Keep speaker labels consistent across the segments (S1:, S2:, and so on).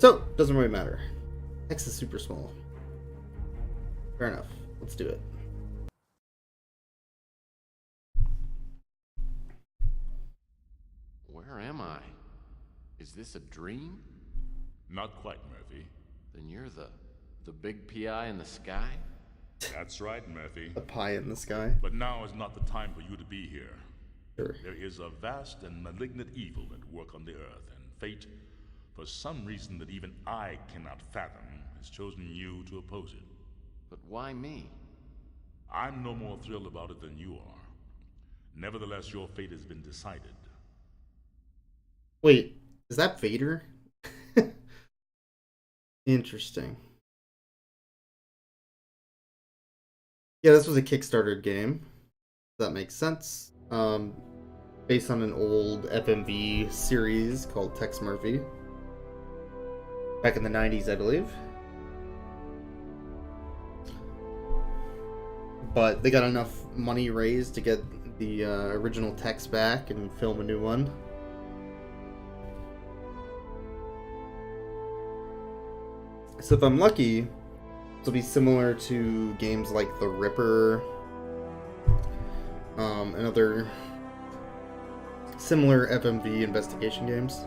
S1: So, doesn't really matter. Text is super small. Fair enough. Let's do it.
S2: Where am I? Is this a dream?
S3: Not quite, Murphy.
S2: Then you're the big PI in the sky?
S3: That's right, Murphy.
S1: A pie in the sky.
S3: But now is not the time for you to be here.
S1: Sure.
S3: There is a vast and malignant evil at work on the earth, and fate, for some reason that even I cannot fathom, has chosen you to oppose it.
S2: But why me?
S3: I'm no more thrilled about it than you are. Nevertheless, your fate has been decided.
S1: Wait, is that Vader? Interesting. Yeah, this was a Kickstarter game. That makes sense. Based on an old FMV series called Tex Murphy. Back in the 90s, I believe. But they got enough money raised to get the original Tex back and film a new one. So if I'm lucky, this will be similar to games like The Ripper, and other similar FMV investigation games.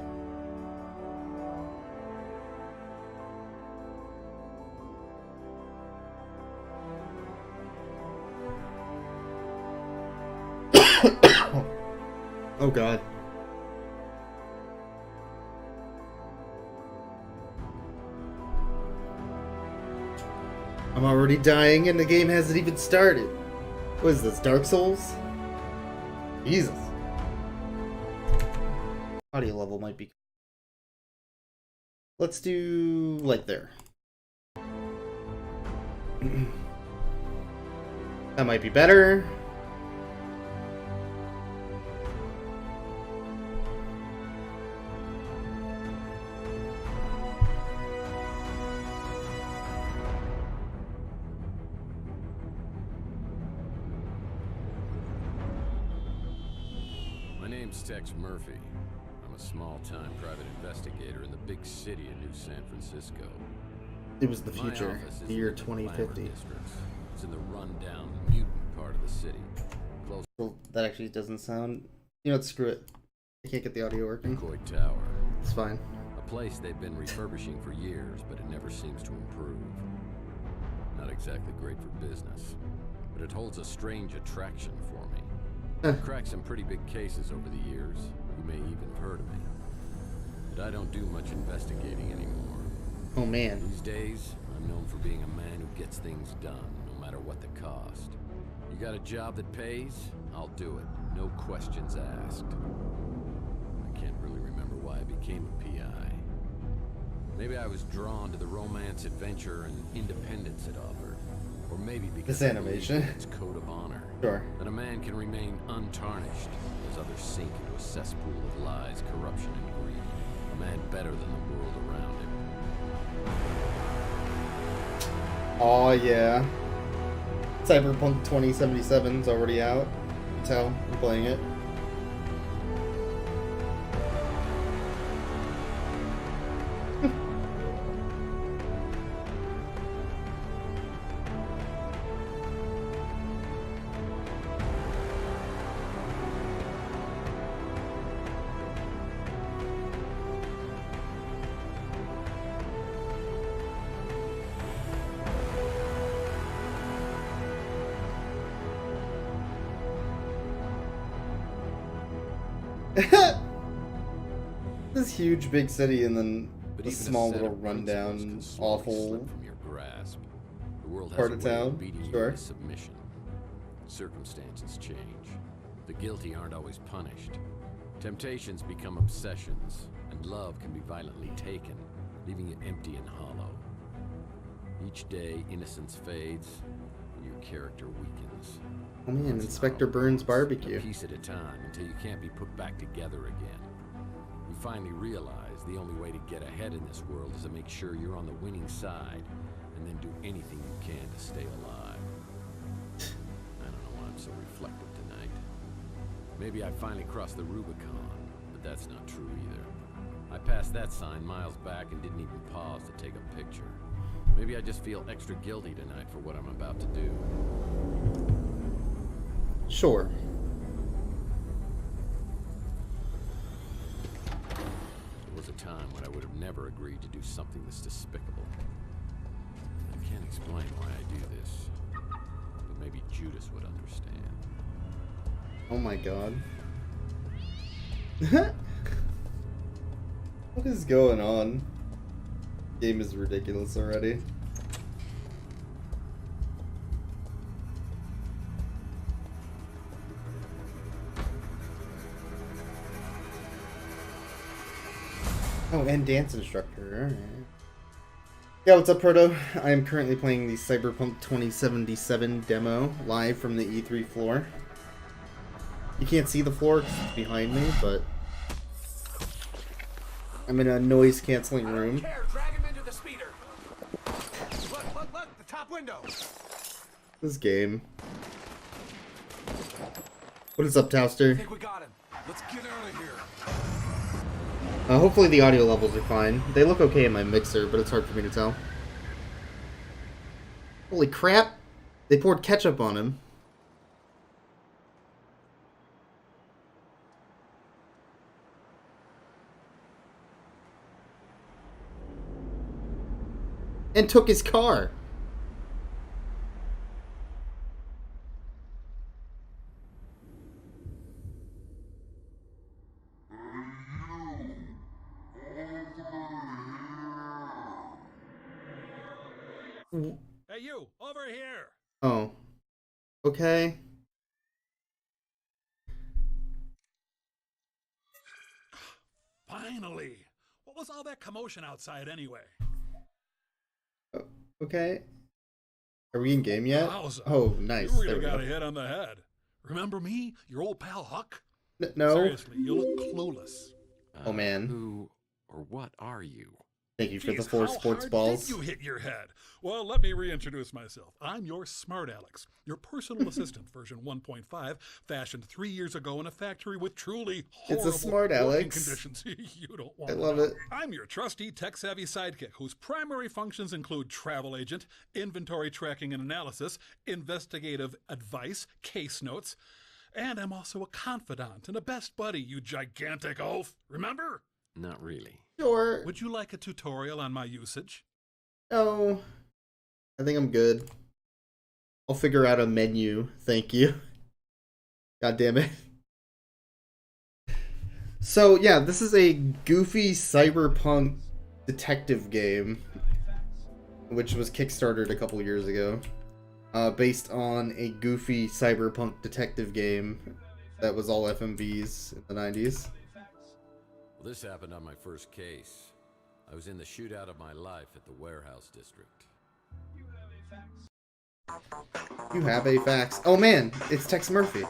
S1: Oh god. I'm already dying and the game hasn't even started. What is this, Dark Souls? Jesus. Audio level might be... Let's do... like there. That might be better.
S2: My name's Tex Murphy. I'm a small-time private investigator in the big city of New San Francisco.
S1: It was the
S2: My
S1: future,
S2: office is
S1: the year
S2: in the glamour
S1: 2050.
S2: districts. It's in the run-down, mutant part of the city. Close
S1: Well, that actually doesn't sound... You know what, screw it. I can't get the audio
S2: to
S1: working.
S2: Coit Tower.
S1: It's fine.
S2: A place they've been refurbishing for years, but it never seems to improve. Not exactly great for business, but it holds a strange attraction for me. I've cracked some pretty big cases over the years. You may even have heard of me. But I don't do much investigating anymore.
S1: Oh man.
S2: These days, I'm known for being a man who gets things done, no matter what the cost. You got a job that pays? I'll do it. No questions asked. I can't really remember why I became a PI. Maybe I was drawn to the romance, adventure, and independence it offered. Or maybe because
S1: This
S2: I believed
S1: animation.
S2: in its code of honor.
S1: Sure.
S2: That a man can remain untarnished as others sink into a cesspool of lies, corruption, and greed. A man better than the world around him.
S1: Aw, yeah. Cyberpunk 2077 is already out. You can tell, I'm playing it. This huge big city and then
S2: But
S1: a
S2: even
S1: small
S2: set
S1: little
S2: of principles
S1: rundown,
S2: can slowly
S1: awful
S2: slip from your grasp. The world has
S1: part
S2: a
S1: of
S2: way
S1: town,
S2: beating you
S1: sure.
S2: into submission. Circumstances change. The guilty aren't always punished. Temptations become obsessions, and love can be violently taken, leaving you empty and hollow. Each day, innocence fades, and your character weakens.
S1: Oh man,
S2: Once
S1: Inspector
S2: now,
S1: Burns
S2: a
S1: barbecue.
S2: piece at a time until you can't be put back together again. You finally realize the only way to get ahead in this world is to make sure you're on the winning side, and then do anything you can to stay alive. I don't know why I'm so reflective tonight. Maybe I finally crossed the Rubicon, but that's not true either. I passed that sign miles back and didn't even pause to take a picture. Maybe I just feel extra guilty tonight for what I'm about to do.
S1: Sure.
S2: There was a time when I would have never agreed to do something this despicable. I can't explain why I do this, but maybe Judas would understand.
S1: Oh my god. What is going on? Game is ridiculous already. Oh, and dance instructor. Alright. Yeah, what's up, Proto? I am currently playing the Cyberpunk 2077 demo live from the E3 floor. You can't see the floor 'cause it's behind me, but I'm in a noise-canceling room.
S4: Drag him into the speeder. Look, the top window.
S1: This game. What is up, Towster?
S4: I think we got him. Let's get out of here.
S1: Hopefully the audio levels are fine. They look okay in my mixer, but it's hard for me to tell. Holy crap! They poured ketchup on him. And took his car.
S4: Hey, you, over here.
S1: Oh. Okay.
S4: Finally. What was all that commotion outside anyway?
S1: Okay. Are we in game yet?
S4: Wowza.
S1: Oh, nice.
S4: You
S1: There
S4: really
S1: we
S4: got
S1: go.
S4: a hit on the head. Remember me? Your old pal Huck?
S1: No.
S4: Seriously, you look clueless.
S1: Oh, man.
S2: Who or what are you?
S1: Thank you for the
S4: Jeez,
S1: 4
S4: how
S1: sports
S4: hard
S1: balls.
S4: did you hit your head? Well, let me reintroduce myself. I'm your Smart Alex, your personal assistant, version 1.5, fashioned 3 years ago in a factory with truly
S1: It's
S4: horrible
S1: a Smart
S4: working
S1: Alex.
S4: conditions. You don't want
S1: I
S4: to
S1: love
S4: know.
S1: it.
S4: I'm your trusty, tech-savvy sidekick, whose primary functions include travel agent, inventory tracking and analysis, investigative advice, case notes, and I'm also a confidant and a best buddy, you gigantic oaf. Remember?
S2: Not really.
S1: Sure.
S4: Would you like a tutorial on my usage?
S1: No. I think I'm good. I'll figure out a menu. Thank you. God damn it. So, yeah, this is a goofy cyberpunk detective game, which was kickstarted a couple years ago, based on a goofy cyberpunk detective game that was all FMVs in the 90s.
S2: Well, this happened on my first case. I was in the shootout of my life at the warehouse district.
S1: You have a fax. Oh man, it's Tex Murphy.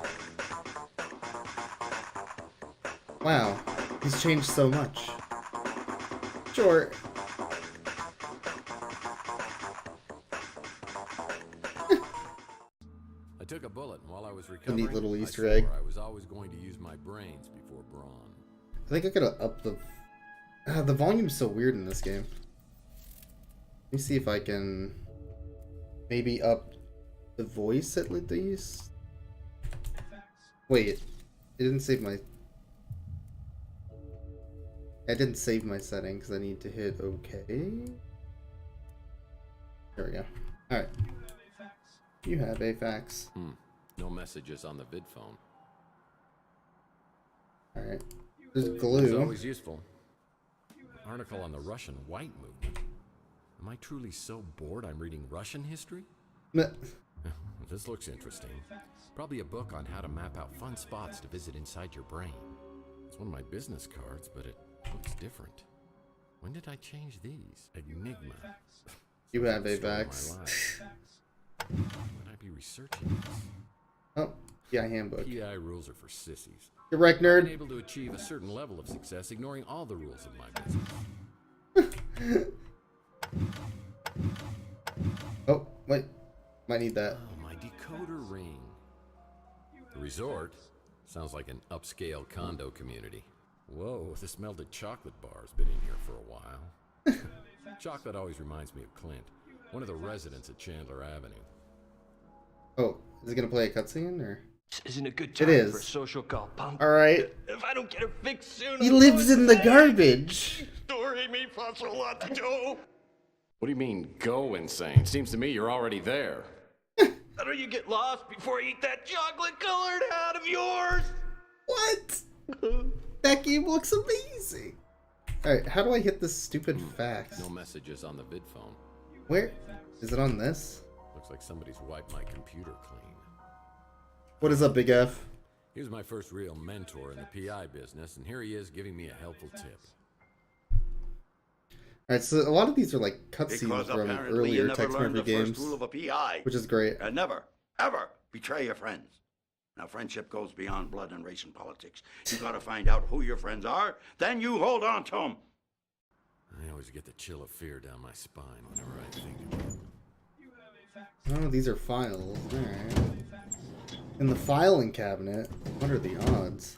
S1: Wow, he's changed so much. Sure.
S2: I took a bullet, and while I was recovering,
S1: neat little
S2: I
S1: Easter
S2: swore
S1: egg.
S2: I was always going to use my brains before brawn.
S1: I think I could have upped the volume's so weird in this game. Let me see if I can maybe up the voice at least. Wait, it didn't save my. I didn't save my settings. I need to hit OK. There we go. All right. You have a fax.
S2: No messages on the vid phone.
S1: All right. There's
S2: It's
S1: glue.
S2: always useful. An article on the Russian White Movement. Am I truly so bored I'm reading Russian history? This looks interesting. Probably a book on how to map out fun spots to visit inside your brain. It's one of my business cards, but it looks different. When did I change these? Enigma.
S1: You have a
S2: Story of my
S1: fax.
S2: life. Would I be researching this?
S1: Oh, yeah, handbook.
S2: PI rules are for sissies.
S1: You're right,
S2: Been
S1: nerd.
S2: able to achieve a certain level of success, ignoring all the rules of my business.
S1: Oh, wait. Might need that.
S2: Oh, my decoder ring. The resort sounds like an upscale condo community. Whoa, this melted chocolate bar's been in here for a while. Chocolate always reminds me of Clint, one of the residents at Chandler Avenue.
S1: Oh, is it gonna play a cutscene or?
S5: This isn't a good time
S1: It is.
S5: for a social call, punk.
S1: All right.
S5: If I don't get her fixed soon,
S1: He
S5: I'm
S1: lives
S5: going
S1: in the
S5: insane.
S1: garbage.
S5: Story me for so lot to do.
S2: What do you mean, go insane? Seems to me you're already there.
S5: How do you get lost before I eat that chocolate-colored hat of yours?
S1: What? That game looks amazing. All right, how do I hit this stupid fax?
S2: No messages on the vid phone.
S1: Where? Is it on this?
S2: Looks like somebody's wiped my computer clean.
S1: What is up, Big F?
S2: He was my first real mentor in the PI business, and here he is giving me a helpful tip.
S1: Alright, so a lot of these are like
S6: Because
S1: cutscenes from
S6: apparently you
S1: earlier
S6: never
S1: Tex
S6: learned
S1: Murphy
S6: the
S1: games,
S6: first rule of a PI.
S1: which is great.
S6: And never, ever betray your friends. Now, friendship goes beyond blood and race and politics. You gotta find out who your friends are, then you hold on to them.
S2: I always get the chill of fear down my spine whenever I think of it.
S1: Oh, these are files. Alright. In the filing cabinet, what are the odds?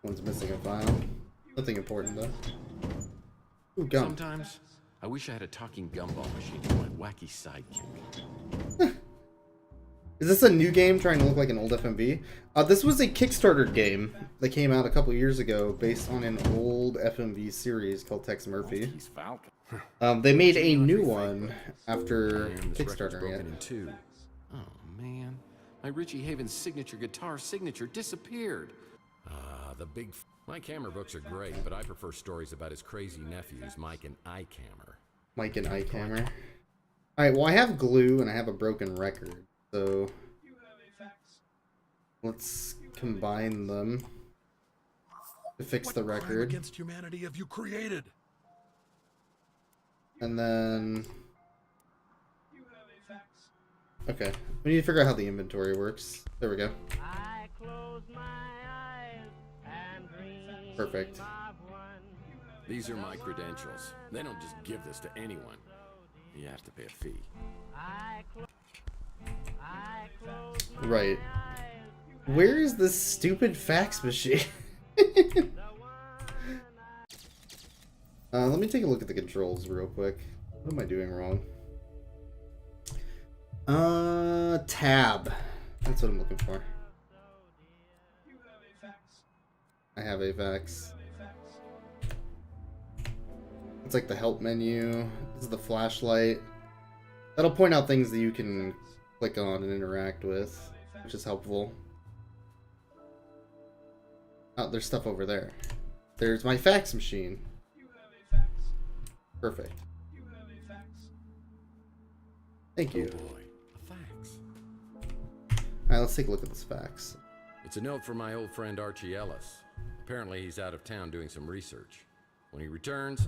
S1: One's missing a file. Nothing important though. Ooh, gum.
S2: Sometimes, I wish I had a talking gumball machine for my wacky sidekick.
S1: Is this a new game trying to look like an old FMV? This was a Kickstarter game that came out a couple years ago based on an old FMV series called Tex Murphy.
S2: He's Falcon.
S1: They made a new one after
S2: Damn, this record's
S1: Kickstarter
S2: broken
S1: it.
S2: in two. Oh man, my Richie Havens signature guitar signature disappeared. The big. My camera books are great, but I prefer stories about his crazy nephews, Mike and Icamer.
S1: Mike and Ike Hammer. Alright, well I have glue and I have a broken record, so let's combine them to fix the
S4: What crime
S1: record.
S4: against humanity have you created?
S1: And then... Okay, we need to figure out how the inventory works. There we go.
S7: I close my eyes and dream
S1: Perfect.
S7: of one.
S2: These are my credentials. They don't just give this to anyone. You have to pay a fee.
S7: I close my
S1: Right.
S7: eyes.
S1: Where is this stupid fax machine? Let me take a look at the controls real quick. What am I doing wrong? Tab. That's what I'm looking for. I have a fax. It's like the help menu. This is the flashlight. That'll point out things that you can click on and interact with, which is helpful. Oh, there's stuff over there. There's my fax machine. Perfect. Thank you.
S2: Oh boy, a fax.
S1: Alright, let's take a look at this fax.
S2: It's a note from my old friend Archie Ellis. Apparently he's out of town doing some research. When he returns,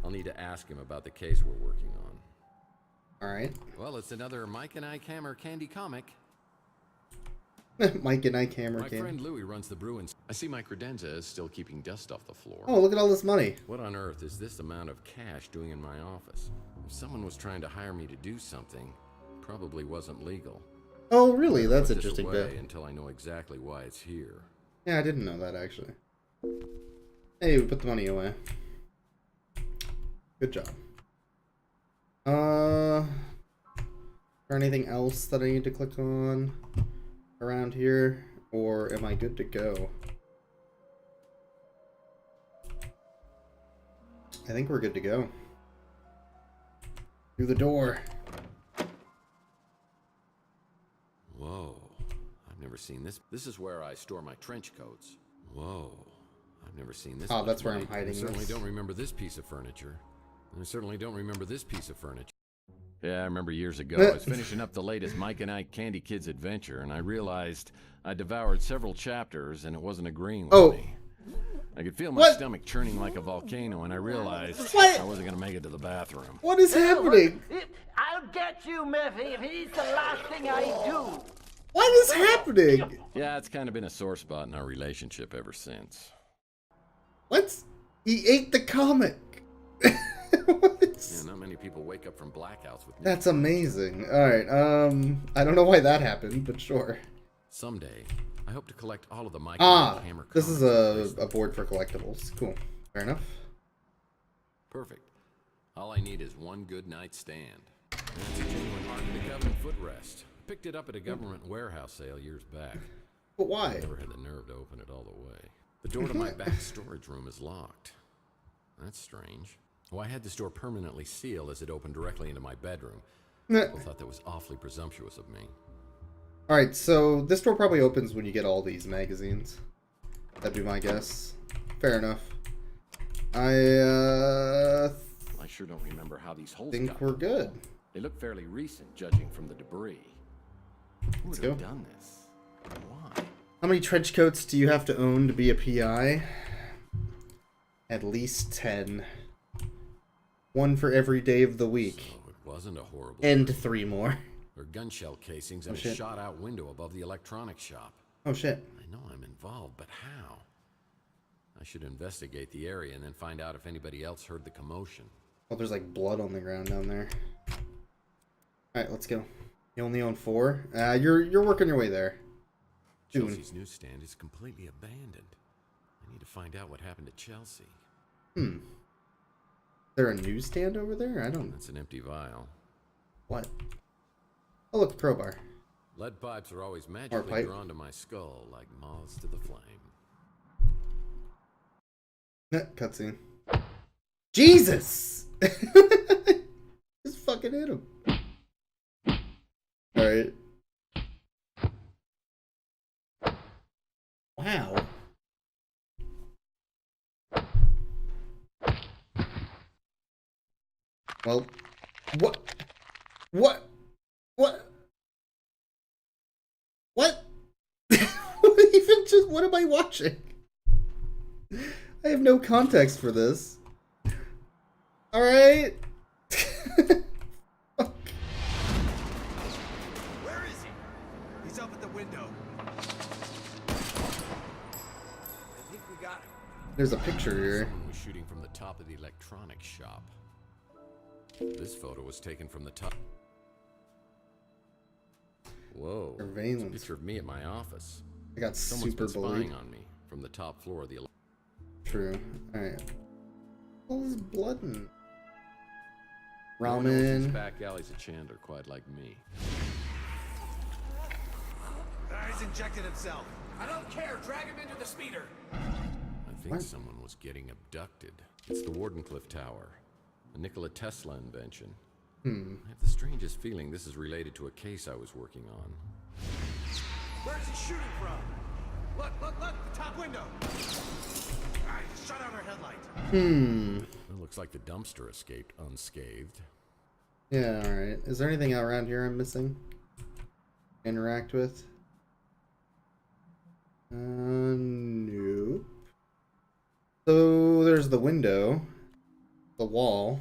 S2: I'll need to ask him about the case we're working on.
S1: Alright.
S2: Well, it's another Mike and Ike Hammer candy comic.
S1: Mike and Ike Hammer
S2: My
S1: came.
S2: friend Louie runs the Bruins. I see my credenza is still keeping dust off the floor.
S1: Oh, look at all this money.
S2: What on earth is this amount of cash doing in my office? If someone was trying to hire me to do something, it probably wasn't legal.
S1: Oh, really? That's
S2: Put this
S1: interesting.
S2: away
S1: Bit.
S2: until I know exactly why it's here.
S1: Yeah, I didn't know that actually. Hey, we put the money away. Good job. Or anything else that I need to click on around here? Or am I good to go? I think we're good to go. Through the door.
S2: Whoa, I've never seen this. This is where I store my trench coats. Whoa, I've never seen this.
S1: Oh,
S2: much
S1: that's where I'm
S2: money.
S1: hiding
S2: I certainly
S1: this.
S2: don't remember this piece of furniture. And I certainly don't remember this piece of furniture. Yeah, I remember years ago, I was finishing up the latest Mike and Ike Candy Kids adventure, and I realized I devoured several chapters and it wasn't agreeing with
S1: Oh.
S2: me. I could feel my
S1: What?
S2: stomach churning like a volcano, and I realized
S1: What?
S2: I wasn't going to make it to the bathroom.
S1: What is happening?
S7: I'll get you, Murphy, if it's the last thing I do.
S1: What is happening?
S2: Yeah, it's kind of been a sore spot in our relationship ever since.
S1: What? He ate the comic. What?
S2: Yeah, not many people wake up from blackouts with me.
S1: That's amazing. Alright, I don't know why that happened, but sure.
S2: Someday, I hope to collect all of the Mike
S1: Ah,
S2: Hammer
S1: this is
S2: comics
S1: a board for collectibles. Cool. Fair enough.
S2: Perfect. All I need is one good night's stand. That's a genuine Ark of the Covenant footrest. Picked it up at a government warehouse sale years back.
S1: But why?
S2: Never had the nerve to open it all the way. The door to my back storage room is locked. That's strange. Well, I had this door permanently sealed as it opened directly into my bedroom. People thought that was awfully presumptuous of me.
S1: Alright, so this door probably opens when you get all these magazines. That'd be my guess. Fair enough. I
S8: sure don't remember how these holes
S1: think
S8: got
S1: we're good.
S8: They look fairly recent, judging from the debris. Who would
S1: go.
S8: have done this? And why?
S1: How many trench coats do you have to own to be a PI? At least 10. One for every day of the week.
S2: So it wasn't a horrible
S1: And
S2: dream.
S1: 3 more.
S2: There are gun shell casings and a
S1: shit.
S2: shot-out window above the electronics shop.
S1: Oh shit.
S2: I know I'm involved, but how? I should investigate the area and then find out if anybody else heard the commotion.
S1: Oh, there's like blood on the ground down there. Alright, let's go. You only own 4? You're working your way there. Doing.
S2: Chelsea's newsstand is completely abandoned. I need to find out what happened to Chelsea.
S1: Is there a newsstand over there? I don't...
S2: That's an empty vial.
S1: What? Oh look, crowbar.
S2: Lead pipes are always magically
S1: pipe.
S2: drawn to my skull like moths to the flame.
S1: Cutscene. Jesus! Just fucking hit him. Alright. Wow. Well, what? What? What? What? Even just, what am I watching? I have no context for this. Alright. Fuck.
S5: Where is he? He's up at the window. I think we got him.
S1: There's a picture here.
S2: Someone was shooting from the top of the electronics shop. This photo was taken from the top. Whoa. It's a
S1: Surveillance.
S2: picture of me at my office.
S1: I got
S2: Someone's
S1: super
S2: been
S1: bullied.
S2: spying on me from the top floor of the
S1: True. Alright. All this blood and
S2: No one knows these
S1: ramen.
S2: back alleys of Chandler quite like me.
S5: He's injected himself.
S9: I don't care. Drag him into the speeder.
S2: I think
S1: What?
S2: someone was getting abducted. It's the Wardenclyffe Tower, a Nikola Tesla invention. I have the strangest feeling this is related to a case I was working on.
S5: Where's he shooting from? Look, the top window. I just shut out our headlight.
S2: It looks like the dumpster escaped unscathed.
S1: Yeah, alright. Is there anything around here I'm missing? Interact with? Nope. So there's the window, the wall,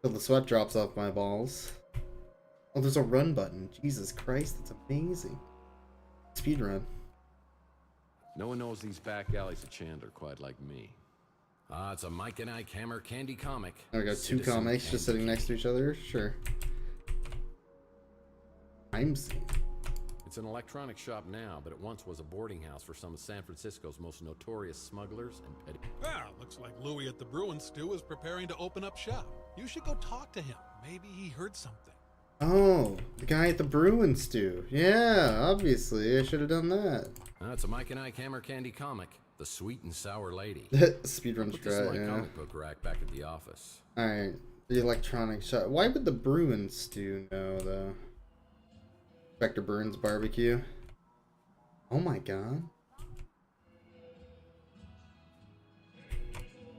S1: till the sweat drops off my balls. Oh, there's a run button. Jesus Christ, that's amazing. Speed run.
S2: No one knows these back alleys of Chandler quite like me. Ah, it's a Mike and Ike Hammer candy comic.
S1: There we go, 2
S2: Citizen
S1: comics just sitting
S2: Candy.
S1: next to each other. Sure. Crime scene.
S2: It's an electronics shop now, but it once was a boarding house for some of San Francisco's most notorious smugglers and petty...
S4: Well, looks like Louis at the Bruin Stew is preparing to open up shop. You should go talk to him. Maybe he heard something.
S1: Oh, the guy at the Bruin Stew. Yeah, obviously. I should have done that.
S2: Ah, it's a Mike and Ike Hammer candy comic. The Sweet and Sour Lady.
S1: Speedrun
S2: Put this in
S1: strat,
S2: my
S1: yeah.
S2: comic book rack back at the office.
S1: Alright, the electronic shot. Why would the Bruin Stew know, though? Inspector Burns Barbecue. Oh my god.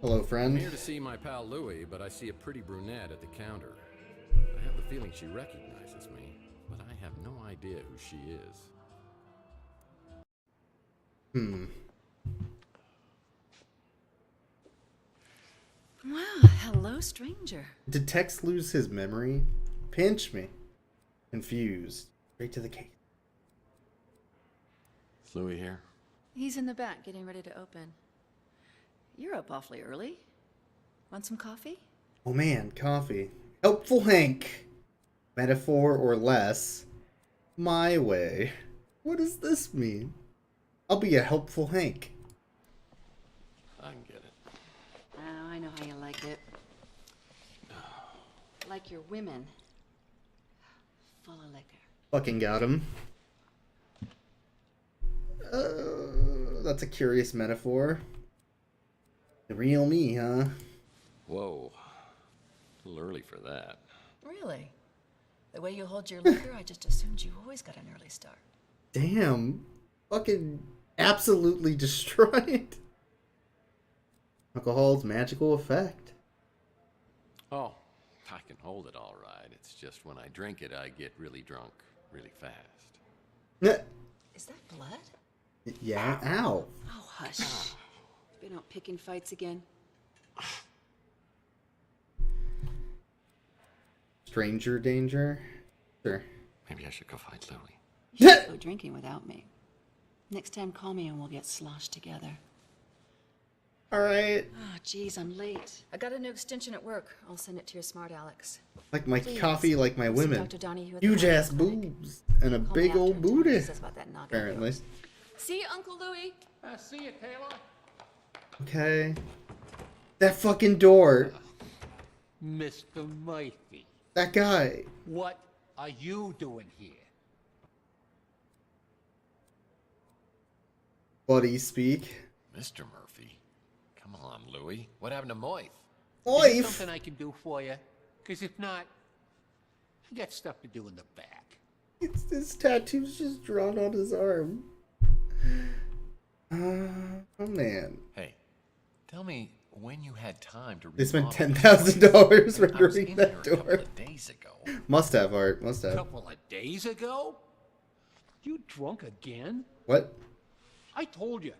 S1: Hello,
S2: I'm
S1: friend.
S2: here to see my pal Louie, but I see a pretty brunette at the counter. I have the feeling she recognizes me, but I have no idea who she is.
S10: Well, hello, stranger.
S1: Did Tex lose his memory? Pinch me. Confused. Straight to the case.
S2: Is Louie here?
S10: He's in the back getting ready to open. You're up awfully early. Want some coffee?
S1: Oh man, coffee. Helpful Hank. Metaphor or less. My way. What does this mean? I'll be a helpful Hank.
S2: I can get it.
S10: Oh, I know how you like it. Like your women. Full of liquor.
S1: Fucking got him. That's a curious metaphor. The real me, huh?
S2: Whoa. A little early for that.
S10: Really? The way you hold your liquor, I just assumed you always got an early start.
S1: Damn. Fucking absolutely destroyed. Alcohol's magical effect.
S2: Oh, I can hold it all right. It's just when I drink it, I get really drunk really fast.
S10: Is that blood?
S1: Yeah, ow.
S10: Oh, hush. Been out picking fights again?
S1: Stranger danger? Sure.
S2: Maybe I should go find Louie.
S10: Go drinking without me. Next time, call me and we'll get sloshed together.
S1: Alright.
S10: Oh, geez, I'm late. I got a new extension at work. I'll send it to your smart Alex.
S1: Like my
S10: Please.
S1: coffee, like my
S10: I'll see
S1: women.
S10: Dr. Donahue at the
S1: Huge ass
S10: clinic.
S1: boobs. And a
S10: Call me
S1: big
S10: after
S1: old
S10: and tell me what
S1: booty.
S10: he says about that noggin of
S1: Apparently.
S10: yours. See you, Uncle Louie.
S9: See you, Taylor.
S1: Okay. That fucking door.
S9: Mr. Murphy,
S1: That guy.
S9: what are you doing here?
S1: Buddy speak.
S2: Mr. Murphy? Come on, Louie. What happened to Moith?
S9: Is there
S1: Oif.
S9: something I can do for you? Because if not, I got stuff to do in the back.
S1: It's this tattoo's just drawn on his arm. Oh man.
S2: Hey, tell me when you had time to
S1: They spent
S2: remodel
S1: $10,000
S2: this place. I was
S1: rendering
S2: in
S1: that
S2: there a couple
S1: door.
S2: of days ago.
S1: Must have, Art. Must
S9: A
S1: have.
S9: couple of days ago? You drunk again?
S1: What?
S9: I told you.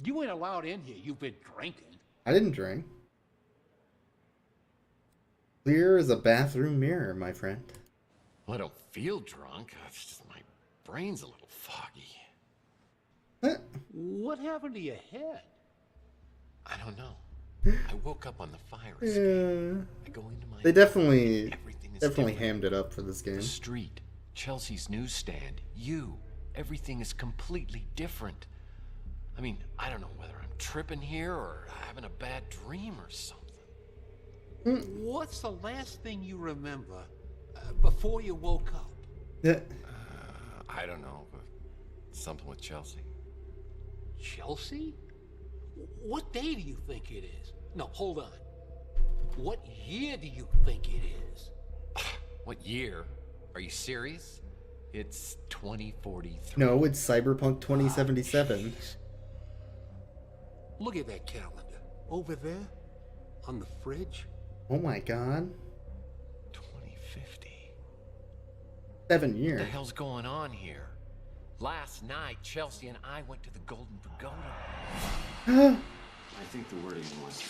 S9: You ain't allowed in here. You've been drinking.
S1: I didn't drink. Clear as a bathroom mirror, my friend.
S2: Well, I don't feel drunk. It's just my brain's a little foggy.
S1: Huh?
S9: What happened to your head?
S2: I don't know. I woke up on the fire escape.
S1: Yeah.
S2: I go into my
S1: They definitely
S2: everything is
S1: definitely
S2: different.
S1: hammed it up for this game.
S2: The street, Chelsea's newsstand, you. Everything is completely different. I mean, I don't know whether I'm tripping here or having a bad dream or something.
S9: What's the last thing you remember before you woke up?
S1: Yeah.
S2: I don't know. But something with Chelsea.
S9: Chelsea? What day do you think it is? No, hold on. What year do you think it is?
S2: What year? Are you serious? It's 2043.
S1: No, it's Cyberpunk 2077.
S9: Look at that calendar. Over there? On the fridge?
S1: Oh my god.
S2: 2050.
S1: 7
S2: What
S1: years.
S2: the hell's going on here? Last night, Chelsea and I went to the Golden Pagoda.
S8: I think the wording was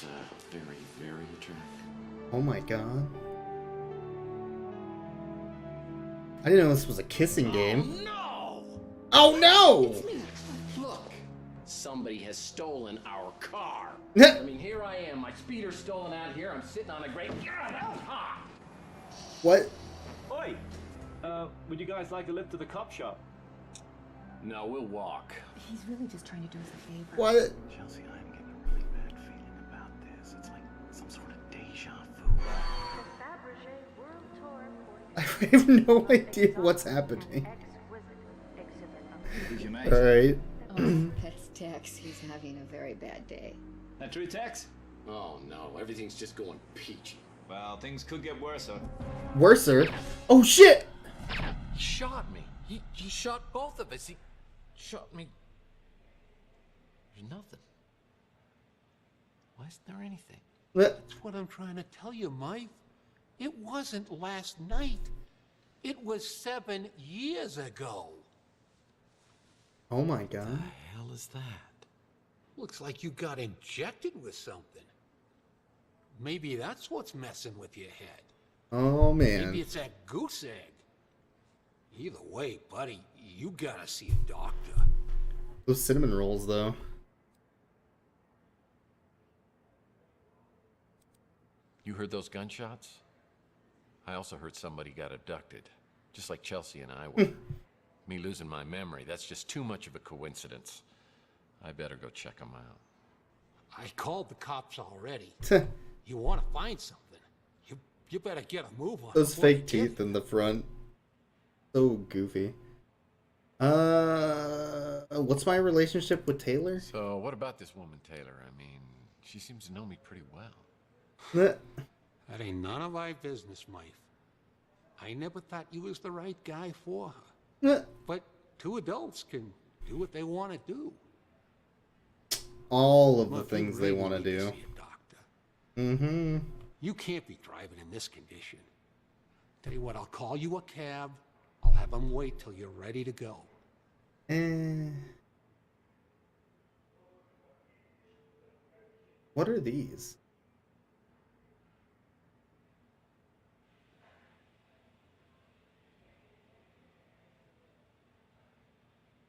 S8: very, very attractive.
S1: Oh my god. I didn't know this was a kissing game.
S9: No!
S1: Oh no!
S8: Look, somebody has stolen our car.
S1: Yeah.
S8: I mean, here I am, my speeder's stolen out here. I'm sitting on a great. Ah!
S1: What?
S11: Oi! Would you guys like a lift to the cop shop?
S8: No, we'll walk.
S10: He's really just trying to do us a favor.
S1: What?
S8: Chelsea, I'm getting a really bad feeling about this. It's like some sort of deja vu.
S1: I have no idea what's happening. Alright.
S10: Oh, that's Tex. He's having a very bad day.
S11: That true, Tex?
S8: Oh no, everything's just going peachy.
S11: Well, things could get worse, huh?
S1: Worser. Oh shit!
S2: He shot me. He shot both of us. He shot me. There's nothing. Why isn't there anything?
S1: What?
S9: That's what I'm trying to tell you, Mike. It wasn't last night. It was 7 years ago.
S1: Oh my god.
S2: What the hell is that?
S9: Looks like you got injected with something. Maybe that's what's messing with your head.
S1: Oh
S9: Maybe
S1: man.
S9: it's that goose egg. Either way, buddy, you gotta see a doctor.
S1: Those cinnamon rolls though.
S2: You heard those gunshots? I also heard somebody got abducted, just like Chelsea and I were. me losing my memory. That's just too much of a coincidence. I better go check him out.
S9: I called the cops already. You want to find something? You better get a move on.
S1: Those
S9: before they
S1: fake
S9: get
S1: teeth in the front. So goofy. What's my relationship with Taylor?
S2: So, what about this woman, Taylor? I mean, she seems to know me pretty well.
S9: That ain't none of our business, Mike. I never thought you was the right guy for her. But two adults can do what they want to do.
S1: All of the
S9: Look, you
S1: things they
S9: really
S1: want to
S9: need
S1: do.
S9: see a doctor.
S1: Mm-hmm.
S9: You can't be driving in this condition. Tell you what, I'll call you a cab. I'll have them wait till you're ready to go.
S1: What are these?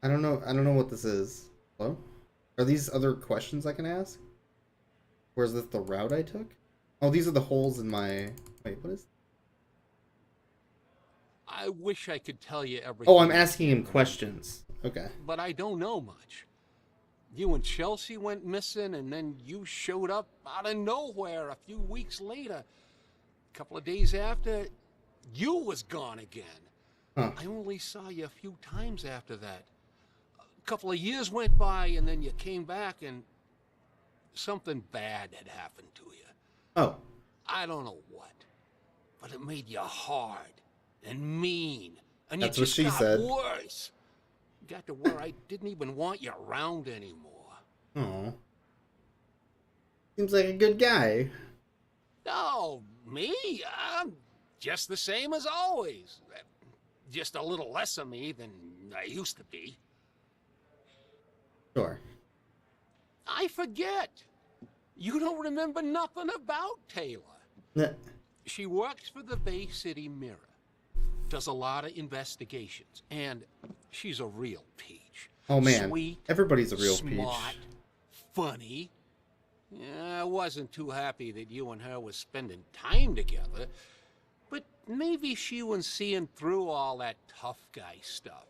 S1: I don't know what this is. Hello? Are these other questions I can ask? Or is this the route I took? Oh, these are the holes in my... Wait, what is...
S9: I wish I could tell you everything.
S1: Oh, I'm asking him questions. Okay.
S9: But I don't know much. You and Chelsea went missing, and then you showed up out of nowhere a few weeks later. A couple of days after, you was gone again.
S1: Huh.
S9: I only saw you a few times after that. A couple of years went by, and then you came back, and something bad had happened to you.
S1: Oh.
S9: I don't know what, but it made you hard and mean, and
S1: That's
S9: you
S1: what
S9: just
S1: she
S9: got
S1: said.
S9: worse. Got to where I didn't even want you around anymore.
S1: Oh. Seems like a good guy.
S9: Oh, me? I'm just the same as always. Just a little less of me than I used to be.
S1: Sure.
S9: I forget. You don't remember nothing about Taylor.
S1: Nah.
S9: She works for the Bay City Mirror. Does a lot of investigations. And she's a real peach.
S1: Oh man,
S9: Sweet,
S1: everybody's a real
S9: smart,
S1: peach.
S9: funny. Yeah, I wasn't too happy that you and her was spending time together. But maybe she was seeing through all that tough guy stuff.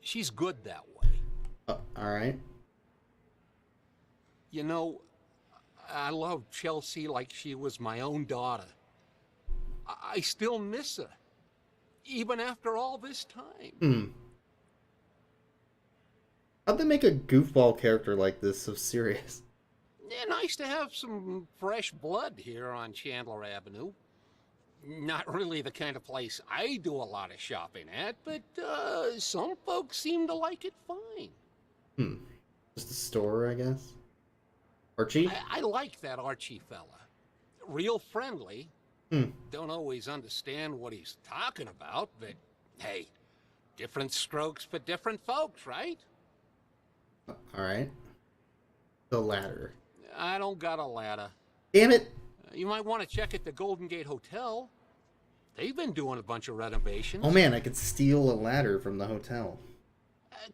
S9: She's good that way.
S1: Alright.
S9: You know, I love Chelsea like she was my own daughter. I still miss her, even after all this time.
S1: How'd they make a goofball character like this so serious?
S9: Yeah, nice to have some fresh blood here on Chandler Avenue. Not really the kind of place I do a lot of shopping at, but some folks seem to like it fine.
S1: Just a store, I guess. Archie?
S9: I like that Archie fella. Real friendly. Don't always understand what he's talking about, but hey, different strokes for different folks, right?
S1: Alright. The ladder.
S9: I don't got a ladder.
S1: Damn it!
S9: You might want to check at the Golden Gate Hotel. They've been doing a bunch of renovations.
S1: Oh man, I could steal a ladder from the hotel.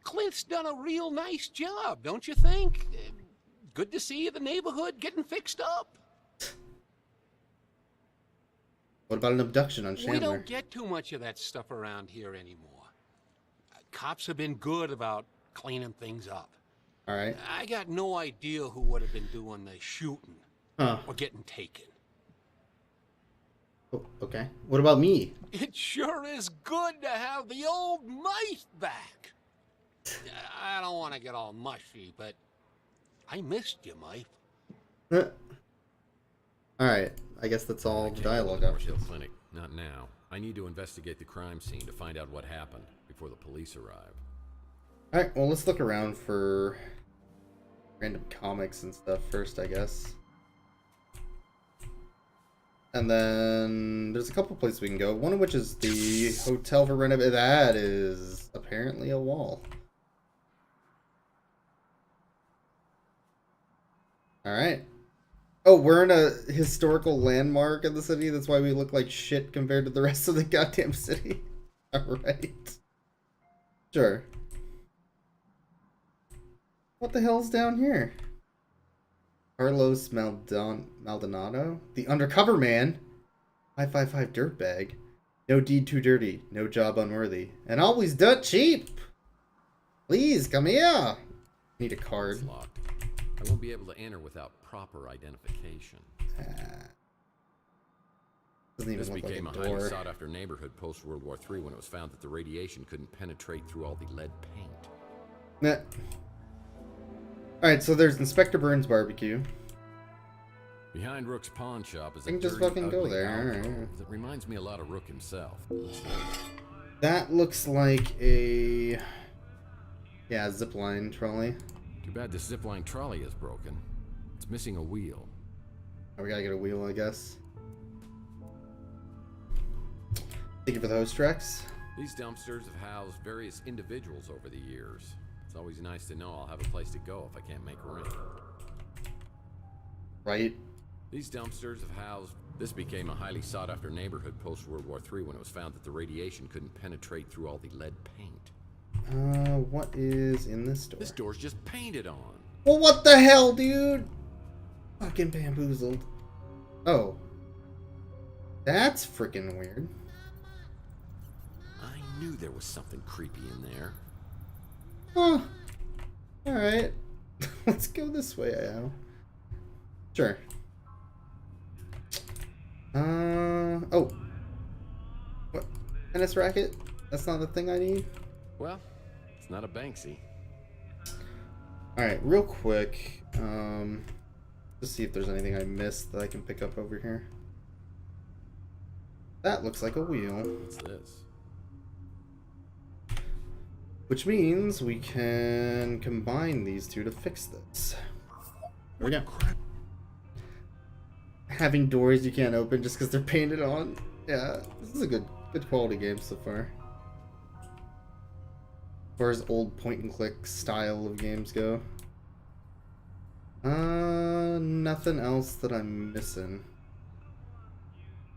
S9: Clint's done a real nice job, don't you think? Good to see the neighborhood getting fixed up.
S1: What about an abduction on Chandler?
S9: We don't get too much of that stuff around here anymore. Cops have been good about cleaning things up.
S1: Alright.
S9: I got no idea who would have been doing the shooting or getting taken.
S1: Oh, okay. What about me?
S9: It sure is good to have the old mice back. I don't want to get all mushy, but I missed you, Mike.
S1: Alright, I guess that's all the dialogue options.
S2: Clinic. Not now. I need to investigate the crime scene to find out what happened before the police arrive.
S1: Alright, well let's look around for random comics and stuff first, I guess. And then there's a couple places we can go. One of which is the hotel for renovation. That is apparently a wall. Alright. Oh, we're in a historical landmark in the city. That's why we look like shit compared to the rest of the goddamn city. Alright. Sure. What the hell's down here? Carlos Maldonado? The undercover man? 555 dirtbag. No deed too dirty, no job unworthy, and always dirt cheap. Please come here. Need a card.
S2: It's locked. I won't be able to enter without proper identification.
S1: Doesn't even
S2: This
S1: look like
S2: became
S1: a
S2: a highly
S1: door.
S2: sought-after neighborhood post-World War III when it was found that the radiation couldn't penetrate through all the lead paint.
S1: Nah. Alright, so there's Inspector Burns Barbecue.
S2: Behind Rook's pawn shop is
S1: I
S2: a
S1: can just
S2: dirty,
S1: fucking go
S2: ugly
S1: there.
S2: alcove that reminds me a lot of Rook himself.
S1: That looks like a... yeah, zipline trolley.
S2: Too bad the zipline trolley is broken. It's missing a wheel.
S1: Oh, we gotta get a wheel, I guess. Thank you for the host, Rex.
S2: These dumpsters have housed various individuals over the years. It's always nice to know I'll have a place to go if I can't make rent.
S1: Right?
S2: These dumpsters have housed... This became a highly sought-after neighborhood post-World War III when it was found that the radiation couldn't penetrate through all the lead paint.
S1: What is in this door?
S2: This door's just painted on.
S1: Well, what the hell, dude? Fucking bamboozled. Oh. That's freaking weird.
S2: I knew there was something creepy in there.
S1: Huh. Alright. Let's go this way, Al. Sure. Oh. What? Tennis racket? That's not the thing I need?
S2: Well, it's not a Banksy.
S1: Alright, real quick. Let's see if there's anything I missed that I can pick up over here. That looks like a wheel.
S2: What's this?
S1: Which means we can combine these two to fix this. There we go. Having doors you can't open just because they're painted on. Yeah, this is a good quality game so far. As far as old point and click style of games go. Nothing else that I'm missing.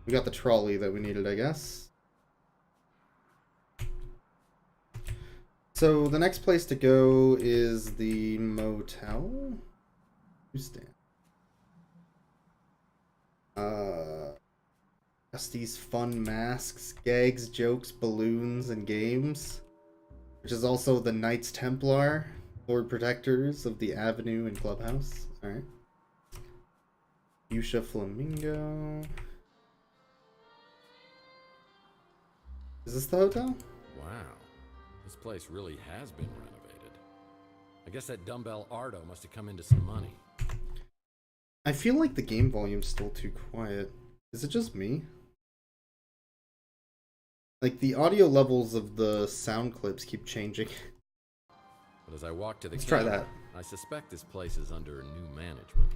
S1: We got the trolley that we needed, I guess. So the next place to go is the motel. Newsstand. Dusty's fun masks, gags, jokes, balloons, and games. Which is also the Knights Templar, Lord Protectors of the Avenue and Clubhouse. Alright. Fuchsia Flamingo. Is this the hotel?
S2: Wow. This place really has been renovated. I guess that dumbbell Ardo must have come into some money.
S1: I feel like the game volume's still too quiet. Is it just me? Like, the audio levels of the sound clips keep changing.
S2: But as I walk to the
S1: Let's try
S2: camera,
S1: that.
S2: I suspect this place is under new management.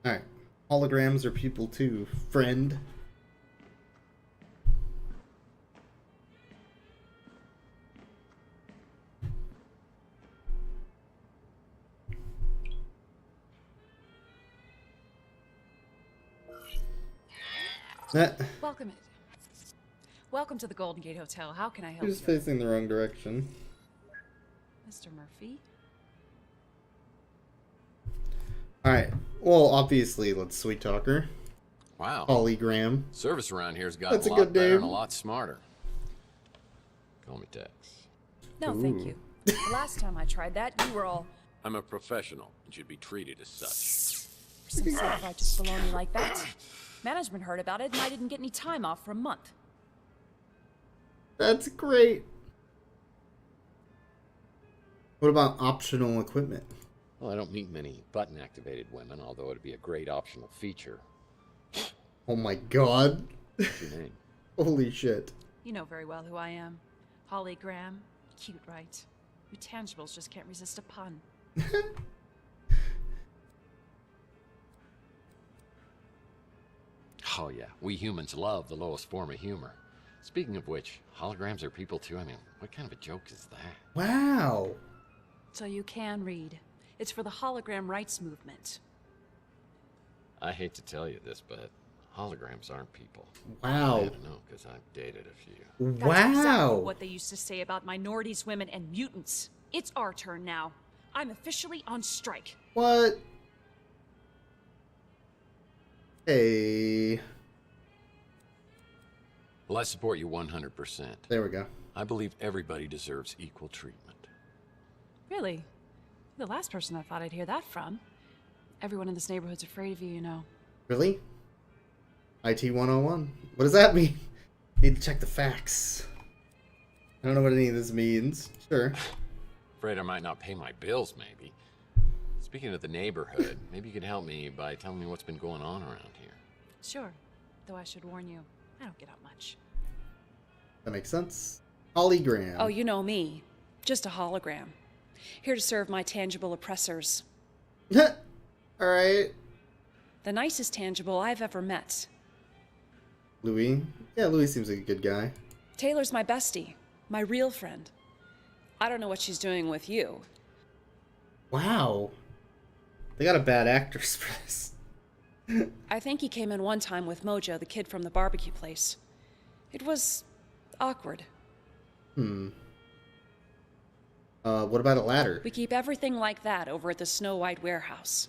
S1: Alright. Holograms are people too, friend.
S12: Welcome to the Golden Gate Hotel. How can I help
S1: Who's
S12: you?
S1: facing the wrong direction?
S12: Mr. Murphy?
S1: Alright. Well, obviously, let's sweet talk her.
S2: Wow.
S1: Hologram.
S2: Service around here's gotten
S1: That's
S2: a
S1: a
S2: lot
S1: good
S2: better and a
S1: name.
S2: lot smarter. Call me Tex.
S12: No, thank you. The last time I tried that, you were all
S2: I'm a professional and should be treated as such.
S12: for some self-righteous baloney like that. Management heard about it, and I didn't get any time off for a month.
S1: That's great. What about optional equipment?
S2: Well, I don't meet many button-activated women, although it'd be a great optional feature.
S1: Oh my god.
S2: What's your name?
S1: Holy shit.
S12: You know very well who I am. Holly Graham. Cute, right? You tangibles just can't resist a pun.
S2: Oh yeah, we humans love the lowest form of humor. Speaking of which, holograms are people too. I mean, what kind of a joke is that?
S1: Wow.
S12: So you can read. It's for the hologram rights movement.
S2: I hate to tell you this, but holograms aren't people.
S1: Wow.
S2: I know, because I've dated a few.
S12: That's
S1: Wow.
S12: exactly what they used to say about minorities, women, and mutants. It's our turn now. I'm officially on strike.
S1: What? Hey.
S2: Well, I support you 100%.
S1: There we go.
S2: I believe everybody deserves equal treatment.
S12: Really? The last person I thought I'd hear that from. Everyone in this neighborhood's afraid of you, you know.
S1: Really? IT 101. What does that mean? Need to check the facts. I don't know what any of this means. Sure.
S2: Afraid I might not pay my bills, maybe. Speaking of the neighborhood, maybe you could help me by telling me what's been going on around here.
S12: Sure. Though I should warn you, I don't get out much.
S1: That makes sense. Holly Graham.
S13: Oh, you know me. Just a hologram. Here to serve my tangible oppressors.
S1: Alright.
S13: The nicest tangible I've ever met.
S1: Louis? Yeah, Louis seems like a good guy.
S13: Taylor's my bestie. My real friend. I don't know what she's doing with you.
S1: Wow. They got a bad actress for this.
S13: I think he came in one time with Mojo, the kid from the barbecue place. It was awkward.
S1: What about a ladder?
S13: We keep everything like that over at the Snow White warehouse.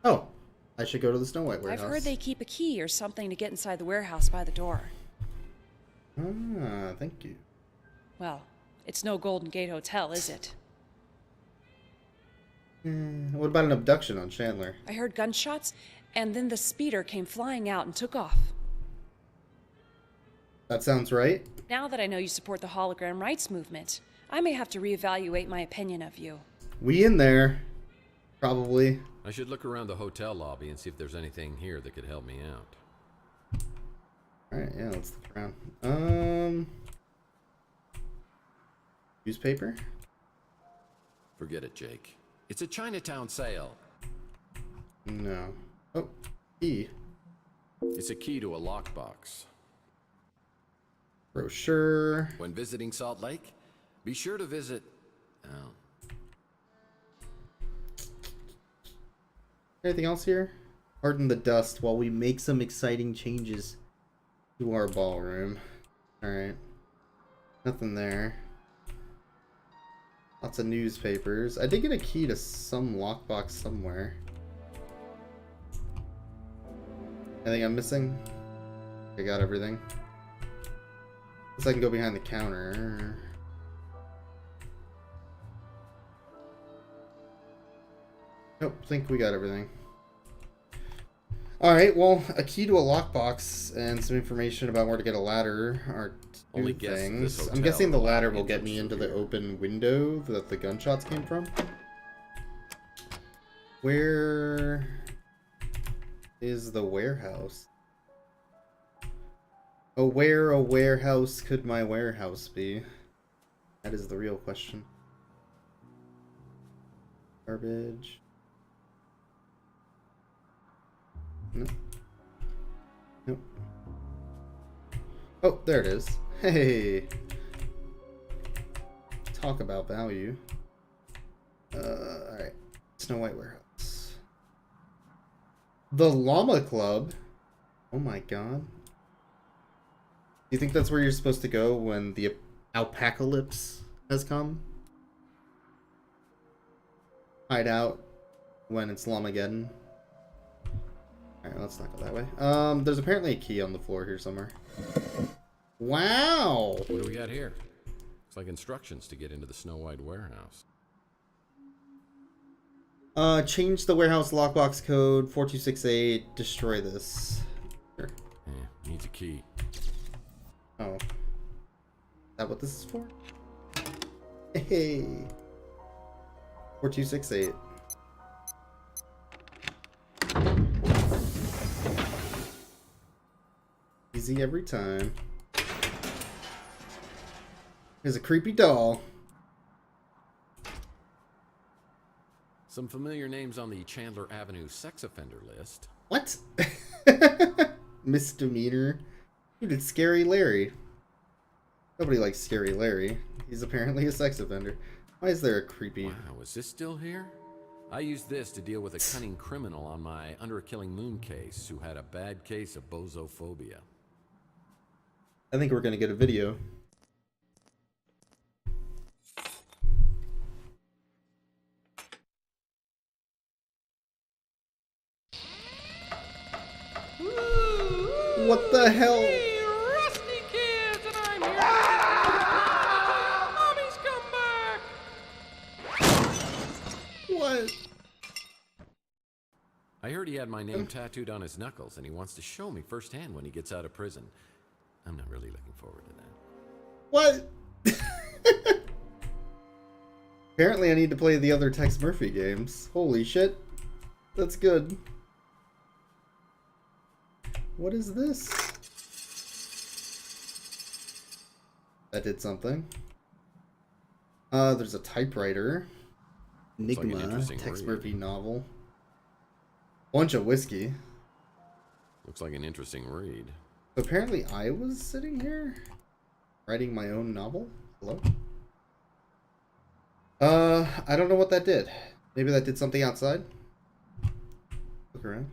S1: Oh, I should go to the Snow White warehouse.
S13: I've heard they keep a key or something to get inside the warehouse by the door.
S1: Ah, thank you.
S13: Well, it's no Golden Gate Hotel, is it?
S1: What about an abduction on Chandler?
S13: I heard gunshots, and then the speeder came flying out and took off.
S1: That sounds right.
S13: Now that I know you support the hologram rights movement, I may have to reevaluate my opinion of you.
S1: We in there. Probably.
S2: I should look around the hotel lobby and see if there's anything here that could help me out.
S1: Alright, yeah, let's look around. Newspaper?
S2: Forget it, Jake. It's a Chinatown sale.
S1: No. Oh, key.
S2: It's a key to a lockbox.
S1: Brochure.
S2: When visiting Salt Lake, be sure to visit... Oh.
S1: Anything else here? Harden the dust while we make some exciting changes to our ballroom. Alright. Nothing there. Lots of newspapers. I did get a key to some lockbox somewhere. Anything I'm missing? I got everything. Guess I can go behind the counter. Nope, think we got everything. Alright, well, a key to a lockbox and some information about where to get a ladder are two things. I'm guessing the ladder will get me into the open window that the gunshots came from. Where is the warehouse? Oh, where a warehouse could my warehouse be? That is the real question. Garbage. Nope. Nope. Oh, there it is. Hey! Talk about value. Alright. Snow White warehouse. The Llama Club? Oh my god. Do you think that's where you're supposed to go when the alpacalypse has come? Hide out when it's Llamageddon? Alright, let's not go that way. There's apparently a key on the floor here somewhere. Wow!
S2: What do we got here? Looks like instructions to get into the Snow White warehouse.
S1: Change the warehouse lockbox code 4268. Destroy this. Sure.
S2: Yeah, needs a key.
S1: Oh. Is that what this is for? Hey! 4268. Easy every time. There's a creepy doll.
S2: Some familiar names on the Chandler Avenue sex offender list.
S1: What? Misdemeanor. Who did Scary Larry? Nobody likes Scary Larry. He's apparently a sex offender. Why is there a creepy...
S2: Wow, is this still here? I used this to deal with a cunning criminal on my Under a Killing Moon case who had a bad case of bozophobia.
S1: I think we're gonna get a video. What the hell?
S2: I heard he had my name tattooed on his knuckles, and he wants to show me firsthand when he gets out of prison. I'm not really looking forward to that.
S1: What? Apparently I need to play the other Tex Murphy games. Holy shit. That's good. What is this? That did something. There's a typewriter. Enigma, Tex Murphy novel. Bunch of whiskey.
S2: Looks like an interesting read.
S1: Apparently I was sitting here writing my own novel. Hello? I don't know what that did. Maybe that did something outside. Look around.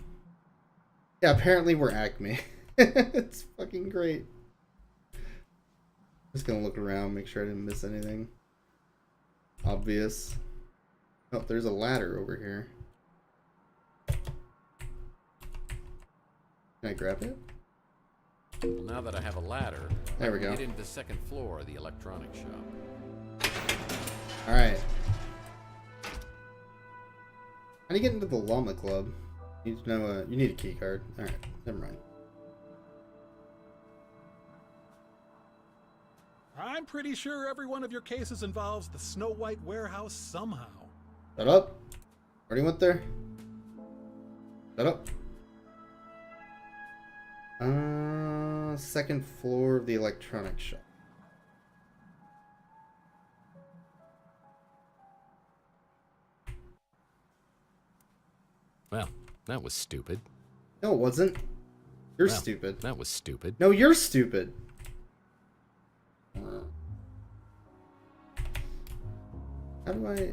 S1: Yeah, apparently we're Acme. It's fucking great. Just gonna look around, make sure I didn't miss anything obvious. Oh, there's a ladder over here. Can I grab it?
S2: Well, now that I have a ladder,
S1: there we
S2: I can
S1: go.
S2: get into the second floor of the electronics shop.
S1: Alright. How do you get into the llama club? You need to know, you need a key card. Alright, never mind.
S4: I'm pretty sure every one of your cases involves the Snow White warehouse somehow.
S1: Shut up. Already went there. Shut up. Second floor of the electronics shop.
S2: Well, that was stupid.
S1: No, it wasn't. You're
S2: Well,
S1: stupid.
S2: That was stupid.
S1: No, you're stupid. How do I...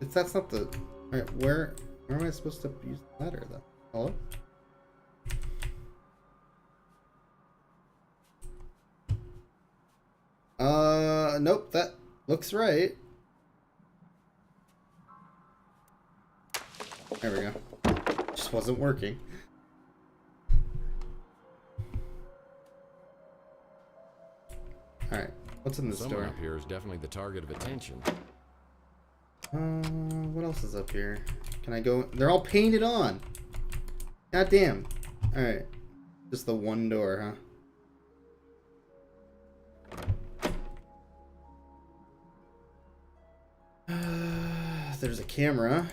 S1: If that's not the... Alright, where am I supposed to use the ladder then? Hello? Nope, that looks right. There we go. Just wasn't working. Alright, what's in this
S2: Someone
S1: door?
S2: up here is definitely the target of attention.
S1: What else is up here? Can I go? They're all painted on. God damn. Alright. Just the one door, huh? There's a camera.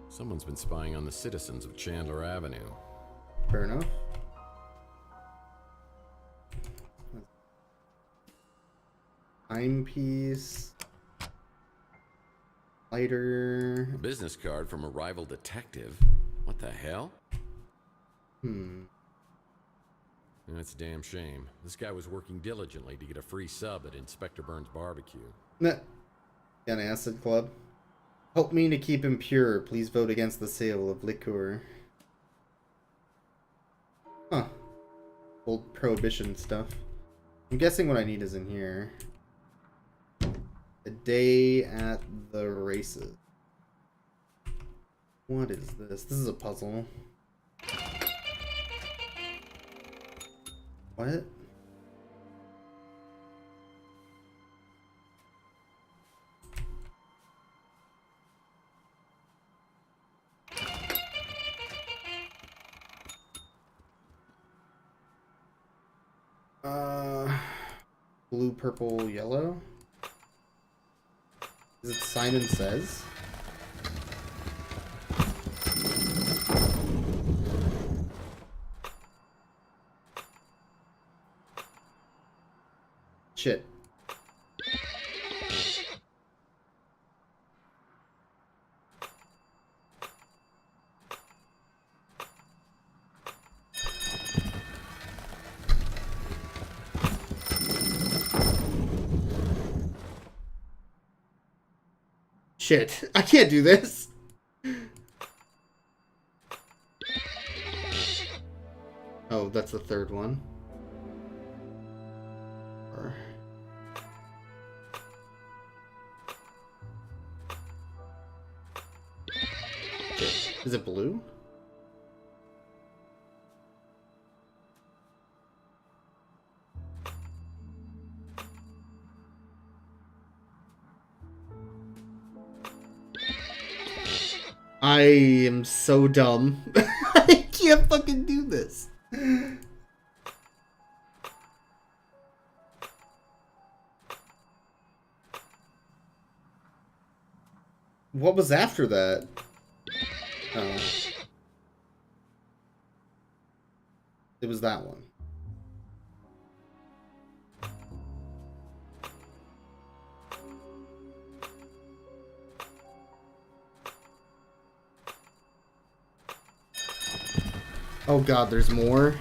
S2: Someone's been spying on the citizens of Chandler Avenue.
S1: Fair enough. Timepiece. Lighter.
S2: A business card from a rival detective. What the hell? That's a damn shame. This guy was working diligently to get a free sub at Inspector Burns' barbecue.
S1: Nah. Got an acid club. Help me to keep him pure. Please vote against the sale of liquor. Huh. Old prohibition stuff. I'm guessing what I need is in here. A day at the races. What is this? This is a puzzle. What? Blue, purple, yellow? Is it Simon Says? Shit. Shit, I can't do this. Oh, that's the third one. Is it blue? I am so dumb. I can't fucking do this. What was after that? Oh. It was that one. Oh god, there's more?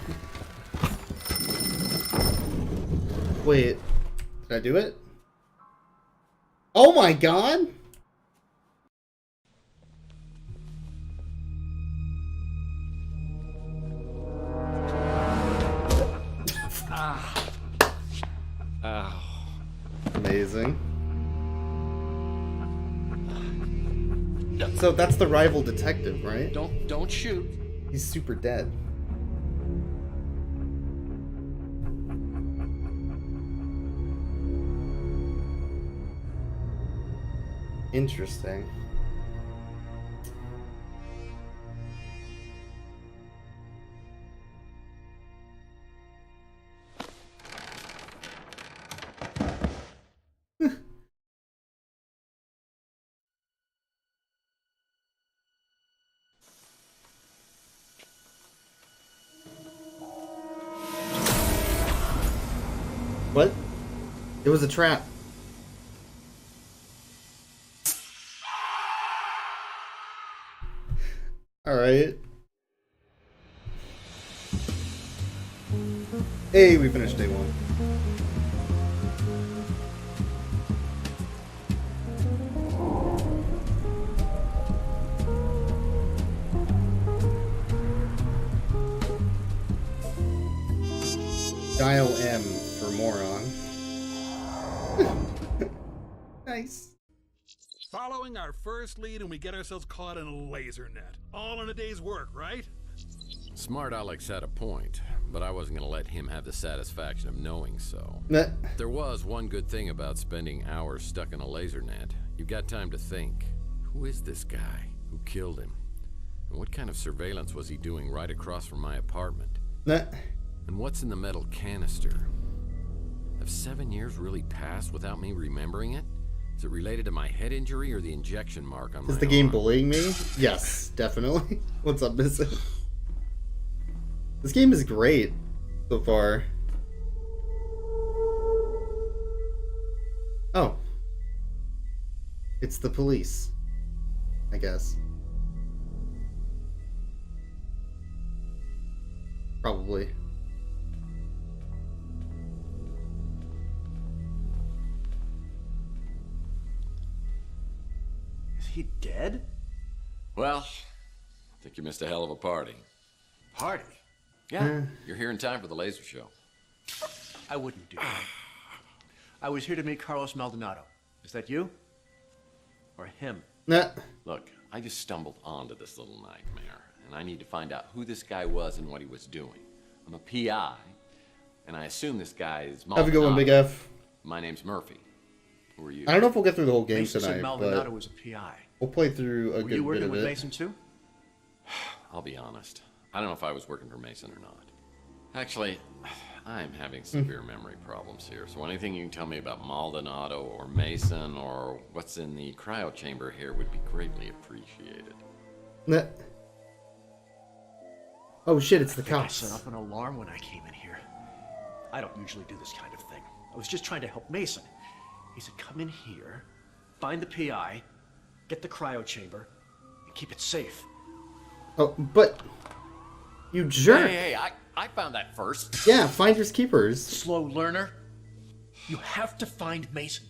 S1: Wait. Did I do it? Oh my god! Amazing. So that's the rival detective, right?
S9: Don't shoot.
S1: He's super dead. Interesting. What? It was a trap. Alright. Hey, we finished day one. Dial M for moron. Nice.
S4: Following our first lead and we get ourselves caught in a laser net. All in a day's work, right?
S2: Smart Alex had a point, but I wasn't going to let him have the satisfaction of knowing so.
S1: Nah.
S2: There was one good thing about spending hours stuck in a laser net. You got time to think. Who is this guy? Who killed him? And what kind of surveillance was he doing right across from my apartment?
S1: Nah.
S2: And what's in the metal canister? Have 7 years really passed without me remembering it? Is it related to my head injury or the injection mark on my
S1: Is the game
S2: arm?
S1: bullying me? Yes, definitely. What's up, Missing? This game is great so far. Oh. It's the police, I guess. Probably.
S8: Is he dead?
S2: Well, I think you missed a hell of a party.
S8: Party?
S2: Yeah, you're here in time for the laser show.
S8: I wouldn't do that. I was here to meet Carlos Maldonado. Is that you? Or him?
S1: Nah.
S2: Look, I just stumbled onto this little nightmare, and I need to find out who this guy was and what he was doing. I'm a PI, and I assume this guy is Maldonado.
S1: Have a good one, Big F.
S2: My name's Murphy. Who are you?
S1: I don't know if we'll get through the whole game
S8: Mason
S1: tonight,
S8: said Maldonado
S1: but
S8: was a PI.
S1: we'll play through a
S8: Were
S1: good
S8: you
S1: bit
S8: working
S1: of
S8: with
S1: it.
S8: Mason too?
S2: I'll be honest. I don't know if I was working for Mason or not. Actually, I'm having severe memory problems here, so anything you can tell me about Maldonado or Mason or what's in the cryo chamber here would be greatly appreciated.
S1: Nah. Oh shit, it's the
S8: I
S1: cops.
S8: set off an alarm when I came in here. I don't usually do this kind of thing. I was just trying to help Mason. He said, come in here, find the PI, get the cryo chamber, and keep it safe.
S1: Oh, but... You jerk!
S2: Hey, I found that first.
S1: Yeah, finders keepers.
S8: Slow learner. You have to find Mason.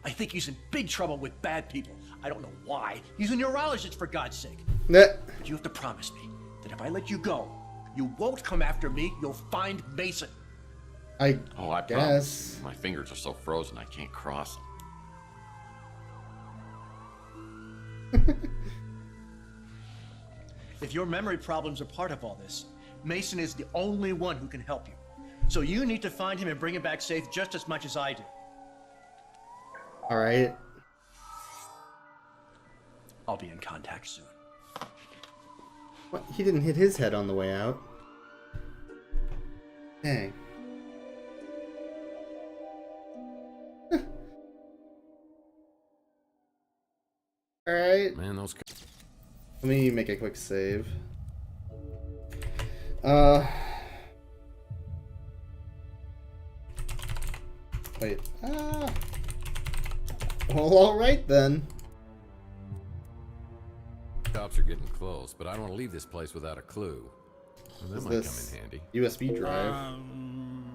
S8: I think he's in big trouble with bad people. I don't know why. He's a neurologist, for God's sake.
S1: Nah.
S8: But you have to promise me that if I let you go, you won't come after me. You'll find Mason.
S2: I
S1: guess.
S2: promise. My fingers are so frozen I can't cross them.
S8: If your memory problems are part of all this, Mason is the only one who can help you. So you need to find him and bring him back safe just as much as I do.
S1: Alright.
S8: I'll be in contact soon.
S1: What? He didn't hit his head on the way out. Dang. Alright.
S2: Man, those...
S1: Let me make a quick save. Wait. Well, alright then.
S2: Cops are getting close, but I don't want to leave this place without a clue. Well, that might come in handy.
S1: USB drive.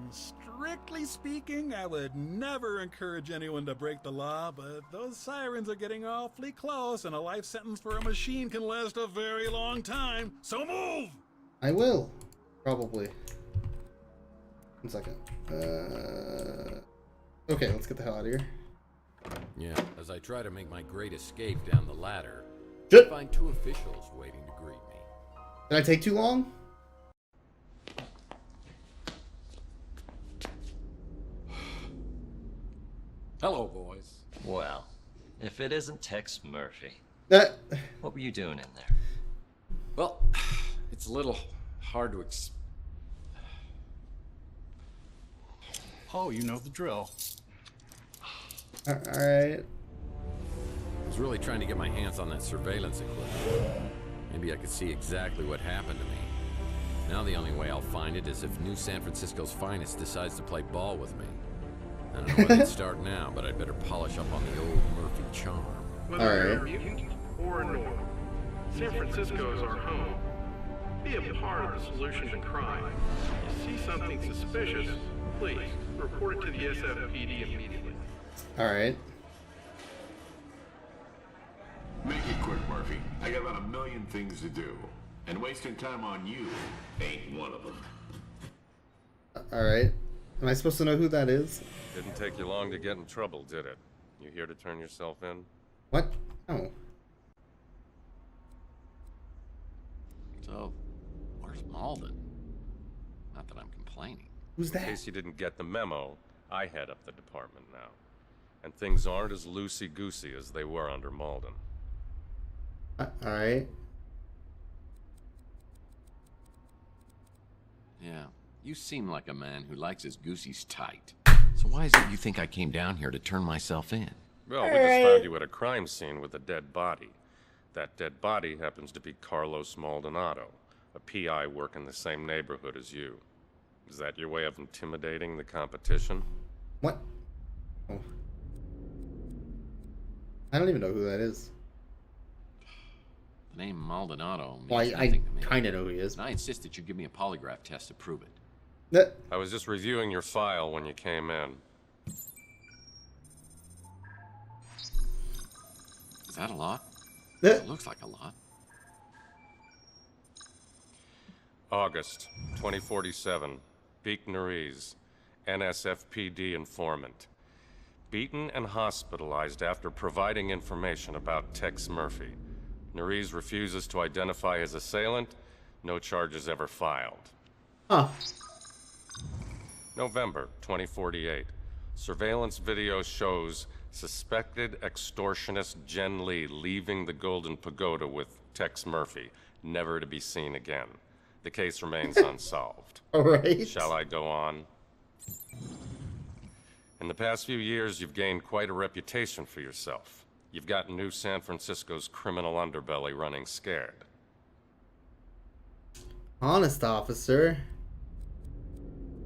S4: Strictly speaking, I would never encourage anyone to break the law, but those sirens are getting awfully close, and a life sentence for a machine can last a very long time. So move!
S1: I will. Probably. 1 second. Okay, let's get the hell out of here.
S2: Yeah, as I try to make my great escape down the ladder,
S1: Shit.
S2: I find 2 officials waiting to greet me.
S1: Did I take too long?
S14: Hello, boys.
S15: Well, if it isn't Tex Murphy. What were you doing in there?
S14: Well, it's a little hard to Oh, you know the drill.
S1: Alright.
S2: I was really trying to get my hands on that surveillance equipment. Maybe I could see exactly what happened to me. Now the only way I'll find it is if New San Francisco's finest decides to play ball with me. I don't know where they'd start now, but I'd better polish up on the old Murphy charm.
S16: Whether you're a mutant or a normal, San Francisco is our home. Be a part of the solution to crime. You see something suspicious, please report it to the SFPD immediately.
S1: Alright.
S17: Make it quick, Murphy. I got about 1 million things to do. And wasting time on you ain't one of them.
S1: Alright. Am I supposed to know who that is?
S18: Didn't take you long to get in trouble, did it? You here to turn yourself in?
S1: What? Oh.
S2: So, where's Malden? Not that I'm complaining.
S1: Who's that?
S18: In case you didn't get the memo, I head up the department now. And things aren't as loosey-goosey as they were under Malden.
S1: Alright.
S2: Yeah, you seem like a man who likes his goosies tight. So why is it you think I came down here to turn myself in?
S18: Well, we just found you at a crime scene with a dead body. That dead body happens to be Carlos Maldonado, a PI working the same neighborhood as you. Is that your way of intimidating the competition?
S1: What? Oh. I don't even know who that is.
S2: The name Maldonado means
S1: Well, I
S2: nothing to me.
S1: kind of know who he is.
S2: And I insist that you give me a polygraph test to prove it.
S18: I was just reviewing your file when you came in.
S2: Is that a lot? It looks like a lot.
S18: August 2047. Beek Nariz, NSFPD informant. Beaten and hospitalized after providing information about Tex Murphy. Nariz refuses to identify his assailant. No charges ever filed.
S1: Huh.
S18: November 2048. Surveillance video shows suspected extortionist Jen Lee leaving the Golden Pagoda with Tex Murphy, never to be seen again. The case remains unsolved.
S1: All right.
S18: Shall I go on? In the past few years, you've gained quite a reputation for yourself. You've got New San Francisco's criminal underbelly running scared.
S1: Honest officer.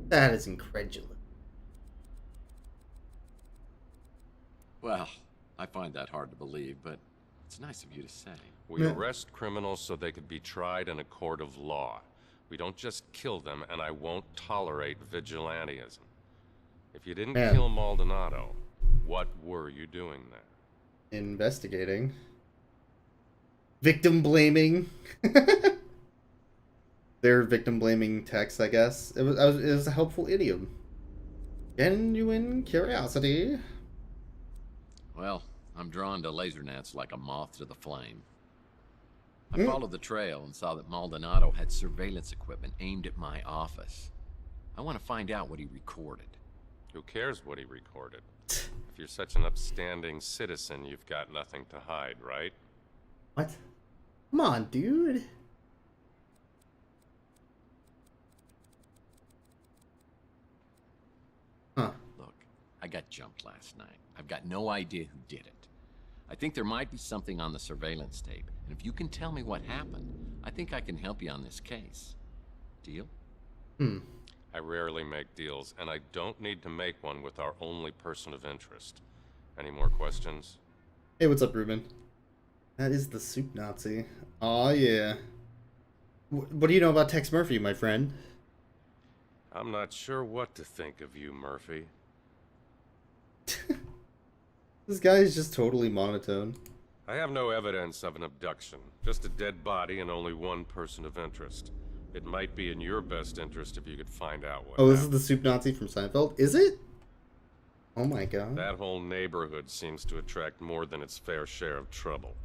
S1: That is incredulous.
S2: Well, I find that hard to believe, but it's nice of you to say.
S18: We arrest criminals so they could be tried in a court of law. We don't just kill them, and I won't tolerate vigilantism. If you didn't kill Maldonado, what were you doing there?
S1: Investigating. Victim blaming. Their victim blaming text, I guess. It was a helpful idiom. Genuine curiosity.
S2: Well, I'm drawn to laser nets like a moth to the flame. I followed the trail and saw that Maldonado had surveillance equipment aimed at my office. I want to find out what he recorded.
S18: Who cares what he recorded? If you're such an upstanding citizen, you've got nothing to hide, right?
S1: What? Come on, dude.
S2: I got jumped last night. I've got no idea who did it. I think there might be something on the surveillance tape, and if you can tell me what happened, I think I can help you on this case. Deal?
S18: I rarely make deals, and I don't need to make one with our only person of interest. Any more questions?
S1: Hey, what's up, Ruben? That is the Soup Nazi. Aw, yeah. What do you know about Tex Murphy, my friend?
S18: I'm not sure what to think of you, Murphy.
S1: This guy is just totally monotone.
S18: I have no evidence of an abduction, just a dead body and only one person of interest. It might be in your best interest if you could find out what
S1: Oh, this is the Soup Nazi from Seinfeld? Is it? Oh my god.
S18: That whole neighborhood seems to attract more than its fair share of trouble.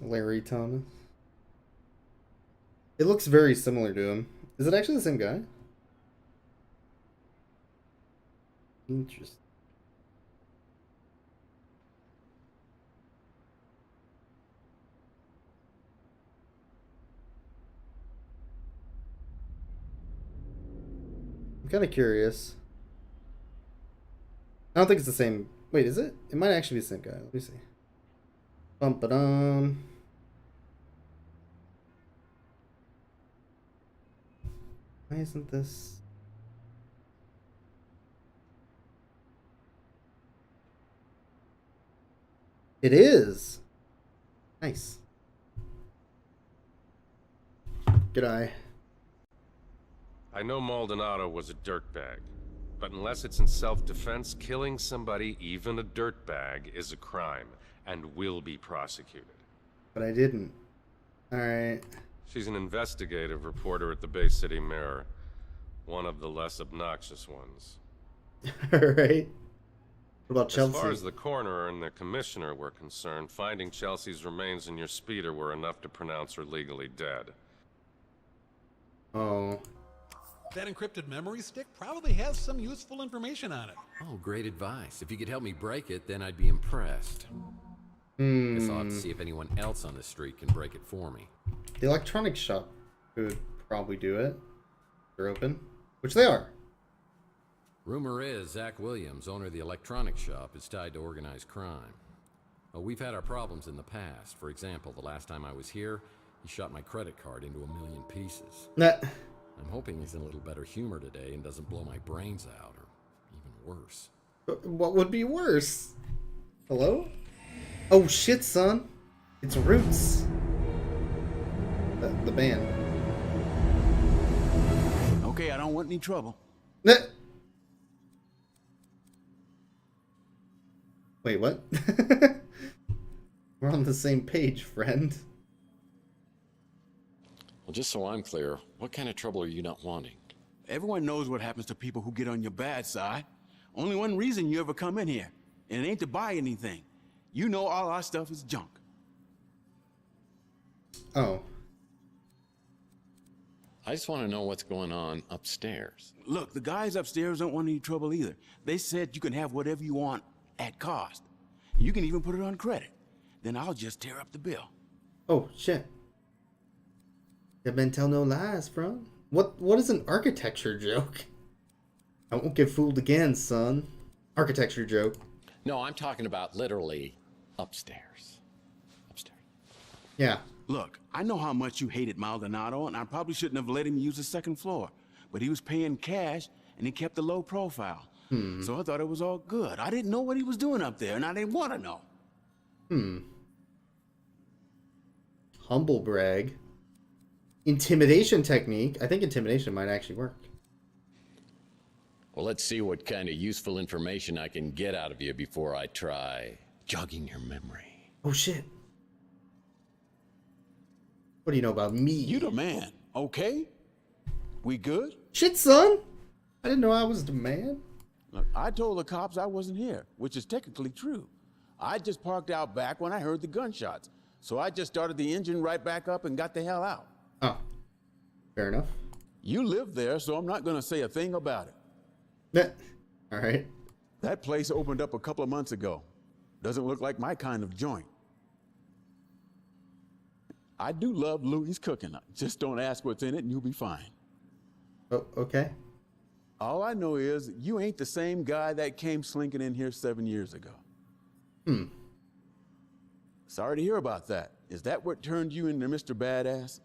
S1: Larry Thomas. It looks very similar to him. Is it actually the same guy? Interesting. I'm kind of curious. I don't think it's the same. Wait, is it? It might actually be the same guy. Let me see. Bum ba dum. Why isn't this? It is. Nice. Good eye.
S18: I know Maldonado was a dirtbag, but unless it's in self-defense, killing somebody, even a dirtbag, is a crime and will be prosecuted.
S1: But I didn't. Alright.
S18: She's an investigative reporter at the Bay City Mirror, one of the less obnoxious ones.
S1: Alright. What about Chelsea?
S18: As far as the coroner and the commissioner were concerned, finding Chelsea's remains in your speeder were enough to pronounce her legally dead.
S1: Oh.
S4: That encrypted memory stick probably has some useful information on it.
S2: Oh, great advice. If you could help me break it, then I'd be impressed. Guess I'll have to see if anyone else on the street can break it for me.
S1: The electronics shop could probably do it. They're open. Which they are.
S2: Rumor is Zach Williams, owner of the electronics shop, is tied to organized crime. Oh, we've had our problems in the past. For example, the last time I was here, he shot my credit card into 1,000,000 pieces. I'm hoping he's in a little better humor today and doesn't blow my brains out, or even worse.
S1: What would be worse? Hello? Oh shit, son. It's Roots. The band.
S19: Okay, I don't want any trouble.
S1: Wait, what? We're on the same page, friend.
S2: Well, just so I'm clear, what kind of trouble are you not wanting?
S19: Everyone knows what happens to people who get on your bad side. Only one reason you ever come in here, and it ain't to buy anything. You know all our stuff is junk.
S1: Oh.
S2: I just want to know what's going on upstairs.
S19: Look, the guys upstairs don't want any trouble either. They said you can have whatever you want at cost. You can even put it on credit. Then I'll just tear up the bill.
S1: Oh, shit. You been tell no lies, bro. What is an architecture joke? I won't get fooled again, son. Architecture joke.
S2: No, I'm talking about literally upstairs. Upstairs.
S1: Yeah.
S19: Look, I know how much you hated Maldonado, and I probably shouldn't have let him use the second floor. But he was paying cash, and he kept a low profile. So I thought it was all good. I didn't know what he was doing up there, and I didn't want to know.
S1: Humble brag. Intimidation technique. I think intimidation might actually work.
S2: Well, let's see what kind of useful information I can get out of you before I try jogging your memory.
S1: Oh, shit. What do you know about me?
S19: You the man, okay? We good?
S1: Shit, son. I didn't know I was the man.
S19: Look, I told the cops I wasn't here, which is technically true. I just parked out back when I heard the gunshots. So I just started the engine right back up and got the hell out.
S1: Oh, fair enough.
S19: You live there, so I'm not going to say a thing about it.
S1: All right.
S19: That place opened up a couple of months ago. Doesn't look like my kind of joint. I do love Louie's cooking. Just don't ask what's in it and you'll be fine.
S1: Oh, okay.
S19: All I know is you ain't the same guy that came slinking in here 7 years ago. Sorry to hear about that. Is that what turned you into Mr. Badass?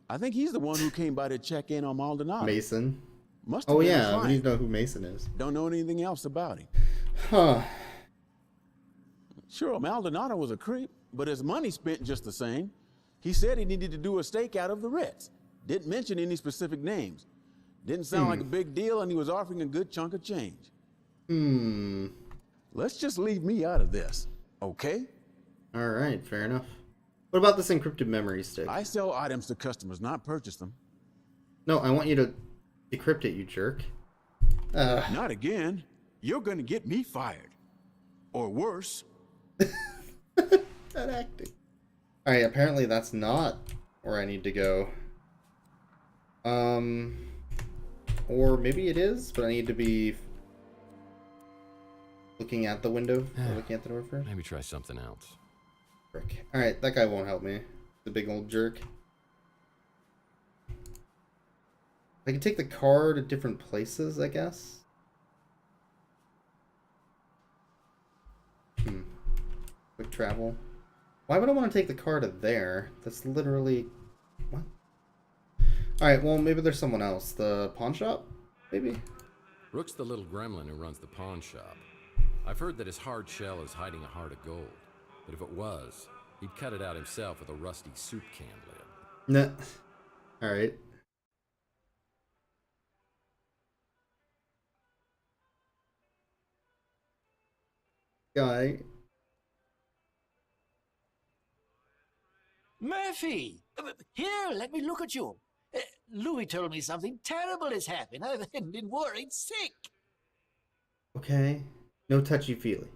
S19: I think he's the one who came by to check in on Maldonado.
S1: Mason.
S19: Must have
S1: Oh
S19: been
S1: yeah,
S19: a
S1: we need to know who Mason is.
S19: Don't know anything else about him.
S1: Huh.
S19: Sure, Maldonado was a creep, but his money spent just the same. He said he needed to do a stake out of the Ritz. Didn't mention any specific names. Didn't sound like a big deal, and he was offering a good chunk of change. Let's just leave me out of this, okay?
S1: All right, fair enough. What about this encrypted memory stick?
S19: I sell items to customers, not purchase them.
S1: No, I want you to decrypt it, you jerk.
S19: Not again. You're gonna get me fired. Or worse.
S1: That acting. Alright, apparently that's not where I need to go. Or maybe it is, but I need to be looking at the window, or looking at the door first.
S2: Maybe try something else.
S1: Frick. Alright, that guy won't help me. The big old jerk. I can take the car to different places, I guess. Quick travel. Why would I want to take the car to there? That's literally... What? Alright, well, maybe there's someone else. The pawn shop? Maybe?
S2: Rook's the little gremlin who runs the pawn shop. I've heard that his hard shell is hiding a heart of gold. But if it was, he'd cut it out himself with a rusty soup can lid.
S1: Nah. Alright. Guy.
S7: Murphy! Here, let me look at you. Louis told me something terrible has happened. I've been worried sick.
S1: Okay. No touchy-feely.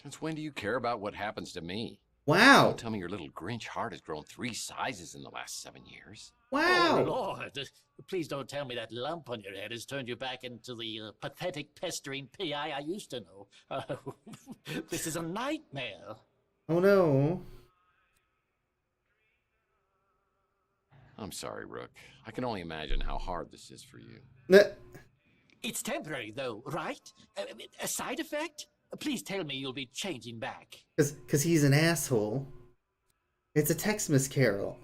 S14: Since when do you care about what happens to me?
S1: Wow.
S14: Don't tell me your little Grinch heart has grown 3 sizes in the last 7 years.
S1: Wow.
S7: Oh, Lord. Please don't tell me that lump on your head has turned you back into the pathetic, pestering PI I used to know. This is a nightmare.
S1: Oh, no.
S14: I'm sorry, Rook. I can only imagine how hard this is for you.
S7: It's temporary, though, right? A side effect? Please tell me you'll be changing back.
S1: Because he's an asshole. It's a Texmas Carol.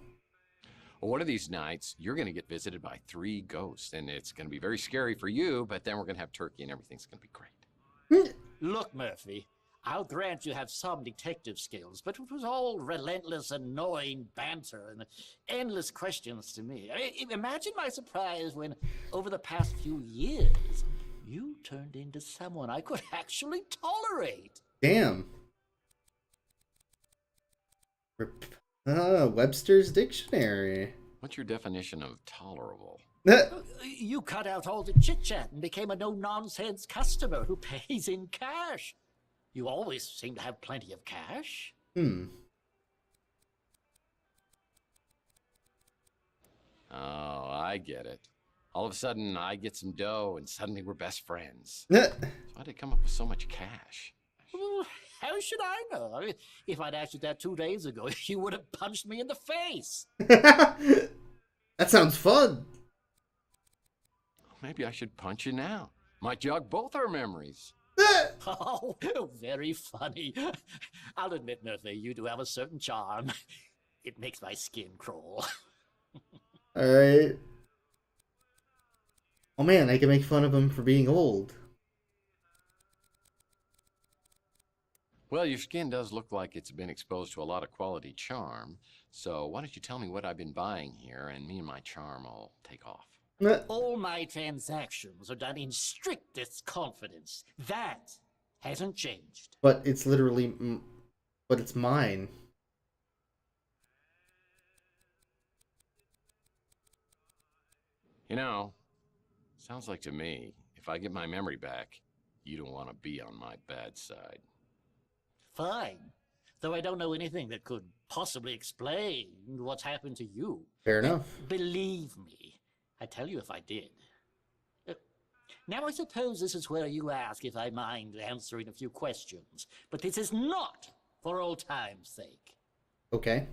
S14: Well, one of these nights, you're going to get visited by 3 ghosts, and it's going to be very scary for you, but then we're going to have turkey and everything's going to be great.
S7: Look, Murphy, I'll grant you have some detective skills, but it was all relentless, annoying banter and endless questions to me. Imagine my surprise when, over the past few years, you turned into someone I could actually tolerate.
S1: Damn. Webster's Dictionary.
S14: What's your definition of tolerable?
S7: You cut out all the chit-chat and became a no-nonsense customer who pays in cash. You always seem to have plenty of cash.
S14: Oh, I get it. All of a sudden, I get some dough, and suddenly we're best friends. So why'd I come up with so much cash?
S7: Well, how should I know? I mean, if I'd asked you that 2 days ago, you would have punched me in the face.
S1: That sounds fun.
S14: Maybe I should punch you now. Might jog both our memories.
S7: Oh, very funny. I'll admit, Murphy, you do have a certain charm. It makes my skin crawl.
S1: Alright. Oh man, I can make fun of him for being old.
S14: Well, your skin does look like it's been exposed to a lot of quality charm. So why don't you tell me what I've been buying here, and me and my charm will take off.
S7: All my transactions are done in strictest confidence. That hasn't changed.
S1: But it's literally... But it's mine.
S14: You know, sounds like to me, if I get my memory back, you don't want to be on my bad side.
S7: Fine. Though I don't know anything that could possibly explain what's happened to you.
S1: Fair enough.
S7: Believe me, I'd tell you if I did. Now, I suppose this is where you ask if I mind answering a few questions, but this is not for old time's sake.
S1: Okay.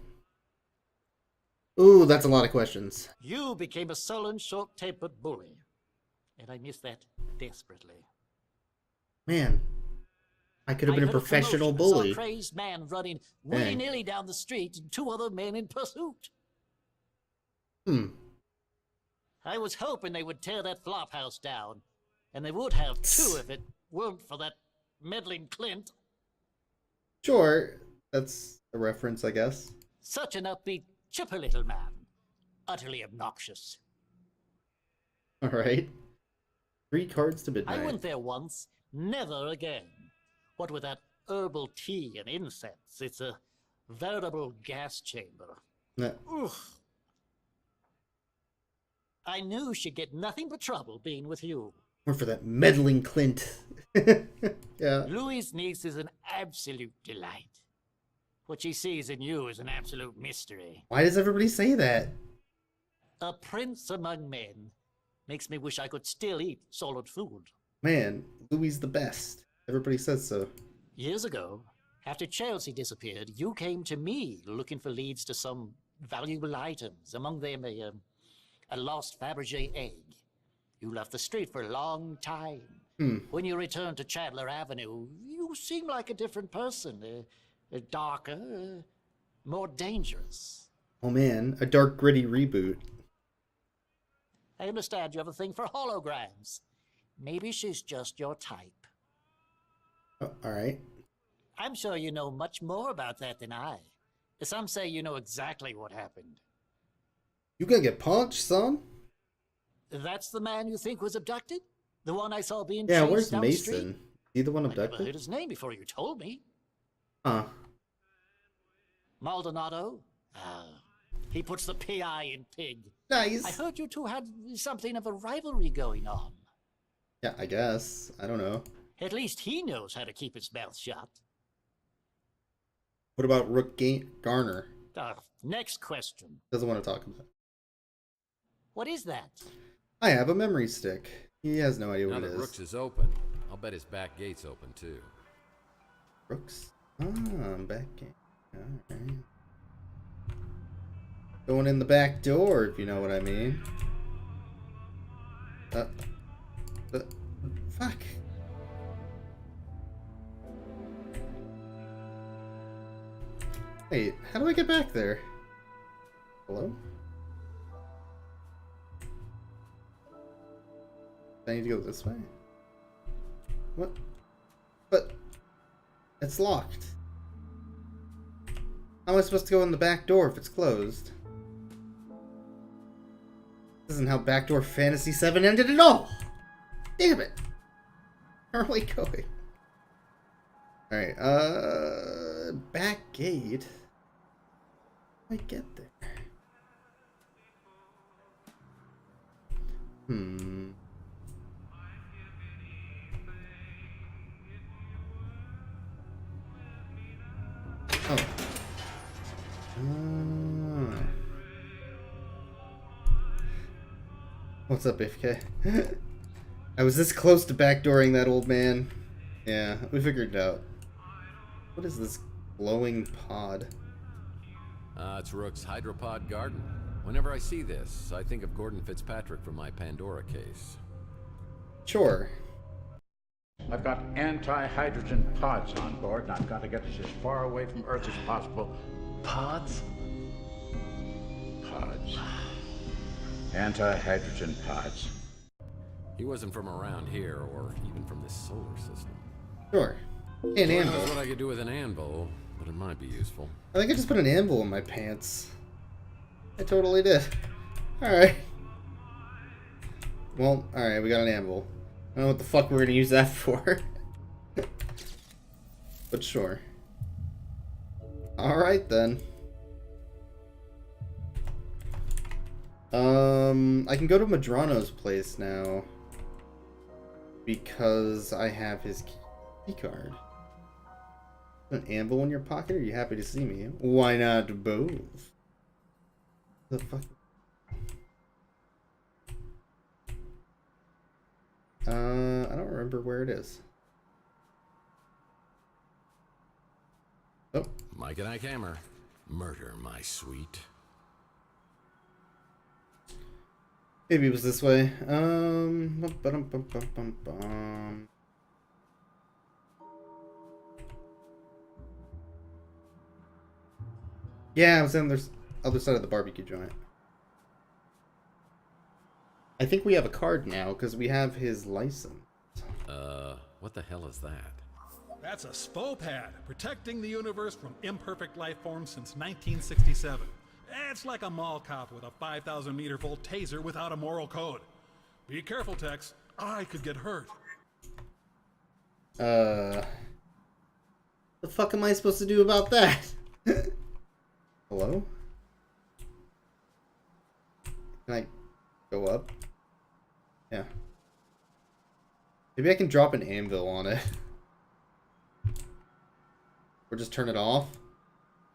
S1: Ooh, that's a lot of questions.
S7: You became a sullen, short-tempered bully, and I miss that desperately.
S1: Man, I could have been a
S7: heard of
S1: professional
S7: commotion. I saw
S1: bully.
S7: a crazed man running
S1: Dang.
S7: willy-nilly down the street and 2 other men in pursuit. I was hoping they would tear that flop house down, and they would have too if it weren't for that meddling Clint.
S1: Sure, that's a reference, I guess.
S7: Such an upbeat, chipper little man. Utterly obnoxious.
S1: All right. 3 cards to midnight.
S7: I went there once, never again. What with that herbal tea and incense, it's a veritable gas chamber. Ugh. I knew she'd get nothing but trouble being with you.
S1: Or for that meddling Clint. Yeah.
S7: Louis' niece is an absolute delight. What she sees in you is an absolute mystery.
S1: Why does everybody say that?
S7: A prince among men makes me wish I could still eat solid food.
S1: Man, Louis the best. Everybody says so.
S7: Years ago, after Chelsea disappeared, you came to me looking for leads to some valuable items, among them a lost Fabergé egg. You left the street for a long time. When you returned to Chandler Avenue, you seemed like a different person. Darker, more dangerous.
S1: Oh man, a dark, gritty reboot.
S7: I understand you have a thing for holograms. Maybe she's just your type.
S1: Oh, alright.
S7: I'm sure you know much more about that than I. Some say you know exactly what happened.
S1: You gonna get punched, son?
S7: That's the man you think was abducted? The one I saw being
S1: Yeah,
S7: chased
S1: where's
S7: down the
S1: Mason?
S7: street?
S1: He the one
S7: I never
S1: abducted?
S7: heard his name before you told me.
S1: Huh.
S7: Maldonado? Ah, he puts the PI in pig.
S1: Nice.
S7: I heard you two had something of a rivalry going on.
S1: Yeah, I guess. I don't know.
S7: At least he knows how to keep his mouth shut.
S1: What about Rook Garner?
S7: Next question.
S1: Doesn't want to talk about it.
S7: What is that?
S1: I have a memory stick. He has no idea
S2: Now
S1: what it
S2: that
S1: is.
S2: Brooks is open, I'll bet his back gate's open too.
S1: Brooks? Ah, back gate. Alright. Going in the back door, if you know what I mean. Fuck. Wait, how do I get back there? Hello? I need to go this way? What? But it's locked. How am I supposed to go in the back door if it's closed? This isn't how Backdoor Fantasy 7 ended at all! Damn it! Where are we going? Alright, back gate. How do I get there? Oh. What's up, FK? I was this close to backdooring that old man. Yeah, we figured it out. What is this glowing pod?
S2: It's Rook's hydropod garden. Whenever I see this, I think of Gordon Fitzpatrick from my Pandora case.
S1: Sure.
S20: I've got anti-hydrogen pods on board, and I've got to get us as far away from Earth as possible.
S15: Pods?
S20: Pods. Anti-hydrogen pods.
S2: He wasn't from around here, or even from this solar system.
S1: Sure. An
S2: Lord
S1: anvil.
S2: knows what I could do with an anvil, but it might be useful.
S1: I think I just put an anvil in my pants. I totally did. Alright. Well, alright, we got an anvil. I don't know what the fuck we're gonna use that for. But sure. Alright then. I can go to Madrano's place now. Because I have his key card. An anvil in your pocket? Are you happy to see me? Why not both? The fuck? remember where it is. Oh.
S2: Mike and Ike Hammer. Murder, my sweet.
S1: Maybe it was this way. Yeah, I was on the other side of the barbecue joint. I think we have a card now because we have his license.
S2: What the hell is that?
S4: That's a SPOPAD, protecting the universe from imperfect life forms since 1967. It's like a mall cop with a 5,000 meter volt taser without a moral code. Be careful, Tex. I could get hurt.
S1: The fuck am I supposed to do about that? Hello? Can I go up? Yeah. Maybe I can drop an anvil on it. Or just turn it off.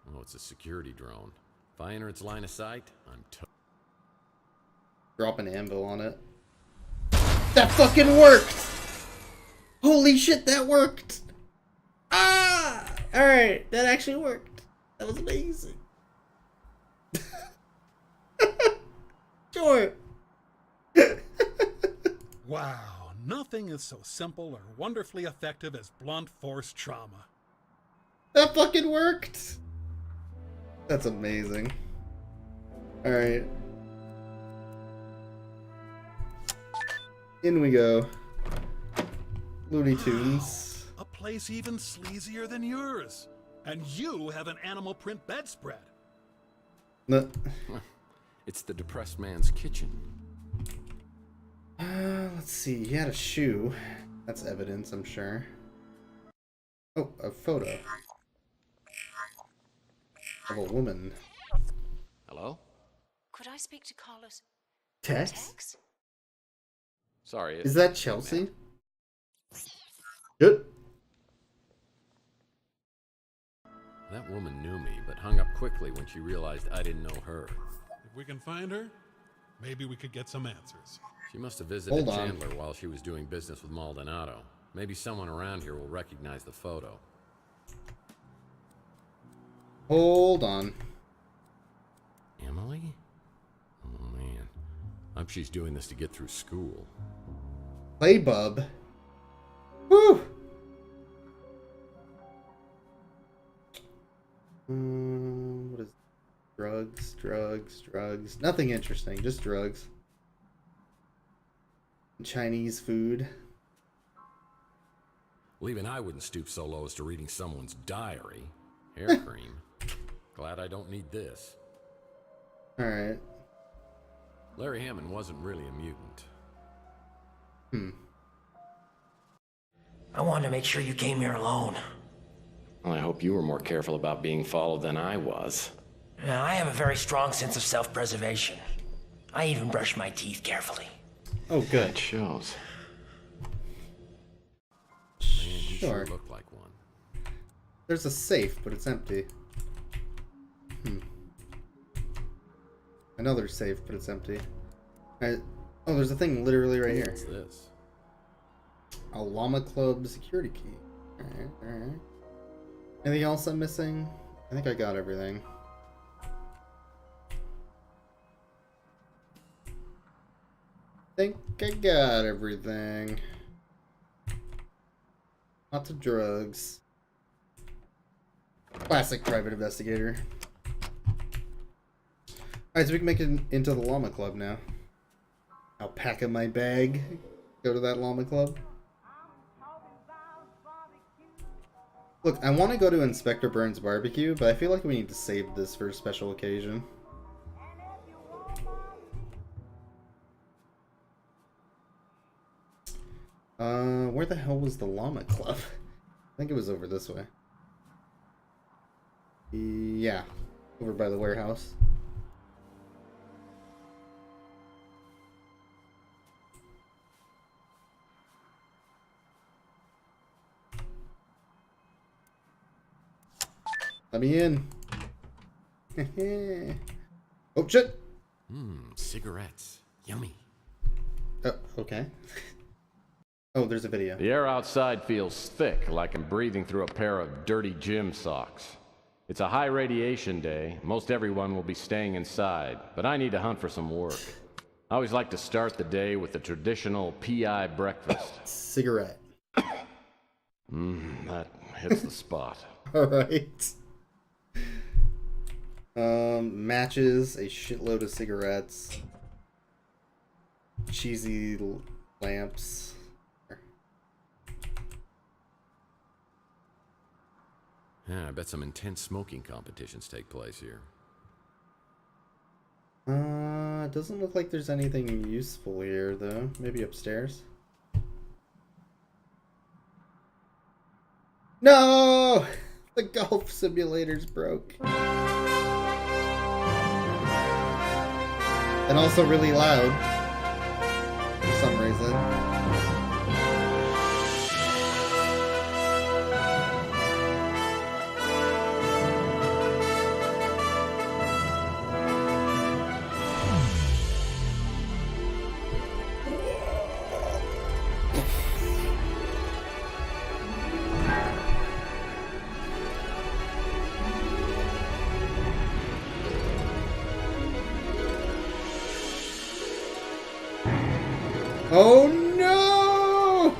S2: Oh, it's a security drone. If I enter its line of sight, I'm
S1: drop an anvil on it. That fucking worked! Holy shit, that worked! Ah! Alright, that actually worked. That was amazing. Sure.
S4: Wow, nothing is so simple or wonderfully effective as blunt force trauma.
S1: That fucking worked! That's amazing. Alright. In we go. Looney Tunes.
S4: A place even sleazier than yours. And you have an animal print bedspread.
S1: No.
S2: It's the depressed man's kitchen.
S1: Let's see. He had a shoe. That's evidence, I'm sure. Oh, a photo. Of a woman.
S2: Hello?
S13: Could I speak to Carlos?
S1: Tex?
S2: Sorry.
S1: Is that Chelsea? Good.
S2: That woman knew me, but hung up quickly when she realized I didn't know her.
S4: If we can find her, maybe we could get some answers.
S2: She must have visited Chandler while she was doing business with Maldonado. Maybe someone around here will recognize the photo.
S1: Hold on.
S2: Emily? Oh man. I hope she's doing this to get through school.
S1: Play bub. Woo! What is drugs? Nothing interesting, just drugs. Chinese food.
S2: Well, even I wouldn't stoop so low as to reading someone's diary. Hair cream. Glad I don't need this.
S1: Alright.
S2: Larry Hammond wasn't really a mutant.
S21: I wanted to make sure you came here alone.
S14: Well, I hope you were more careful about being followed than I was.
S21: Now, I have a very strong sense of self-preservation. I even brush my teeth carefully.
S1: Oh, good.
S14: It shows.
S2: Man, you sure look like one.
S1: There's a safe, but it's empty. Another safe, but it's empty. Oh, there's a thing literally right here.
S2: What's this?
S1: A Llama Club security key. Alright, alright. Anything else I'm missing? I think I got everything. Think I got everything. Lots of drugs. Classic private investigator. Alright, so we can make it into the Llama Club now. I'll pack in my bag. Go to that Llama Club. Look, I want to go to Inspector Burns' barbecue, but I feel like we need to save this for a special occasion. Where the hell was the Llama Club? I think it was over this way. Yeah, over by the warehouse. Let me in. Oh, shit.
S2: Cigarettes. Yummy.
S1: Oh, okay. Oh, there's a video.
S14: The air outside feels thick, like I'm breathing through a pair of dirty gym socks. It's a high radiation day. Most everyone will be staying inside, but I need to hunt for some work. I always like to start the day with the traditional PI breakfast.
S1: Cigarette.
S14: That hits the spot.
S1: Alright. Matches, a shitload of cigarettes. Cheesy lamps.
S2: Yeah, I bet some intense smoking competitions take place here.
S1: It doesn't look like there's anything useful here, though. Maybe upstairs? No! The golf simulator's broke. And also really loud. For some reason. Oh no!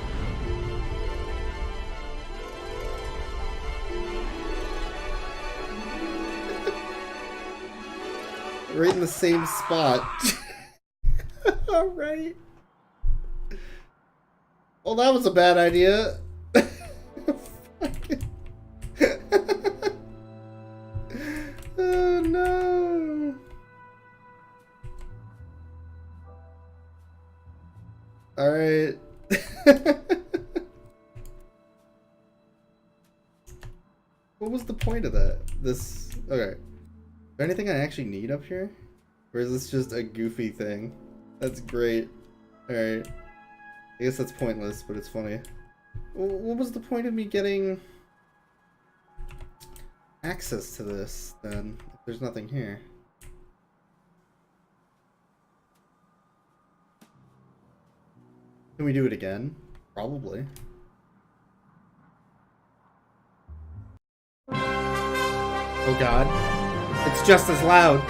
S1: Right in the same spot. Alright. Well, that was a bad idea. Oh no! Alright. What was the point of that? This... Okay. Is there anything I actually need up here? Or is this just a goofy thing? That's great. Alright. I guess that's pointless, but it's funny. What was the point of me getting access to this, then, if there's nothing here? Can we do it again? Probably. Oh god. It's just as loud.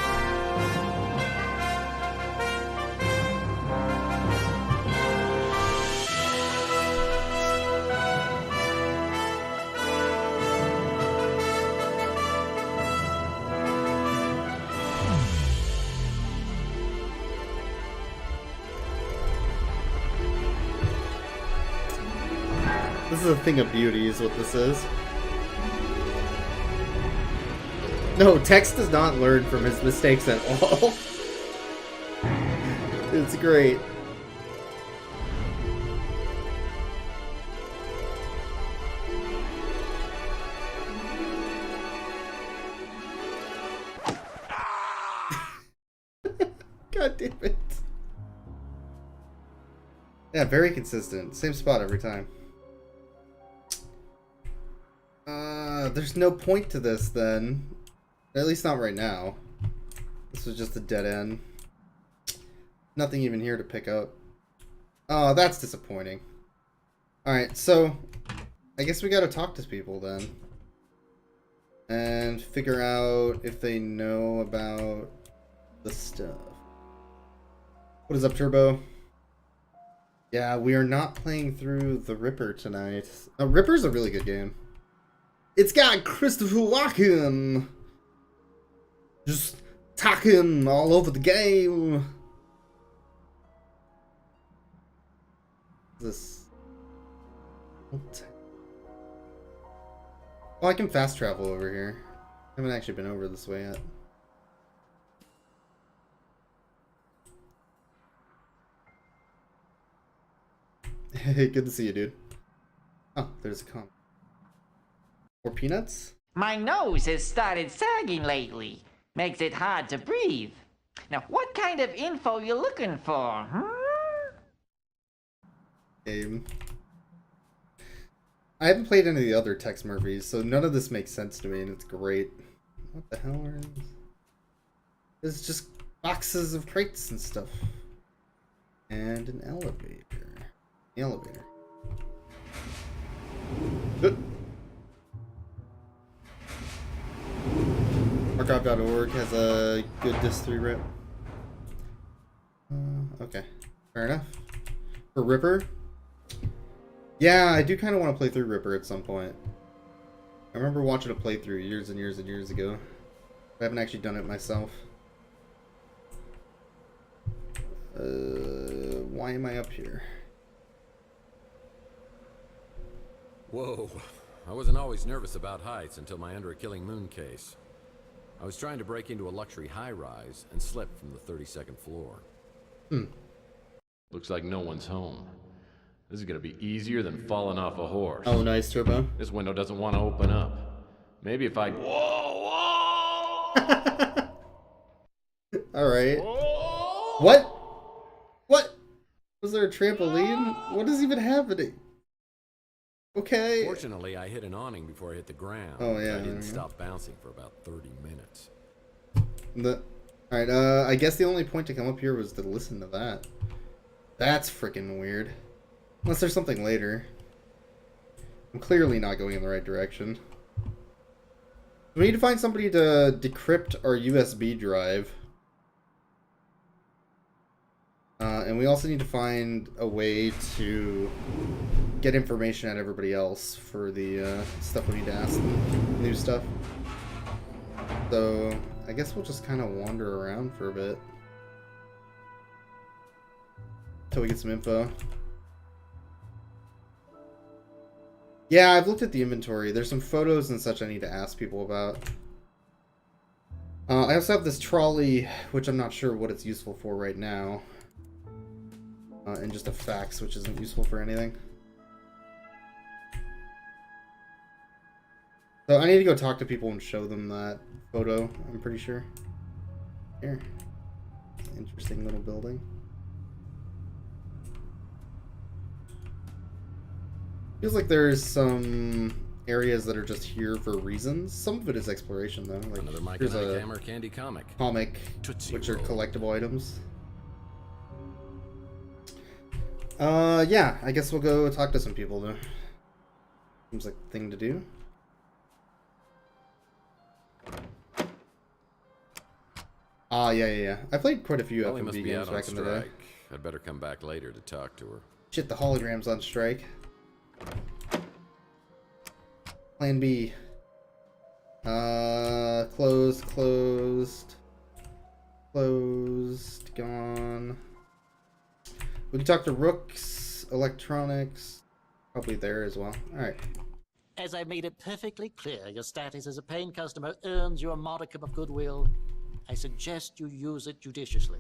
S1: This is a thing of beauty, is what this is. No, Tex does not learn from his mistakes at all. It's great. God damn it. Yeah, very consistent. Same spot every time. There's no point to this then. At least not right now. This was just a dead end. Nothing even here to pick up. Oh, that's disappointing. Alright, so I guess we gotta talk to people then. And figure out if they know about the stuff. What is up, Turbo? Yeah, we are not playing through The Ripper tonight. Ripper's a really good game. It's got Christopher Walken just talking all over the game. This. Oh, I can fast travel over here. I haven't actually been over this way yet. Good to see you, dude. Oh, there's a comment. More peanuts?
S21: My nose has started sagging lately. Makes it hard to breathe. Now, what kind of info you looking for,
S1: Game. I haven't played any of the other Tex Murphys, so none of this makes sense to me, and it's great. What the hell are these? It's just boxes of crates and stuff. And an elevator. The elevator. Drive.org has a good Dis3 rep. Okay, fair enough. For Ripper? Yeah, I do kind of want to play through Ripper at some point. I remember watching a playthrough years and years and years ago. I haven't actually done it myself. Why am I up here?
S2: Whoa. I wasn't always nervous about heights until my Under a Killing Moon case. I was trying to break into a luxury high-rise and slipped from the 32nd floor.
S14: Looks like no one's home. This is gonna be easier than falling off a horse.
S1: Oh, nice, Turbo.
S14: This window doesn't want to open up. Maybe if I...
S1: Alright. What? What? Was there a trampoline? What is even happening? Okay.
S2: Fortunately, I hit an awning before I hit the ground.
S1: Oh, yeah.
S2: I didn't stop bouncing for about 30 minutes.
S1: Alright, I guess the only point to come up here was to listen to that. That's freaking weird. Unless there's something later. I'm clearly not going in the right direction. We need to find somebody to decrypt our USB drive. And we also need to find a way to get information out of everybody else for the stuff we need to ask them, new stuff. So I guess we'll just kind of wander around for a bit until we get some info. Yeah, I've looked at the inventory. There's some photos and such I need to ask people about. I also have this trolley, which I'm not sure what it's useful for right now. And just a fax, which isn't useful for anything. So I need to go talk to people and show them that photo, I'm pretty sure. Here. Interesting little building. Feels like there's some areas that are just here for reasons. Some of it is exploration, though. Like,
S2: Another Mike
S1: here's
S2: and
S1: a
S2: Hammer candy comic.
S1: Which are collectible items. Yeah, I guess we'll go talk to some people, though. Seems like the thing to do. Yeah. I played quite a few
S2: Holly must
S1: FMV
S2: be
S1: games
S2: out on
S1: back in the day.
S2: strike. I'd better come back later to talk to her.
S1: Shit, the hologram's on strike. Plan B. Closed, gone. We can talk to Rooks, Electronics, probably there as well. Alright.
S7: As I made it perfectly clear, your status as a paying customer earns you a modicum of goodwill. I suggest you use it judiciously.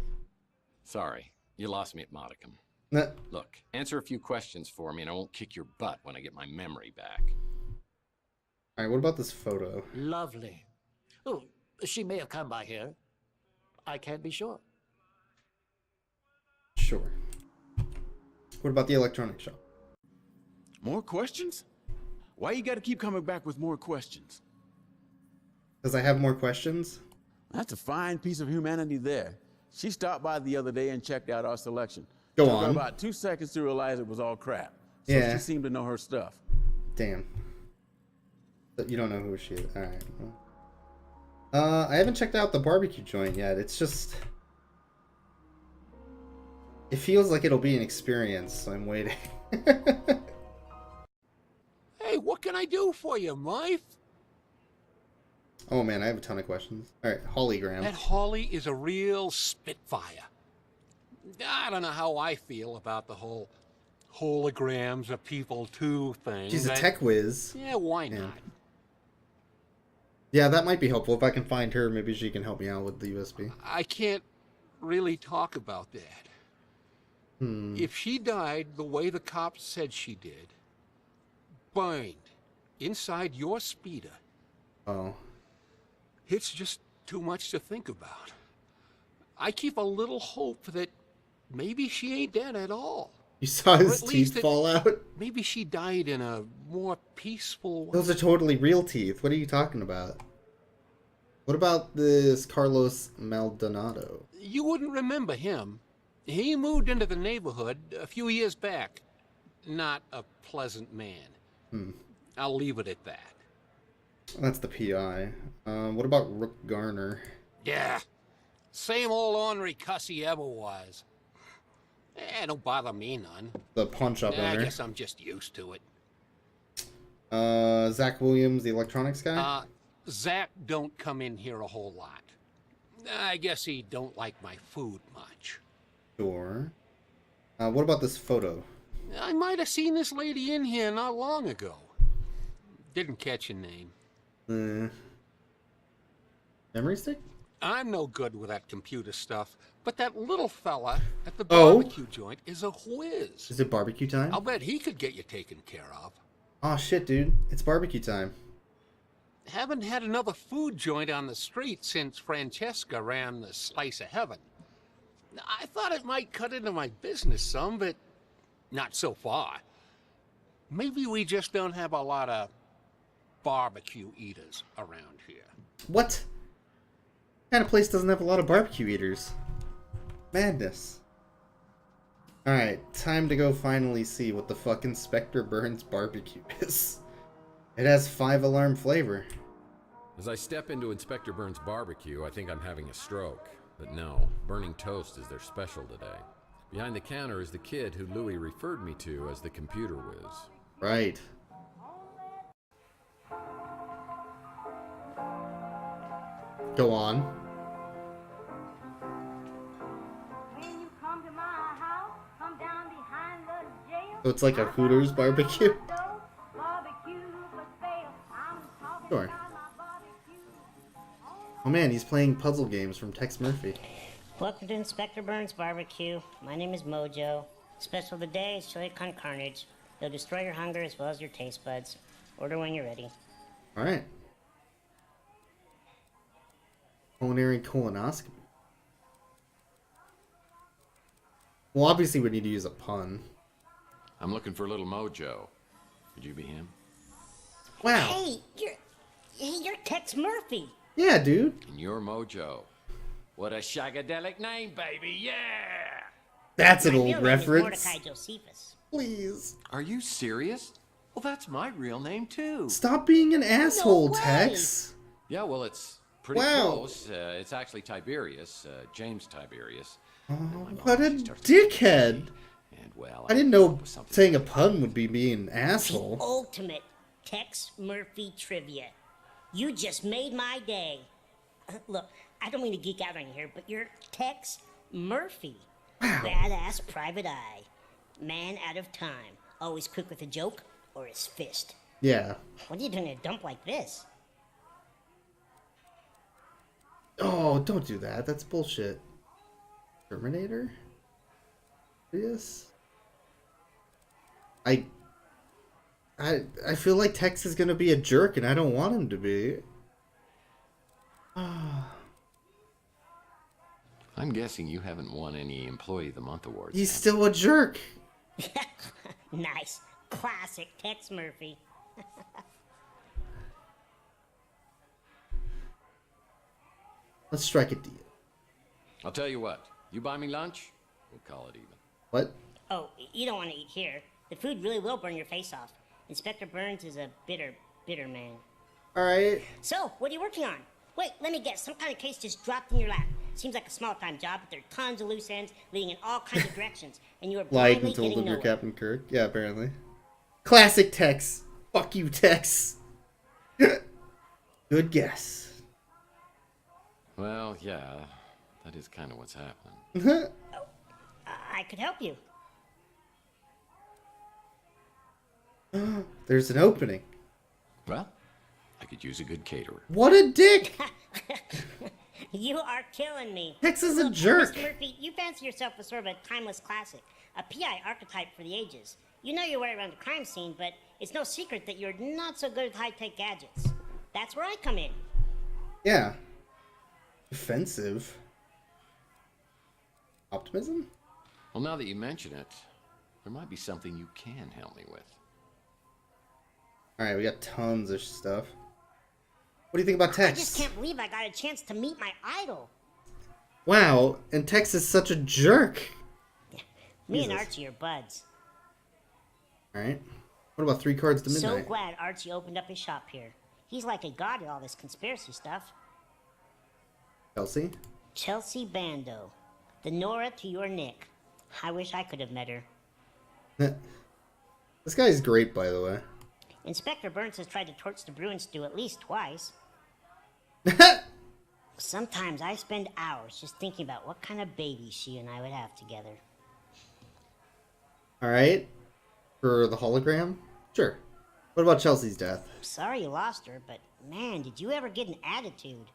S14: Sorry, you lost me at modicum.
S1: Nah.
S14: Look, answer a few questions for me and I won't kick your butt when I get my memory back.
S1: Alright, what about this photo?
S7: Lovely. Oh, she may have come by here. I can't be sure.
S1: Sure. What about the electronics shop?
S19: More questions? Why you gotta keep coming back with more questions?
S1: Because I have more questions?
S19: That's a fine piece of humanity there. She stopped by the other day and checked out our selection.
S1: Go
S19: Took her
S1: on.
S19: about 2 seconds to realize it was all crap. So
S1: Yeah.
S19: she seemed to know her stuff.
S1: Damn. But you don't know who she is. Alright. Well. I haven't checked out the barbecue joint yet. It's just... It feels like it'll be an experience, so I'm waiting.
S9: Hey, what can I do for you, Murph?
S1: Oh man, I have a ton of questions. Alright, hologram.
S9: That Holly is a real spitfire. I don't know how I feel about the whole holograms of people too thing.
S1: She's a tech whiz.
S9: Yeah, why not?
S1: Yeah, that might be helpful. If I can find her, maybe she can help me out with the USB.
S9: I can't really talk about that. If she died the way the cops said she did, burned inside your speeder,
S1: Oh.
S9: it's just too much to think about. I keep a little hope that maybe she ain't dead at all.
S1: You saw
S9: Or
S1: his
S9: at least
S1: teeth fall out?
S9: Maybe she died in a more peaceful way.
S1: Those are totally real teeth. What are you talking about? What about this Carlos Maldonado?
S9: You wouldn't remember him. He moved into the neighborhood a few years back. Not a pleasant man. I'll leave it at that.
S1: That's the PI. What about Rook Garner?
S9: Yeah. Same old ornery cuss he ever was. Don't bother me none.
S1: The pawn shop
S9: I
S1: owner.
S9: guess I'm just used to it.
S1: Zach Williams, the electronics guy?
S9: Zach don't come in here a whole lot. I guess he don't like my food much.
S1: Sure. What about this photo?
S9: I might have seen this lady in here not long ago. Didn't catch a name.
S1: Memory stick?
S9: I'm no good with that computer stuff, but that little fella at the barbecue joint is a whiz.
S1: Is it barbecue time?
S9: I'll bet he could get you taken care of.
S1: Oh shit, dude. It's barbecue time.
S9: Haven't had another food joint on the street since Francesca ran the Slice of Heaven. I thought it might cut into my business some, but not so far. Maybe we just don't have a lot of barbecue eaters around here.
S1: What? Kind of place doesn't have a lot of barbecue eaters. Madness. Alright, time to go finally see what the fuck Inspector Burns barbecue is. It has 5-alarm flavor.
S2: As I step into Inspector Burns' barbecue, I think I'm having a stroke. But no, burning toast is their special today. Behind the counter is the kid who Louis referred me to as the computer whiz.
S1: Right. Go on. So it's like a Hooters barbecue? Sure. Oh man, he's playing puzzle games from Tex Murphy.
S3: Welcome to Inspector Burns Barbecue. My name is Mojo. Special of the day is chili con carnage. They'll destroy your hunger as well as your taste buds. Order when you're ready.
S1: Alright. Culinary colonoscopy. Well, obviously we need to use a pun.
S2: I'm looking for little Mojo. Could you be him?
S1: Wow.
S3: Hey, you're Tex Murphy.
S1: Yeah, dude.
S2: And you're Mojo. What a shagadelic name, baby, yeah!
S1: That's an
S3: My
S1: old
S3: real name is
S1: reference.
S3: Mordecai Josephus.
S1: Please.
S2: Are you serious? Well, that's my real name, too.
S1: Stop being an asshole, Tex.
S2: Yeah, well, it's pretty
S1: Wow.
S2: close. It's actually Tiberius, James Tiberius.
S1: Oh, what a dickhead.
S2: And, well,
S1: I didn't know saying a pun would be being an asshole.
S3: The ultimate Tex Murphy trivia. You just made my day. Look, I don't mean to geek out on you here, but you're Tex Murphy. Wow. Badass private eye. Man out of time. Always quick with a joke or his fist.
S1: Yeah.
S3: What are you doing in a dump like this?
S1: Oh, don't do that. That's bullshit. Terminator? Yes. I feel like Tex is gonna be a jerk, and I don't want him to be.
S2: I'm guessing you haven't won any Employee of the Month awards.
S1: He's still a jerk.
S3: Nice. Classic Tex Murphy.
S1: Let's strike a deal.
S2: I'll tell you what. You buy me lunch, we'll call it even.
S1: What?
S3: Oh, you don't want to eat here. The food really will burn your face off. Inspector Burns is a bitter, bitter man.
S1: Alright.
S3: So, what are you working on? Wait, let me guess. Some kind of case just dropped in your lap. Seems like a small-time job, but there are tons of loose ends leading in all kinds of directions, and you are
S1: Lied
S3: blindly
S1: and told
S3: getting
S1: him you're
S3: nowhere.
S1: Captain Kirk. Yeah, apparently. Classic Tex. Fuck you, Tex. Good guess.
S2: Well, yeah, that is kind of what's happening.
S3: I could help you.
S1: There's an opening.
S2: Well, I could use a good caterer.
S1: What a dick!
S3: You are killing me.
S1: Tex is a
S3: Look,
S1: jerk.
S3: Mr. Murphy, you fancy yourself as sort of a timeless classic, a PI archetype for the ages. You know your way around the crime scene, but it's no secret that you're not so good at high-tech gadgets. That's where I come in.
S1: Yeah. Offensive. Optimism?
S2: Well, now that you mention it, there might be something you can help me with.
S1: Alright, we got tons of stuff. What do you think about
S3: I
S1: Tex?
S3: just can't believe I got a chance to meet my idol.
S1: Wow, and Tex is such a jerk.
S3: Me
S1: Jesus.
S3: and Archie are buds.
S1: Alright. What about 3 cards to midnight?
S3: So glad Archie opened up his shop here. He's like a god at all this conspiracy stuff.
S1: Chelsea?
S3: Chelsea Bando. The Nora to your Nick. I wish I could have met her.
S1: This guy's great, by the way.
S3: Inspector Burns has tried to torch the Bruin stew at least twice. Sometimes I spend hours just thinking about what kind of baby she and I would have together.
S1: Alright. For the hologram? Sure. What about Chelsea's death?
S3: Sorry you lost her, but man, did you ever get an attitude?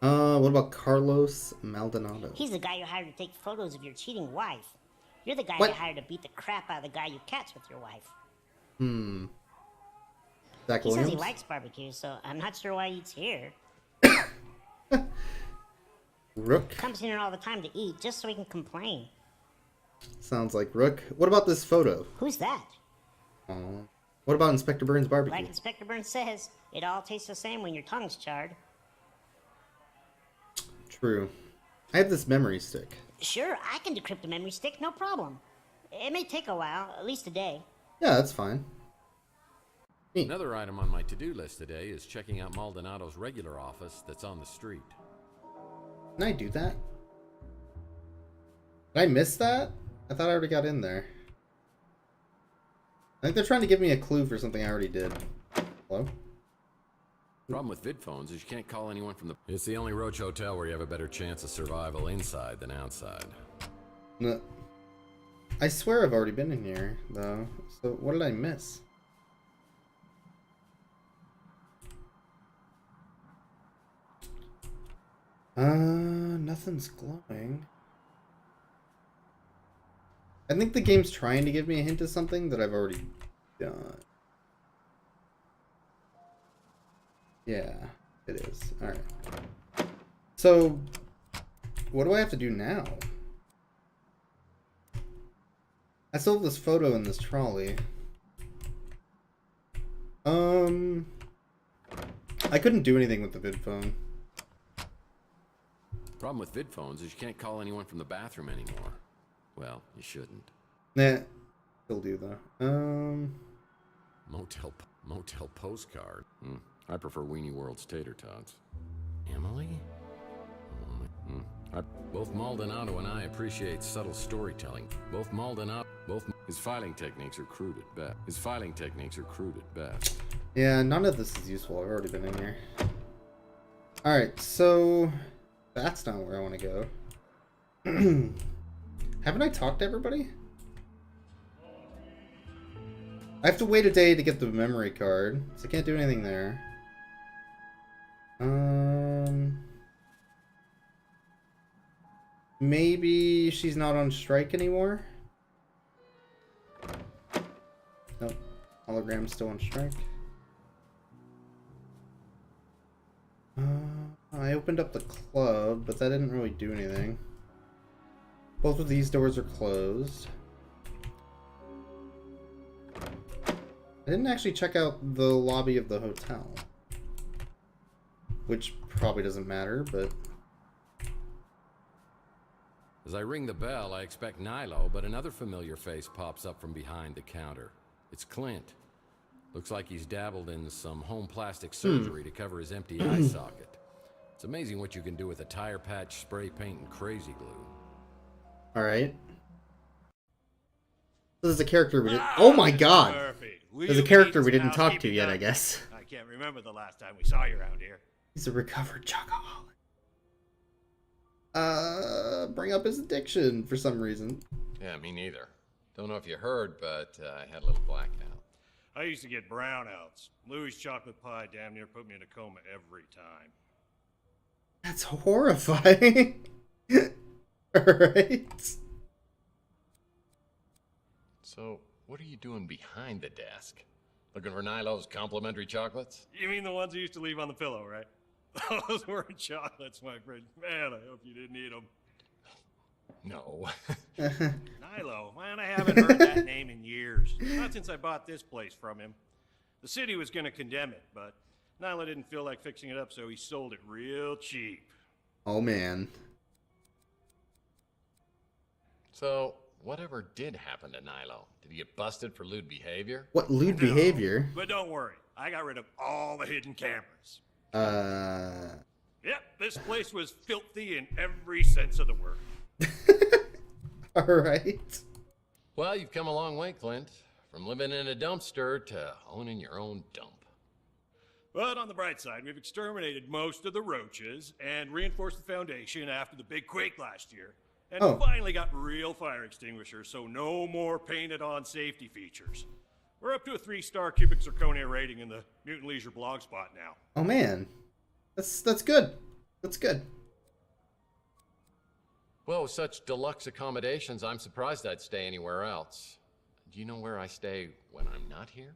S1: What about Carlos Maldonado?
S3: He's the guy you hired to take photos of your cheating wife. You're the guy
S1: What?
S3: you hired to beat the crap out of the guy you catch with your wife.
S1: Zach
S3: He says
S1: Williams?
S3: he likes barbecue, so I'm not sure why he eats here.
S1: Rook?
S3: Comes in here all the time to eat, just so he can complain.
S1: Sounds like Rook. What about this photo?
S3: Who's that?
S1: What about Inspector Burns' barbecue?
S3: Like Inspector Burns says, it all tastes the same when your tongue's charred.
S1: True. I have this memory stick.
S3: Sure, I can decrypt a memory stick, no problem. It may take a while, at least a day.
S1: Yeah, that's fine.
S2: Another item on my to-do list today is checking out Maldonado's regular office that's on the street.
S1: Can I do that? Did I miss that? I thought I already got in there. I think they're trying to give me a clue for something I already did. Hello?
S2: Problem with VidPhones is you can't call anyone from the... It's the only Roach hotel where you have a better chance of survival inside than outside.
S1: No. I swear I've already been in here, though. So what did I miss? Nothing's glowing. I think the game's trying to give me a hint of something that I've already done. Yeah, it is. Alright. So, what do I have to do now? I still have this photo in this trolley. I couldn't do anything with the vid phone.
S2: Problem with VidPhones is you can't call anyone from the bathroom anymore. Well, you shouldn't.
S1: Nah, still do though.
S2: Motel postcard. I prefer Weenie World's tater tots. Emily? Both Maldonado and I appreciate subtle storytelling. His filing techniques are crude at best.
S1: Yeah, none of this is useful. I've already been in here. Alright, so that's not where I want to go. Haven't I talked to everybody? I have to wait a day to get the memory card, so I can't do anything there. Maybe she's not on strike anymore? Nope. Hologram's still on strike. I opened up the club, but that didn't really do anything. Both of these doors are closed. I didn't actually check out the lobby of the hotel. Which probably doesn't matter, but...
S2: As I ring the bell, I expect Nilo, but another familiar face pops up from behind the counter. It's Clint. Looks like he's dabbled in some home plastic surgery to cover his empty eye socket. It's amazing what you can do with a tire patch, spray paint, and crazy glue.
S1: Alright. This is a character we didn't... Oh my god! There's a character we didn't talk to yet, I guess.
S8: I can't remember the last time we saw you around here.
S1: He's a recovered chocoholic. Bring up his addiction for some reason.
S18: Yeah, me neither. Don't know if you heard, but I had a little blackout.
S8: I used to get brownouts. Louis' chocolate pie damn near put me in a coma every time.
S1: That's horrifying. Alright.
S18: So, what are you doing behind the desk? Looking for Nilo's complimentary chocolates?
S8: You mean the ones you used to leave on the pillow, right? Those weren't chocolates, my friend. Man, I hope you didn't eat them.
S18: No.
S8: Nilo, man, I haven't heard that name in years. Not since I bought this place from him. The city was going to condemn it, but Nilo didn't feel like fixing it up, so he sold it real cheap.
S1: Oh, man.
S18: So, whatever did happen to Nilo? Did he get busted for lewd behavior?
S1: What lewd behavior?
S8: But don't worry.
S6: I got rid of all the hidden cameras. Yep, this place was filthy in every sense of the word.
S1: Alright.
S2: Well, you've come a long way, Clint. From living in a dumpster to owning your own dump.
S6: But on the bright side, we've exterminated most of the roaches and reinforced the foundation after the big quake last year. And finally got real fire extinguishers, so no more painted-on safety features. We're up to a 3-star cubic zirconia rating in the Mutant Leisure blog spot now.
S1: Oh man, that's good. That's good.
S2: Well, with such deluxe accommodations, I'm surprised I'd stay anywhere else. Do you know where I stay when I'm not here?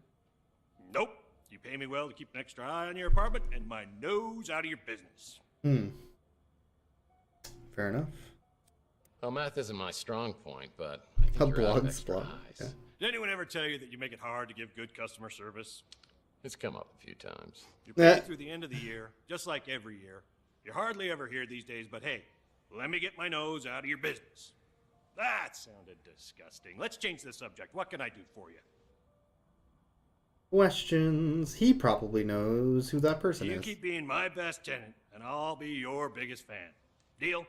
S6: Nope. You pay me well to keep an extra eye on your apartment and my nose out of your business.
S1: Fair enough.
S2: Well, math isn't my strong point, but I think you're out of extra eyes.
S6: Yeah. Did anyone ever tell you that you make it hard to give good customer service?
S2: It's come up a few times.
S6: You're paid through the end of the year, just like every year. You hardly ever hear these days, but hey, let me get my nose out of your business. That sounded disgusting. Let's change the subject. What can I do for you?
S1: Questions. He probably knows who that person
S6: You
S1: is.
S6: keep being my best tenant, and I'll be your biggest fan. Deal?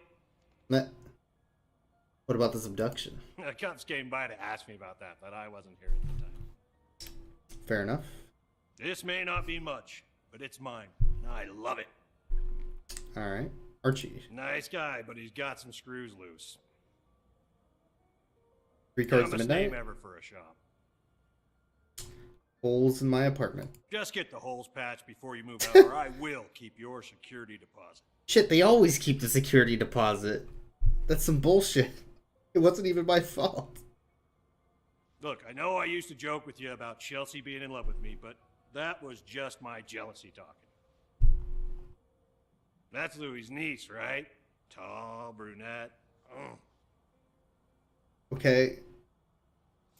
S1: What about this abduction?
S6: The cops came by to ask me about that, but I wasn't here at the time.
S1: Fair enough.
S6: This may not be much, but it's mine. And I love it.
S1: Alright. Archie.
S6: Nice guy, but he's got some screws loose.
S1: 3 cards to
S6: Dumbest
S1: midnight.
S6: name ever for a shop.
S1: Holes in my apartment.
S6: Just get the holes patched before you move out, or I will keep your security deposit.
S1: Shit, they always keep the security deposit. That's some bullshit. It wasn't even my fault.
S6: Look, I know I used to joke with you about Chelsea being in love with me, but that was just my jealousy talking. That's Louis' niece, right? Tall, brunette. Oh.
S1: Okay.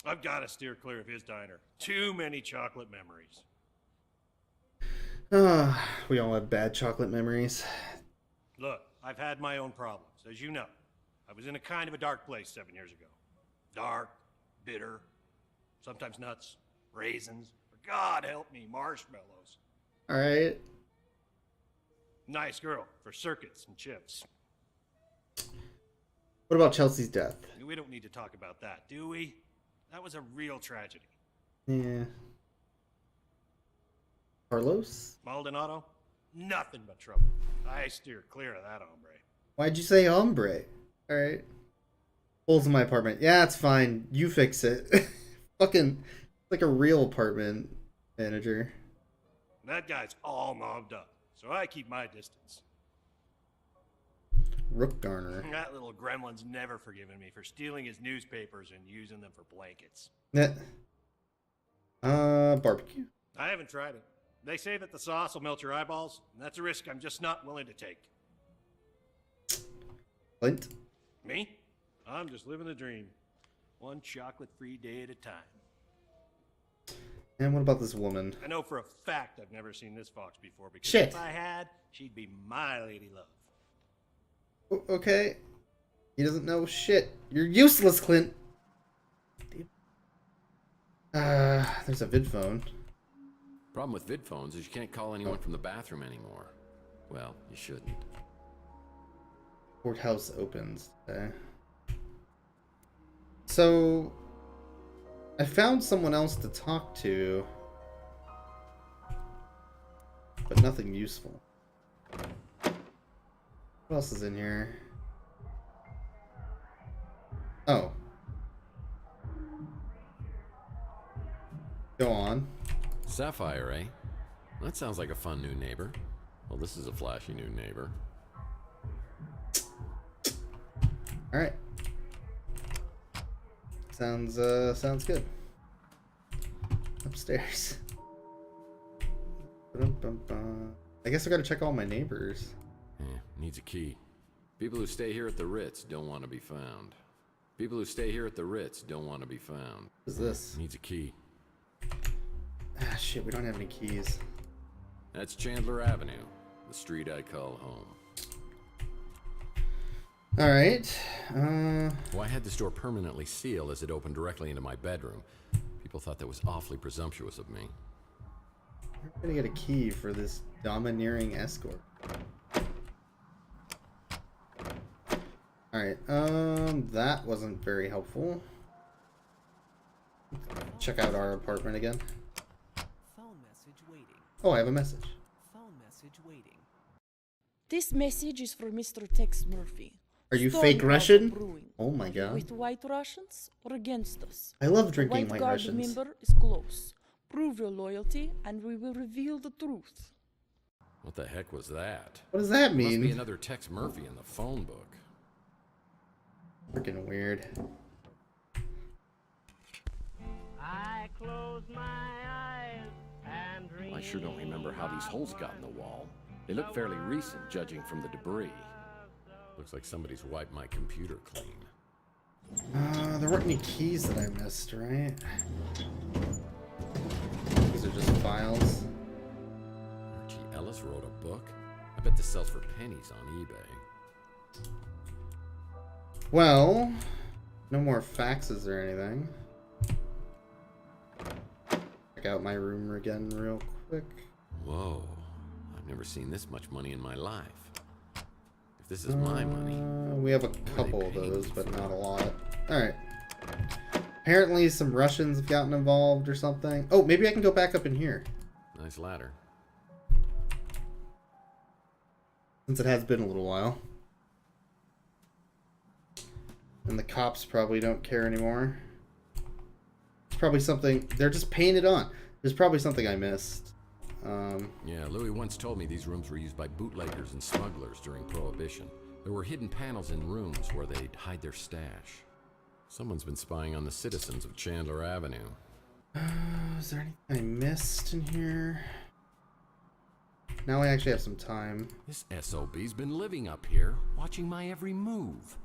S6: I've got to steer clear of his diner. Too many chocolate memories.
S1: We all have bad chocolate memories.
S6: Look, I've had my own problems, as you know. I was in a kind of a dark place 7 years ago. Dark, bitter, sometimes nuts, raisins, or God help me, marshmallows.
S1: Alright.
S6: Nice girl for circuits and chips.
S1: What about Chelsea's death?
S6: We don't need to talk about that, do we? That was a real tragedy.
S1: Yeah. Carlos?
S6: Maldonado? Nothing but trouble. I steer clear of that hombre.
S1: Why'd you say hombre? Alright. Holes in my apartment. Yeah, it's fine. You fix it. Fucking like a real apartment manager.
S6: That guy's all mobbed up, so I keep my distance.
S1: Rook Garner.
S6: That little gremlin's never forgiven me for stealing his newspapers and using them for blankets.
S1: Barbecue.
S6: I haven't tried it. They say that the sauce will melt your eyeballs, and that's a risk I'm just not willing to take.
S1: Clint.
S6: Me? I'm just living the dream. One chocolate-free day at a time.
S1: And what about this woman?
S6: I know for a fact I've never seen this fox before, because
S1: Shit.
S6: if I had, she'd be my lady love.
S1: Okay. He doesn't know shit. You're useless, Clint. There's a vid phone.
S2: Problem with vid phones is you can't call anyone from the bathroom anymore. Well, you shouldn't.
S1: Courthouse opens today. So, I found someone else to talk to, but nothing useful. What else is in here? Oh. Go on.
S2: Sapphire, eh? That sounds like a fun new neighbor. Well, this is a flashy new neighbor.
S1: Alright. Sounds good. Upstairs. I guess I gotta check all my neighbors.
S2: Yeah, needs a key. People who stay here at the Ritz don't want to be found. People who stay here at the Ritz don't want to be found.
S1: What's this?
S2: Needs a key.
S1: Ah, shit, we don't have any keys.
S2: That's Chandler Avenue, the street I call home.
S1: Alright.
S2: Well, I had this door permanently sealed as it opened directly into my bedroom. People thought that was awfully presumptuous of me.
S1: We're gonna get a key for this domineering escort. Alright, that wasn't very helpful. Check out our apartment again.
S5: Phone message waiting.
S1: Oh, I have a message.
S5: Phone message waiting.
S22: This message is for Mr. Tex Murphy.
S1: Are you
S22: Storm
S1: fake
S22: Plaza
S1: Russian?
S22: Brewing.
S1: Oh my god.
S22: With White Russians or against us?
S1: I love drinking
S22: The
S1: White
S22: Guard
S1: Russians.
S22: member is close. Prove your loyalty and we will reveal the truth.
S2: What the heck was that?
S1: What does that mean?
S2: Must be another Tex Murphy in the phone book.
S1: Freaking weird.
S23: I close my eyes and dream.
S2: I sure don't remember how these holes got in the wall. They look fairly recent, judging from the debris. Looks like somebody's wiped my computer clean.
S1: There weren't any keys that I missed, right? These are just files.
S2: Archie Ellis wrote a book. I bet this sells for pennies on eBay.
S1: Well, no more faxes or anything. Check out my room again real quick.
S2: Whoa, I've never seen this much money in my life. If this is my money.
S1: We have a couple of those, but not a lot. Alright. Apparently some Russians have gotten involved or something. Oh, maybe I can go back up in here.
S2: Nice ladder.
S1: Since it has been a little while. And the cops probably don't care anymore. It's probably something... They're just painted on. There's probably something I missed.
S2: Yeah, Louis once told me these rooms were used by bootleggers and smugglers during Prohibition. There were hidden panels in rooms where they'd hide their stash. Someone's been spying on the citizens of Chandler Avenue.
S1: Is there anything I missed in here? Now I actually have some time.
S2: This SOB's been living up here, watching my every move.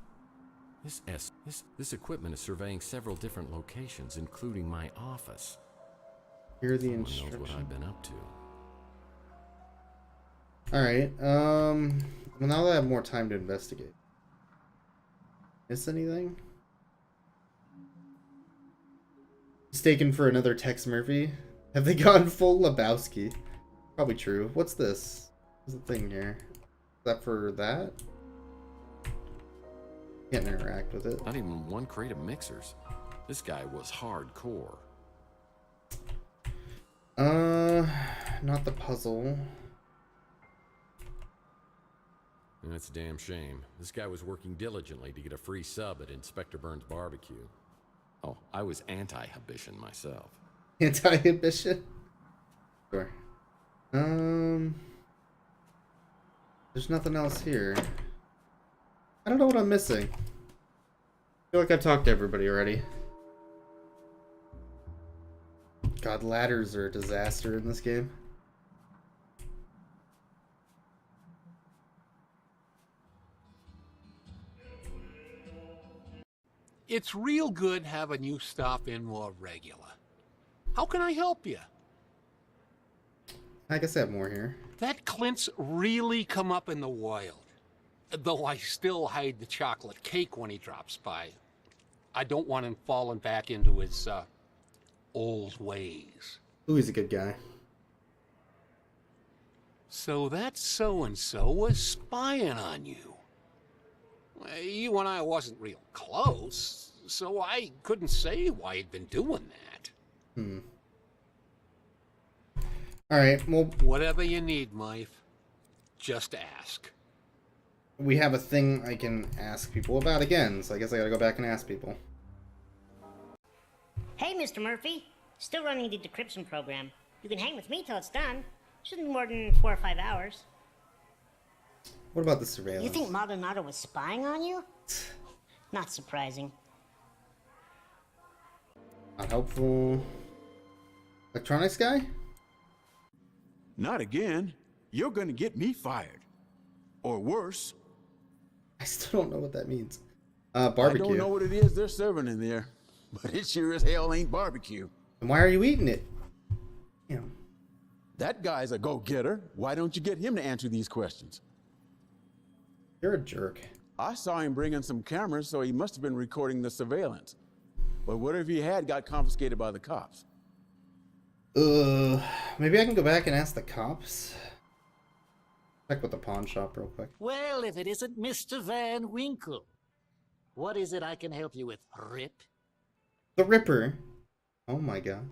S2: This equipment is surveying several different locations, including my office.
S1: Here are the
S2: Someone knows
S1: instructions.
S2: what I've been up to.
S1: Alright, well now that I have more time to investigate. Miss anything? Mistaken for another Tex Murphy? Have they gone full Lebowski? Probably true. What's this? What's the thing here? Is that for that? Can't interact with it.
S2: Not even one crate of mixers. This guy was hardcore.
S1: Not the puzzle.
S2: That's a damn shame. This guy was working diligently to get a free sub at Inspector Burns' barbecue. Oh, I was anti-hibition myself.
S1: Anti-hibition? Sure. There's nothing else here. I don't know what I'm missing. I feel like I've talked to everybody already. God, ladders are a disaster in this game.
S9: It's real good having you stop in more regular. How can I help you?
S1: I guess I have more here.
S9: That Clint's really come up in the wild. Though I still hide the chocolate cake when he drops by. I don't want him falling back into his, old ways.
S1: Louis a good guy.
S9: So that so-and-so was spying on you. You and I wasn't real close, so I couldn't say why he'd been doing that.
S1: Alright, well...
S9: Whatever you need, Mike, just ask.
S1: We have a thing I can ask people about again, so I guess I gotta go back and ask people.
S3: Hey, Mr. Murphy. Still running the decryption program. You can hang with me till it's done. Shouldn't be more than 4 or 5 hours.
S1: What about the surveillance?
S3: You think Maldonado was spying on you? Not surprising.
S1: Not helpful. Electronics guy?
S19: Not again. You're gonna get me fired. Or worse.
S1: I still don't know what that means. Barbecue.
S19: I don't know what it is they're serving in there, but it sure as hell ain't barbecue.
S1: And why are you eating it? You know.
S19: That guy's a go-getter. Why don't you get him to answer these questions?
S1: You're a jerk.
S19: I saw him bring in some cameras, so he must have been recording the surveillance. But whatever he had got confiscated by the cops.
S1: Maybe I can go back and ask the cops. Check with the pawn shop real quick.
S7: Well, if it isn't Mr. Van Winkle. What is it I can help you with, Rip?
S1: The Ripper. Oh my god.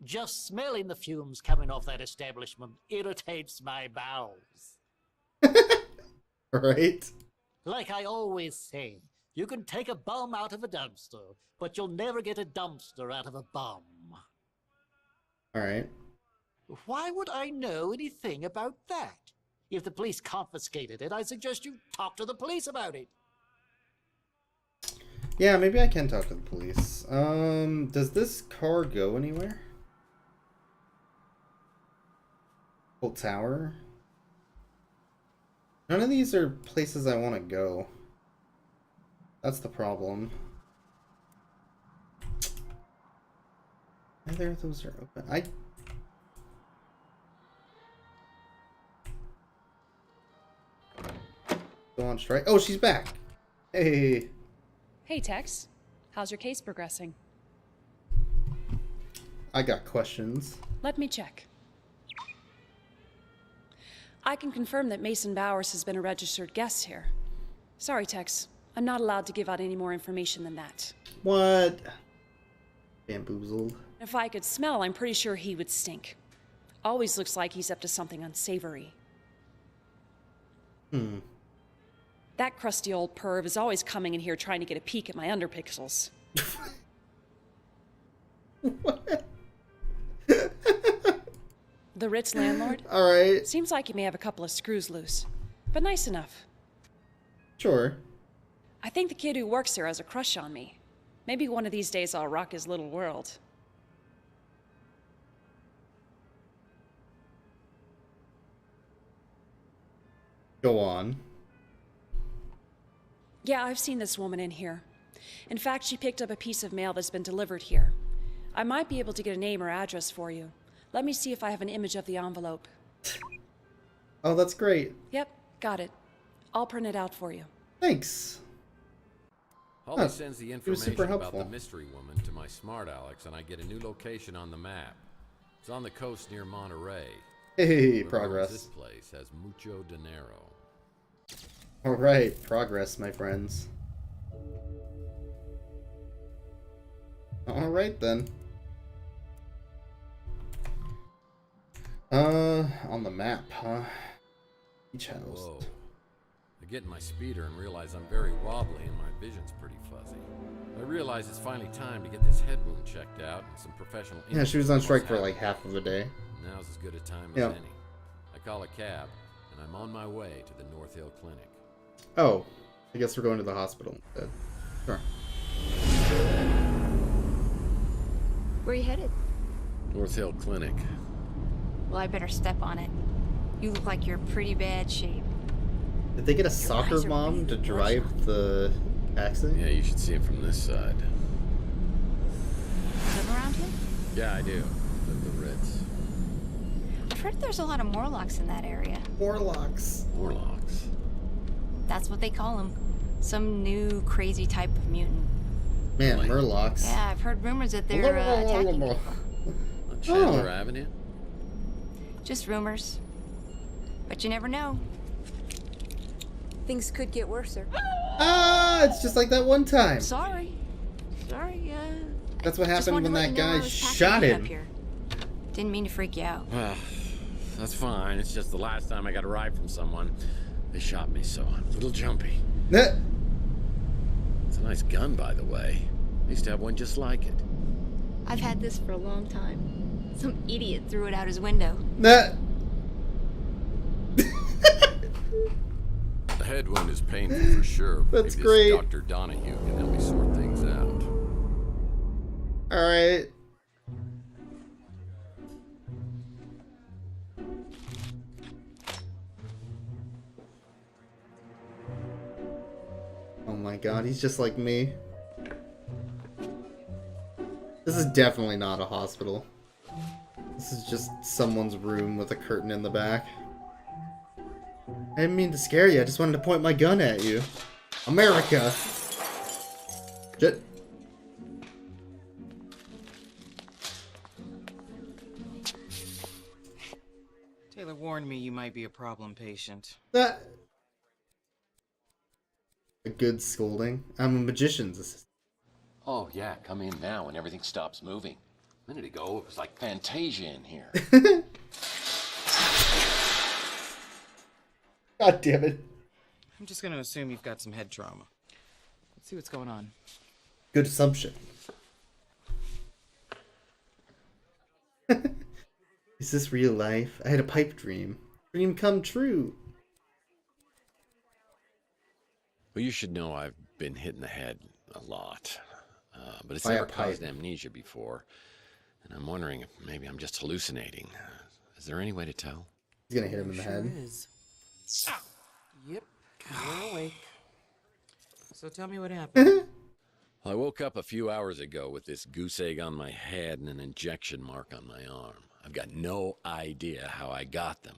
S7: Just smelling the fumes coming off that establishment irritates my bowels.
S1: Right?
S7: Like I always say, you can take a bum out of a dumpster, but you'll never get a dumpster out of a bum.
S1: Alright.
S7: Why would I know anything about that? If the police confiscated it, I suggest you talk to the police about it.
S1: Yeah, maybe I can talk to the police. Does this car go anywhere? Full Tower? None of these are places I want to go. That's the problem. Neither of those are open. Go on strike. Oh, she's back. Hey.
S13: Hey, Tex. How's your case progressing?
S1: I got questions.
S13: Let me check. I can confirm that Mason Bowers has been a registered guest here. Sorry, Tex. I'm not allowed to give out any more information than that.
S1: What? Bamboozled.
S13: If I could smell, I'm pretty sure he would stink. Always looks like he's up to something unsavory. That crusty old perv is always coming in here trying to get a peek at my underpixels.
S1: What?
S13: The Ritz landlord?
S1: Alright.
S13: Seems like he may have a couple of screws loose. But nice enough.
S1: Sure.
S13: I think the kid who works there has a crush on me. Maybe one of these days I'll rock his little world.
S1: Go on.
S13: Yeah, I've seen this woman in here. In fact, she picked up a piece of mail that's been delivered here. I might be able to get a name or address for you. Let me see if I have an image of the envelope.
S1: Oh, that's great.
S13: Yep, got it. I'll print it out for you.
S1: Thanks.
S2: Holly sends the information
S1: super
S2: about
S1: helpful.
S2: the mystery woman to my smart Alex, and I get a new location on the map. It's on the coast near Monterey.
S1: Hey,
S2: Whoever
S1: progress.
S2: owns this place has mucho dinero.
S1: Alright, progress, my friends. Alright then. On the map, huh? Beach house.
S2: Whoa. I get in my speeder and realize I'm very wobbly and my vision's pretty fuzzy. I realize it's finally time to get this head wound checked out and some professional...
S1: Yeah, she was on strike for like half of a day.
S2: Now's as good a time as
S1: Yeah.
S2: any. I call a cab, and I'm on my way to the North Hill Clinic.
S1: Oh, I guess we're going to the hospital instead. Sure.
S10: Where are you headed?
S2: North Hill Clinic.
S10: Well, I better step on it. You look like you're in pretty bad shape.
S1: Did they get a soccer
S10: eyes are
S1: mom
S10: really
S1: to drive the taxi?
S2: Yeah, you should see it from this side.
S10: Live around here?
S2: Yeah, I do. The Ritz.
S10: I've heard there's a lot of Morlocks in that area.
S1: Morlocks.
S2: Morlocks.
S10: That's what they call them. Some new crazy type of mutant.
S1: Man, Murlocs.
S10: Yeah, I've heard rumors that they're attacking people.
S2: On Chandler Avenue?
S10: Just rumors. But you never know. Things could get worse, sir.
S1: Ah, it's just like that one time.
S10: Sorry. Sorry,
S1: That's what
S10: just
S1: happened
S10: wanted
S1: when
S10: to let
S1: that
S10: you know I
S1: guy
S10: was packing
S1: shot
S10: heat up
S1: him.
S10: here. Didn't mean to freak you out.
S2: That's fine. It's just the last time I got a ride from someone, they shot me, so I'm a little jumpy.
S1: Nah.
S2: It's a nice gun, by the way. I used to have one just like it.
S10: I've had this for a long time. Some idiot threw it out his window.
S1: Nah.
S2: The head wound is painful for sure. But
S1: That's
S2: maybe
S1: great.
S2: This Dr. Donahue can help me sort things out.
S1: Alright. Oh my god, he's just like me. This is definitely not a hospital. This is just someone's room with a curtain in the back. I didn't mean to scare you, I just wanted to point my gun at you. America! Shit.
S11: Taylor warned me you might be a problem patient.
S1: That a good scolding. I'm a magician's assistant.
S2: Oh, yeah, come in now and everything stops moving. A minute ago, it was like Fantasia in here.
S1: God damn it.
S11: I'm just gonna assume you've got some head trauma. Let's see what's going on.
S1: Good assumption. Is this real life? I had a pipe dream. Dream come true.
S2: Well, you should know I've been hit in the head a lot. But it's
S1: By a
S2: never caused
S1: pipe.
S2: amnesia before. And I'm wondering if maybe I'm just hallucinating. Is there any way to tell?
S1: He's gonna hit him in the head.
S11: Is. Yep, you're awake. So tell me what happened.
S2: I woke up a few hours ago with this goose egg on my head and an injection mark on my arm. I've got no idea how I got them.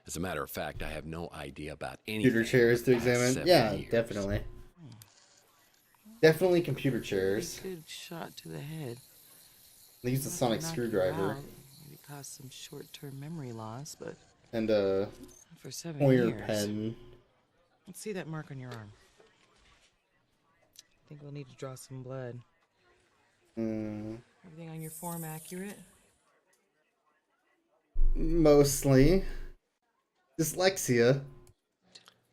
S2: As a matter of fact, I have no idea about anything.
S1: Computer chairs to
S2: for the past
S1: examine.
S2: 7
S1: Yeah,
S2: years.
S1: definitely. Definitely computer chairs.
S11: Good shot to the head.
S1: They use a sonic
S11: Knock you
S1: screwdriver.
S11: out. Maybe cause some short-term memory loss, but
S1: And a
S11: for 7
S1: pointer
S11: years.
S1: pen.
S11: Let's see that mark on your arm. I think we'll need to draw some blood. Everything on your form accurate?
S1: Mostly. Dyslexia.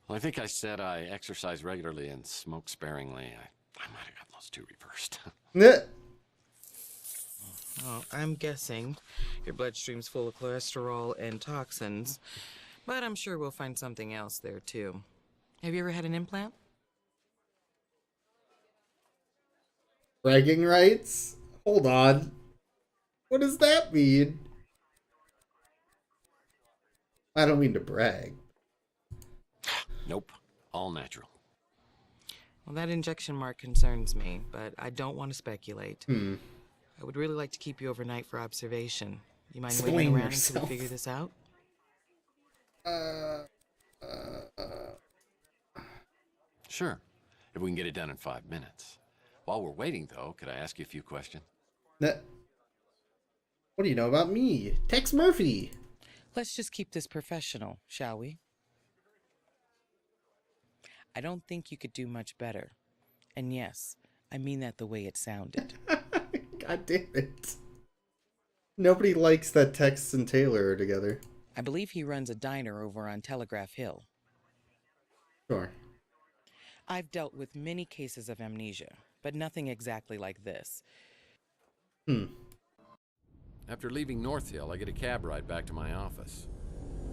S2: Well, I think I said I exercise regularly and smoke sparingly. I might have got those two reversed.
S11: Oh, I'm guessing your bloodstream's full of cholesterol and toxins, but I'm sure we'll find something else there too. Have you ever had an implant?
S1: Bragging rights? Hold on. What does that mean? I don't mean to brag.
S2: Nope. All natural.
S11: Well, that injection mark concerns me, but I don't want to speculate. I would really like to keep you overnight for observation. You mind waiting
S1: Explain
S11: around
S1: yourself.
S11: until we figure this out?
S2: Sure. If we can get it done in 5 minutes. While we're waiting, though, could I ask you a few questions?
S1: What do you know about me? Tex Murphy.
S11: Let's just keep this professional, shall we? I don't think you could do much better. And yes, I mean that the way it sounded.
S1: God damn it. Nobody likes that Tex and Taylor are together.
S11: I believe he runs a diner over on Telegraph Hill.
S1: Sure.
S11: I've dealt with many cases of amnesia, but nothing exactly like this.
S2: After leaving North Hill, I get a cab ride back to my office.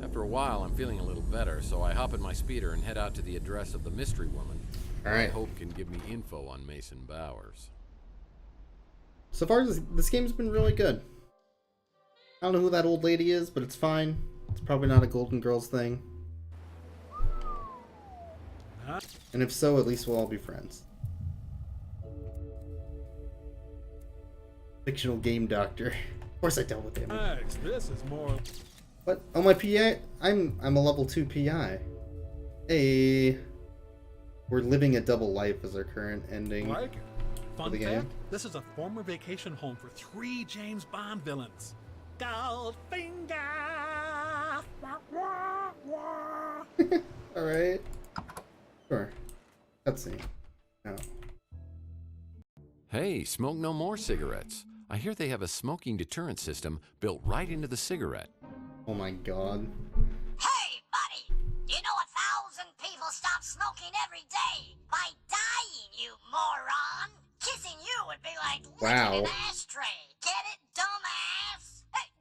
S2: After a while, I'm feeling a little better, so I hop in my speeder and head out to the address of the mystery woman.
S1: All right.
S2: I hope can give me info on Mason Bowers.
S1: So far, this game's been really good. I don't know who that old lady is, but it's fine. It's probably not a Golden Girls thing. And if so, at least we'll all be friends. Fictional game doctor. Of course I dealt with him.
S4: Thanks. This is more.
S1: What? Oh, my PI? I'm a level 2 PI. Hey. We're living a double life as our current ending.
S4: Like it. Fun
S1: the
S4: fact,
S1: game.
S4: this is a former vacation home for 3 James Bond villains. Goldfinger!
S1: Alright. Sure. Cutscene. No.
S2: Hey, smoke no more cigarettes. I hear they have a smoking deterrent system built right into the cigarette.
S1: Oh my god.
S12: Hey, buddy! Do you know 1,000 people stop smoking every day by dying, you moron? Kissing you would be like
S1: Wow.
S12: licking an ashtray. Get it, dumbass?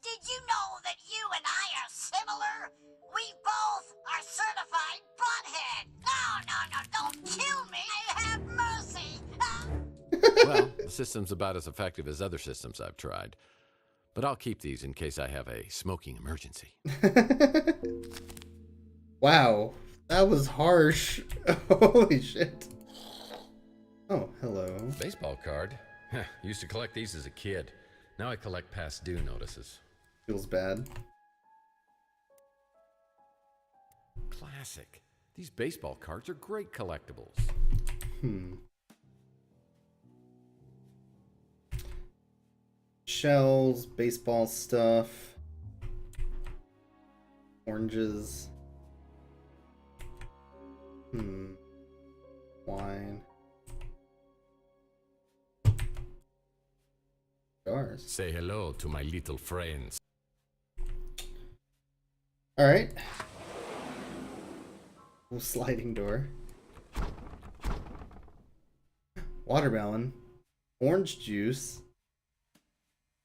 S12: Did you know that you and I are similar? We both are certified butthead. No, don't kill me. Have mercy.
S2: Well, the system's about as effective as other systems I've tried. But I'll keep these in case I have a smoking emergency.
S1: Wow. That was harsh. Holy shit. Oh, hello.
S2: Baseball card? Used to collect these as a kid. Now I collect past due notices.
S1: Feels bad.
S2: Classic. These baseball cards are great collectibles.
S1: Shells, baseball stuff. Oranges. Wine. Cigars.
S2: Say hello to my little friends.
S1: Alright. Little sliding door. Watermelon. Orange juice.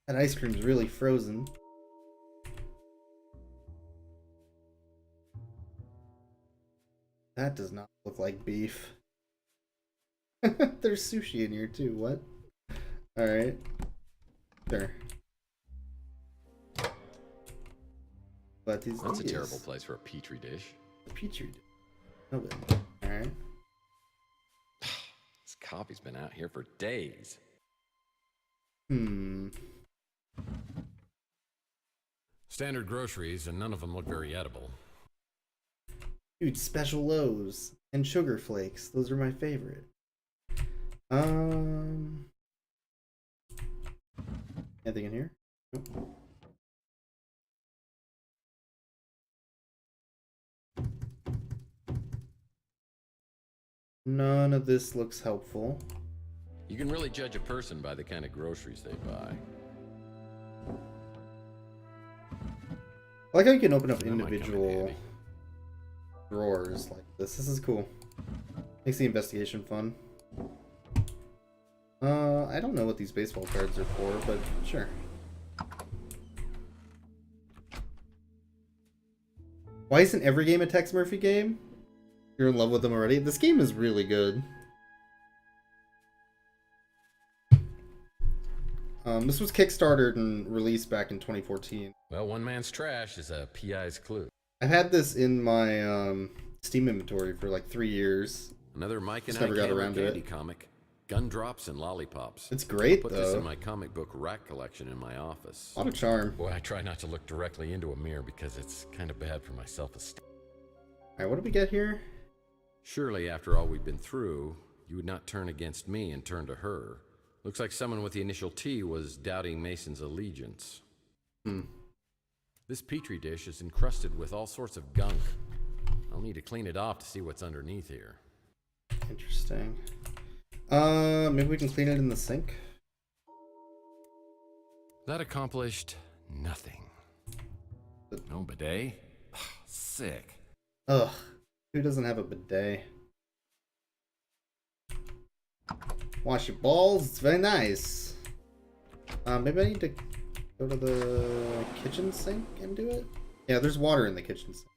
S1: That ice cream's really frozen. That does not look like beef. There's sushi in here too, what? Alright. Sure. What is
S14: That's
S1: this?
S14: a terrible place for a petri dish.
S1: A petri dish. No way. Alright.
S14: This coffee's been out here for days.
S2: Standard groceries, and none of them look very edible.
S1: Dude, special lows and sugar flakes. Those are my favorite. Anything in here? Nope. None of this looks helpful.
S2: You can really judge a person by the kind of groceries they buy.
S1: I like how you can open up
S2: That might come in
S1: individual
S2: handy.
S1: drawers like this. This is cool. Makes the investigation fun. I don't know what these baseball cards are for, but sure. Why isn't every game a Tex Murphy game? You're in love with them already? This game is really good. This was Kickstarted and released back in 2014.
S2: Well, one man's trash is a PI's clue.
S1: I've had this in my Steam inventory for like 3 years.
S2: Another Mike and
S1: Just
S2: I
S1: never got
S2: Cameron
S1: around to
S2: Candy
S1: it.
S2: comic. Gumdrops and lollipops.
S1: It's great,
S2: Put
S1: though.
S2: this in my comic book rack collection in my office.
S1: A lot of charm.
S2: Boy, I try not to look directly into a mirror because it's kind of bad for my self-esteem.
S1: Alright, what do we get here?
S2: Surely, after all we've been through, you would not turn against me and turn to her. Looks like someone with the initial T was doubting Mason's allegiance. This petri dish is encrusted with all sorts of gunk. I'll need to clean it off to see what's underneath here.
S1: Interesting. Maybe we can clean it in the sink?
S2: That accomplished nothing. No bidet? Sick.
S1: Ugh. Who doesn't have a bidet? Wash your balls. It's very nice. Maybe I need to go to the kitchen sink and do it? Yeah, there's water in the kitchen sink.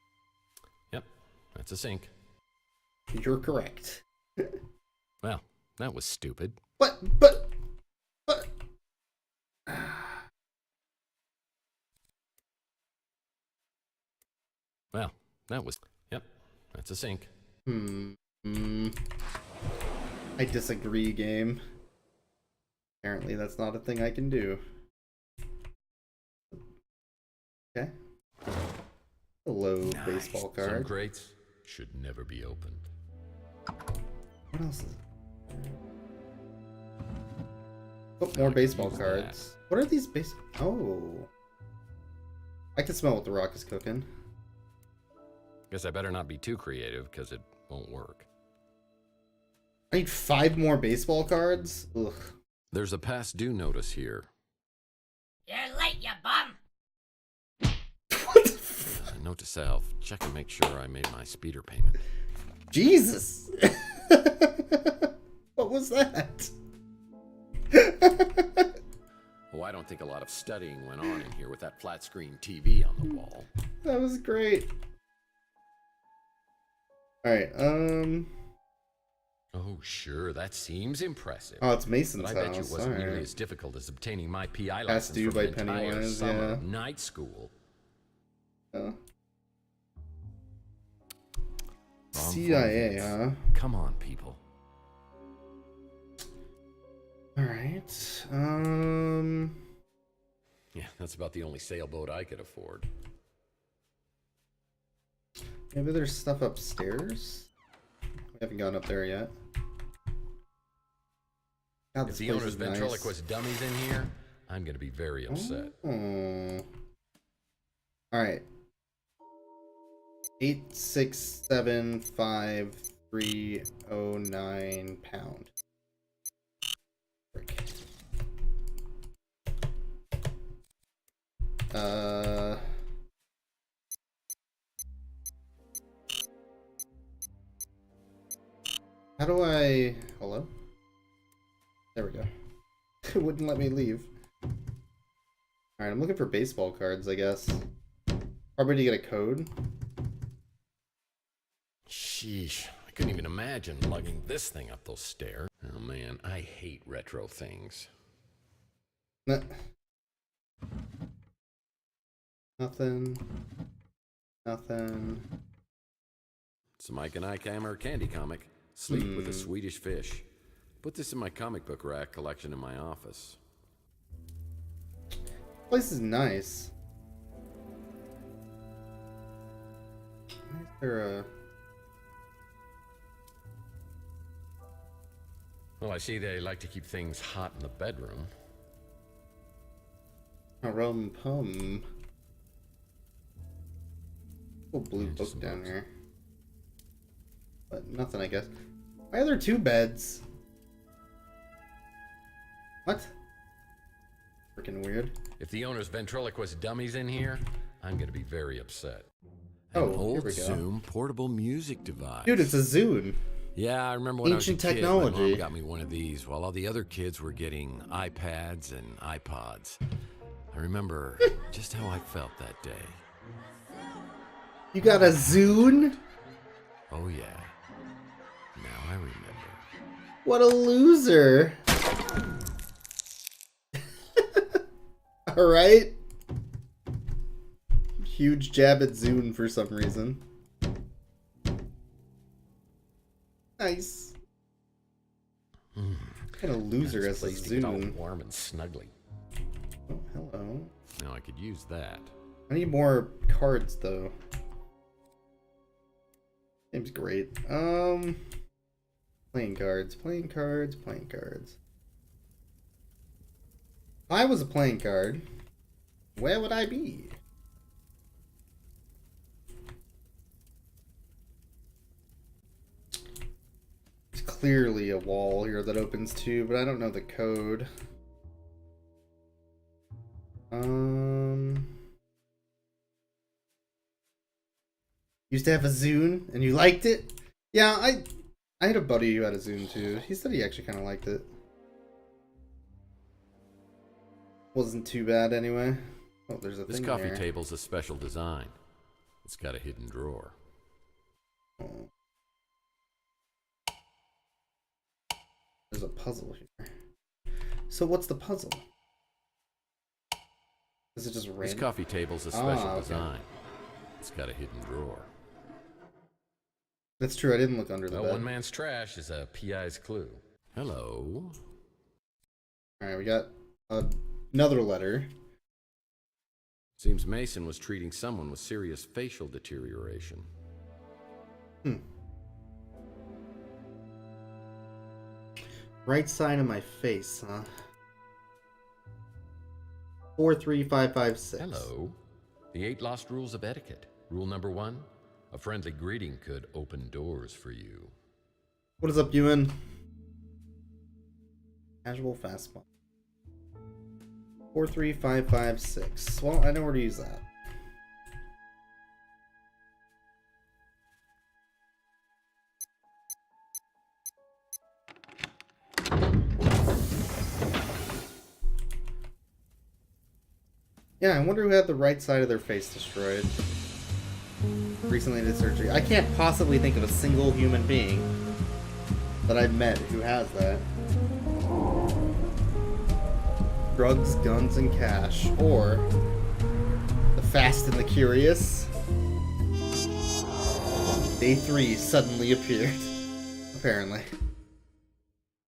S2: Yep, that's a sink.
S1: You're correct.
S2: Well, that was stupid.
S1: But...
S2: Well, that was... Yep, that's a sink.
S1: I disagree, game. Apparently that's not a thing I can do. Okay. Hello, baseball
S2: Some
S1: card.
S2: crates should never be opened.
S1: What else is it? Oh, more baseball cards. What are these base? Oh. I can smell what the Rock is cooking.
S2: Guess I better not be too creative, because it won't work.
S1: I need 5 more baseball cards? Ugh.
S2: There's a past due notice here.
S12: You're late, you bum!
S2: Note to self, check and make sure I made my speeder payment.
S1: Jesus! What was that?
S2: Oh, I don't think a lot of studying went on in here with that flat screen TV on the wall.
S1: That was great. Alright,
S2: Oh, sure, that seems impressive.
S1: Oh, it's Mason's
S2: but I bet you
S1: house.
S2: it wasn't nearly
S1: Alright.
S2: as difficult as obtaining my PI
S1: Past
S2: license
S1: due
S2: from
S1: by
S2: an entire
S1: Pennywise,
S2: summer
S1: yeah.
S2: of night school.
S1: Oh.
S2: Wrong
S1: CIA,
S2: for
S1: huh?
S2: events. Come on, people.
S1: Alright,
S2: Yeah, that's about the only sailboat I could afford.
S1: maybe there's stuff upstairs? We haven't gone up there yet. God,
S2: If
S1: this
S2: the
S1: place
S2: owner's
S1: is nice.
S2: ventriloquist dummies in here, I'm gonna be very upset.
S1: Oh. Alright. 8675309 pound. Frick. How do I... Hello? There we go. It wouldn't let me leave. Alright, I'm looking for baseball cards, I guess. Probably to get a code.
S2: Sheesh. I couldn't even imagine lugging this thing up those stairs. Oh man, I hate retro things.
S1: Nothing. Nothing.
S2: It's a Mike and Ike Hammer candy comic. Sleep with a Swedish fish. Put this in my comic book rack collection in my office.
S1: Place is nice. Why is there a...
S2: Well, I see they like to keep things hot in the bedroom.
S1: A rum pum. Little blue book down here. But nothing, I guess. Why are there two beds? What? Freaking weird.
S2: If the owner's ventriloquist dummies in here, I'm gonna be very upset.
S1: Oh,
S2: An old
S1: here we go.
S2: Zoom portable music device.
S1: Dude, it's a Zune.
S2: Yeah, I remember when
S1: Ancient
S2: I was a
S1: technology.
S2: kid, my mom got me one of these while all the other kids were getting iPads and iPods. I remember just how I felt that day.
S1: You got a Zune?
S2: Oh yeah. Now I remember.
S1: What a loser. Alright. Huge jab at Zune for some reason. Nice. What kind of loser has a
S2: Place to get all
S1: Zune?
S2: warm and snuggly.
S1: Oh, hello.
S2: Now I could use that.
S1: I need more cards though. Game's great. Playing cards, playing cards, playing cards. If I was a playing card, where would I be? There's clearly a wall here that opens too, but I don't know the code. Used to have a Zune, and you liked it? Yeah, I had a buddy who had a Zune too. He said he actually kind of liked it. Wasn't too bad anyway. Oh, there's a
S2: This
S1: thing
S2: coffee
S1: there.
S2: table's a special design. It's got a hidden drawer.
S1: Oh. There's a puzzle here. So what's the puzzle? Is it just random?
S2: This coffee table's a special
S1: okay.
S2: design. It's got a hidden drawer.
S1: That's true, I didn't look under the
S2: Well,
S1: bed.
S2: one man's trash is a PI's clue. Hello.
S1: Alright, we got another letter.
S2: Seems Mason was treating someone with serious facial deterioration.
S1: Right side of my face, huh? 43556.
S2: Hello. The 8 lost rules of etiquette. Rule number 1, a friendly greeting could open doors for you.
S1: What is up, Ewan? Casual fastball. 43556. Well, I know where to use that. Yeah, I wonder who had the right side of their face destroyed. Recently did surgery. I can't possibly think of a single human being that I've met who has that. Drugs, guns, and cash. Or the Fast and the Curious. Day 3 suddenly appeared. Apparently.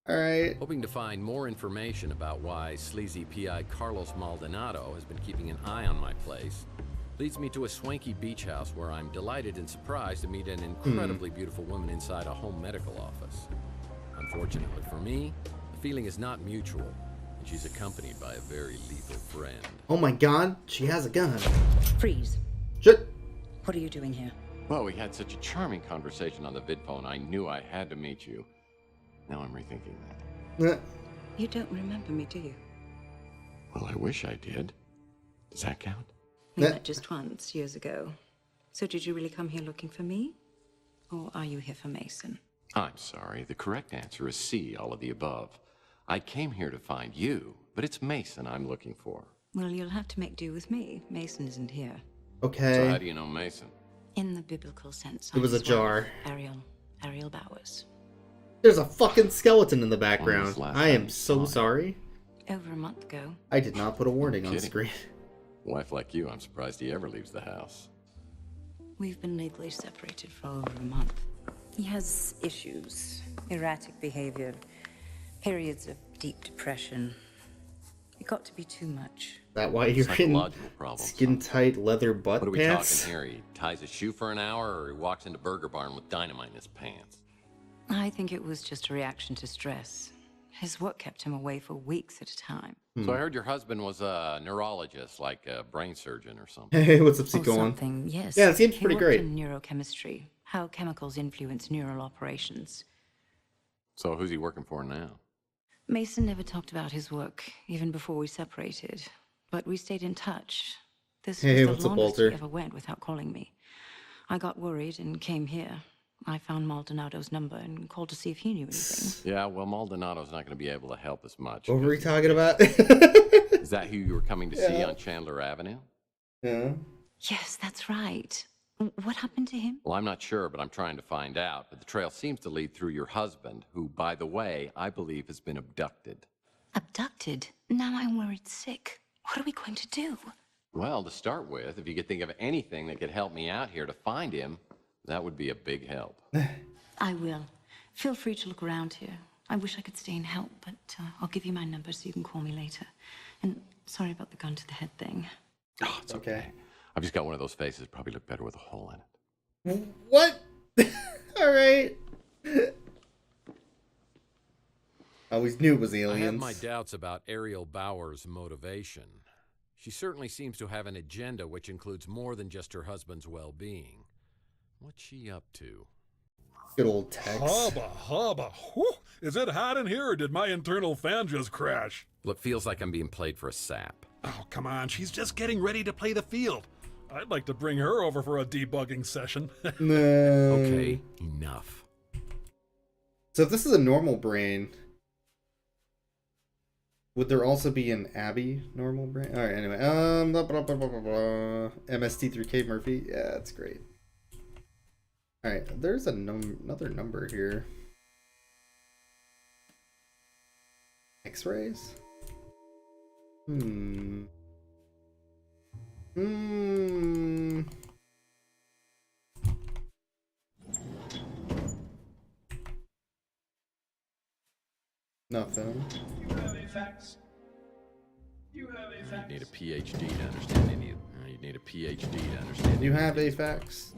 S1: Alright.
S2: Hoping to find more information about why sleazy PI Carlos Maldonado has been keeping an eye on my place leads me to a swanky beach house where I'm delighted and surprised to meet an incredibly beautiful woman inside a home medical office. Unfortunately for me, the feeling is not mutual, and she's accompanied by a very lethal friend.
S1: Oh my god, she has a gun.
S15: Freeze.
S1: Shit.
S15: What are you doing here?
S14: Well, we had such a charming conversation on the vidphone, I knew I had to meet you. Now I'm rethinking that.
S15: You don't remember me, do you?
S14: Well, I wish I did. Does that count?
S15: We met just once, years ago. So did you really come here looking for me? Or are you here for Mason?
S14: I'm sorry. The correct answer is C, all of the above. I came here to find you, but it's Mason I'm looking for.
S15: Well, you'll have to make do with me. Mason isn't here.
S1: Okay.
S14: So how do you know Mason?
S15: In the biblical sense.
S1: It was a jar.
S15: Ariel Bowers.
S1: There's a fucking skeleton in the background. I am so sorry.
S15: Over a month ago.
S1: I did not put a warning on screen.
S14: A wife like you, I'm surprised he ever leaves the house.
S15: We've been legally separated for over a month. He has issues, erratic behavior, periods of deep depression. It got to be too much.
S1: That why you're in skin-tight leather butt
S14: What are we
S1: pants?
S14: talking here? He ties his shoe for an hour, or he walks into Burger Barn with dynamite in his pants?
S15: I think it was just a reaction to stress. His work kept him away for weeks at a time.
S14: So I heard your husband was a neurologist, like a brain surgeon or something.
S1: Hey, what's up, going?
S15: Something, yes.
S1: Yeah, it seems
S15: He
S1: pretty
S15: worked
S1: great.
S15: in neurochemistry, how chemicals influence neural operations.
S14: So who's he working for now?
S15: Mason never talked about his work, even before we separated. But we stayed in touch. This
S1: Hey,
S15: was
S1: what's
S15: the
S1: up,
S15: longest
S1: Walter?
S15: he ever went without calling me. I got worried and came here. I found Maldonado's number and called to see if he knew anything.
S14: Yeah, well, Maldonado's not going to be able to help us much.
S1: What were we talking about?
S14: Is that who you were coming to see
S1: Yeah.
S14: on Chandler Avenue?
S1: Yeah.
S15: Yes, that's right. What happened to him?
S14: Well, I'm not sure, but I'm trying to find out. But the trail seems to lead through your husband, who, by the way, I believe has been abducted.
S15: Abducted? Now I'm worried sick. What are we going to do?
S14: Well, to start with, if you could think of anything that could help me out here to find him, that would be a big help.
S15: I will. Feel free to look around here. I wish I could stay and help, but I'll give you my number so you can call me later. And sorry about the gun to the head thing.
S14: Oh, it's okay. I've just got one of those faces. Probably look better with a hole in it.
S1: What? All right. I always knew it was
S2: I have
S1: aliens.
S2: my doubts about Ariel Bowers' motivation. She certainly seems to have an agenda which includes more than just her husband's well-being. What's she up to?
S1: Good old Tex.
S4: Hubba, hubba. Whew. Is it hot in here, or did my internal fan just crash?
S2: Well, it feels like I'm being played for a sap.
S4: Oh, come on. She's just getting ready to play the field. I'd like to bring her over for a debugging session.
S1: No.
S2: Okay, enough.
S1: So if this is a normal brain, would there also be an Abby normal brain? All right. Anyway, blah, blah, blah, blah, blah, blah. MST3K Murphy. Yeah, that's great. All right. There's another number here. X-rays. Nothing.
S16: You have a fax. You have a
S14: You'd
S16: fax.
S14: need a PhD to understand any of you'd need a PhD to understand.
S1: You have a fax.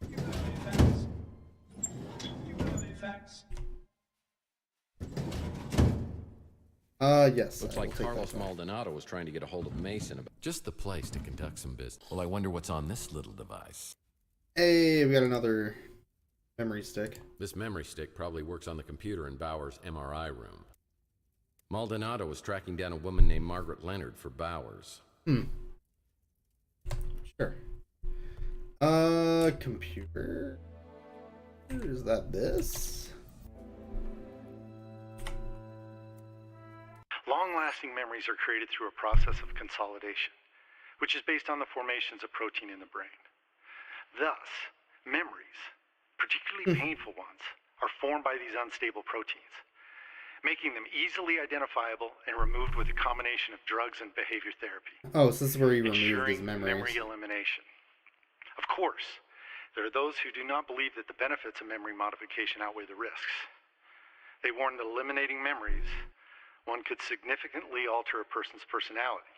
S16: You have a fax. You have a fax.
S1: Yes.
S2: Looks
S1: I will
S2: like
S1: take
S2: Carlos
S1: that.
S2: Maldonado was trying to get a hold of Mason about just the place to conduct some business. Well, I wonder what's on this little device.
S1: Hey, we got another memory stick.
S2: This memory stick probably works on the computer in Bowers' MRI room. Maldonado was tracking down a woman named Margaret Leonard for Bowers.
S1: Sure. Computer. Is that this?
S17: Long-lasting memories are created through a process of consolidation, which is based on the formations of protein in the brain. Thus, memories, particularly painful ones, are formed by these unstable proteins, making them easily identifiable and removed with a combination of drugs and behavior therapy,
S1: Oh, so this is where he removed
S17: ensuring
S1: his memories.
S17: memory elimination. Of course, there are those who do not believe that the benefits of memory modification outweigh the risks. They warn that eliminating memories, one could significantly alter a person's personality,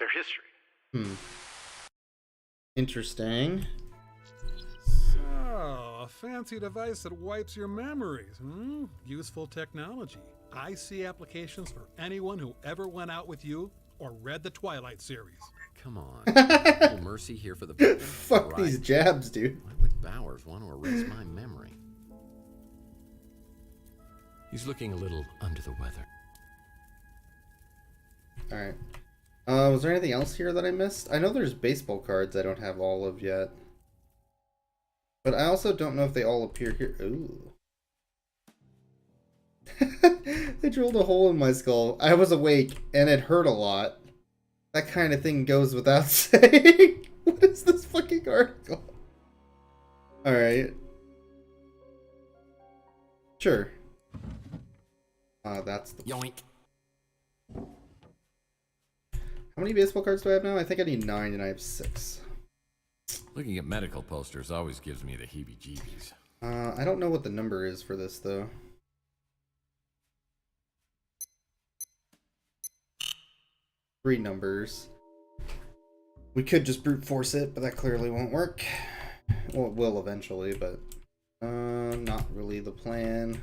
S17: their history.
S1: Interesting.
S4: So, a fancy device that wipes your memories. Useful technology. I see applications for anyone who ever went out with you or read the Twilight series.
S2: come on. Little mercy here for the victim.
S1: Fuck
S2: Right.
S1: these jabs, dude.
S2: Why would Bowers want to erase my memory? He's looking a little under the weather.
S1: Alright. Was there anything else here that I missed? I know there's baseball cards I don't have all of yet. But I also don't know if they all appear here. Ooh. They drilled a hole in my skull. I was awake, and it hurt a lot. That kind of thing goes without saying. What is this fucking article? Alright. Sure. That's the...
S2: Yoink.
S1: How many baseball cards do I have now? I think I need 9 and I have 6.
S2: Looking at medical posters always gives me the heebie-jeebies.
S1: I don't know what the number is for this, though. Three numbers. We could just brute force it, but that clearly won't work. Well, it will eventually, but not really the plan.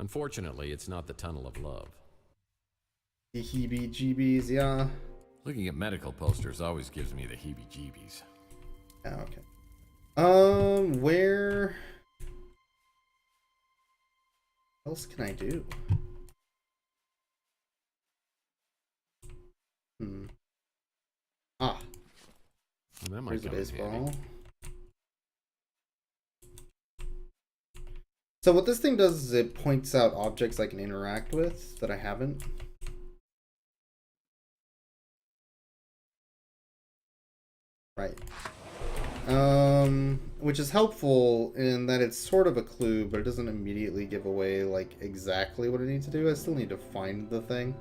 S2: Unfortunately, it's not the Tunnel of Love.
S1: The heebie-jeebies, yeah.
S2: Looking at medical posters always gives me the heebie-jeebies.
S1: Yeah, okay. Where else can I do? Ah.
S2: Well, that might
S1: Here's a
S2: come in
S1: baseball.
S2: handy.
S1: So what this thing does is it points out objects I can interact with that I haven't. Right. Which is helpful in that it's sort of a clue, but it doesn't immediately give away like exactly what I need to do. I still need to find the thing.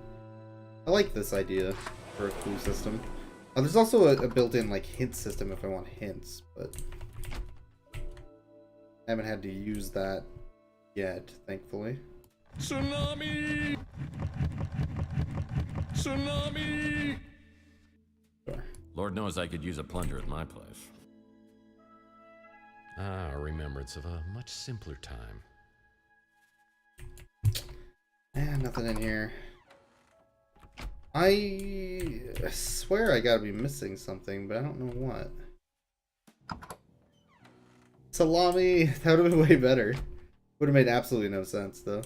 S1: I like this idea for a clue system. There's also a built-in like hint system if I want hints, but I haven't had to use that yet, thankfully.
S2: Tsunami! Tsunami!
S1: Sure.
S2: Lord knows I could use a plunger at my place. Ah, a remembrance of a much simpler time.
S1: Nothing in here. I swear I gotta be missing something, but I don't know what. Salami! That would have been way better. Would have made absolutely no sense, though.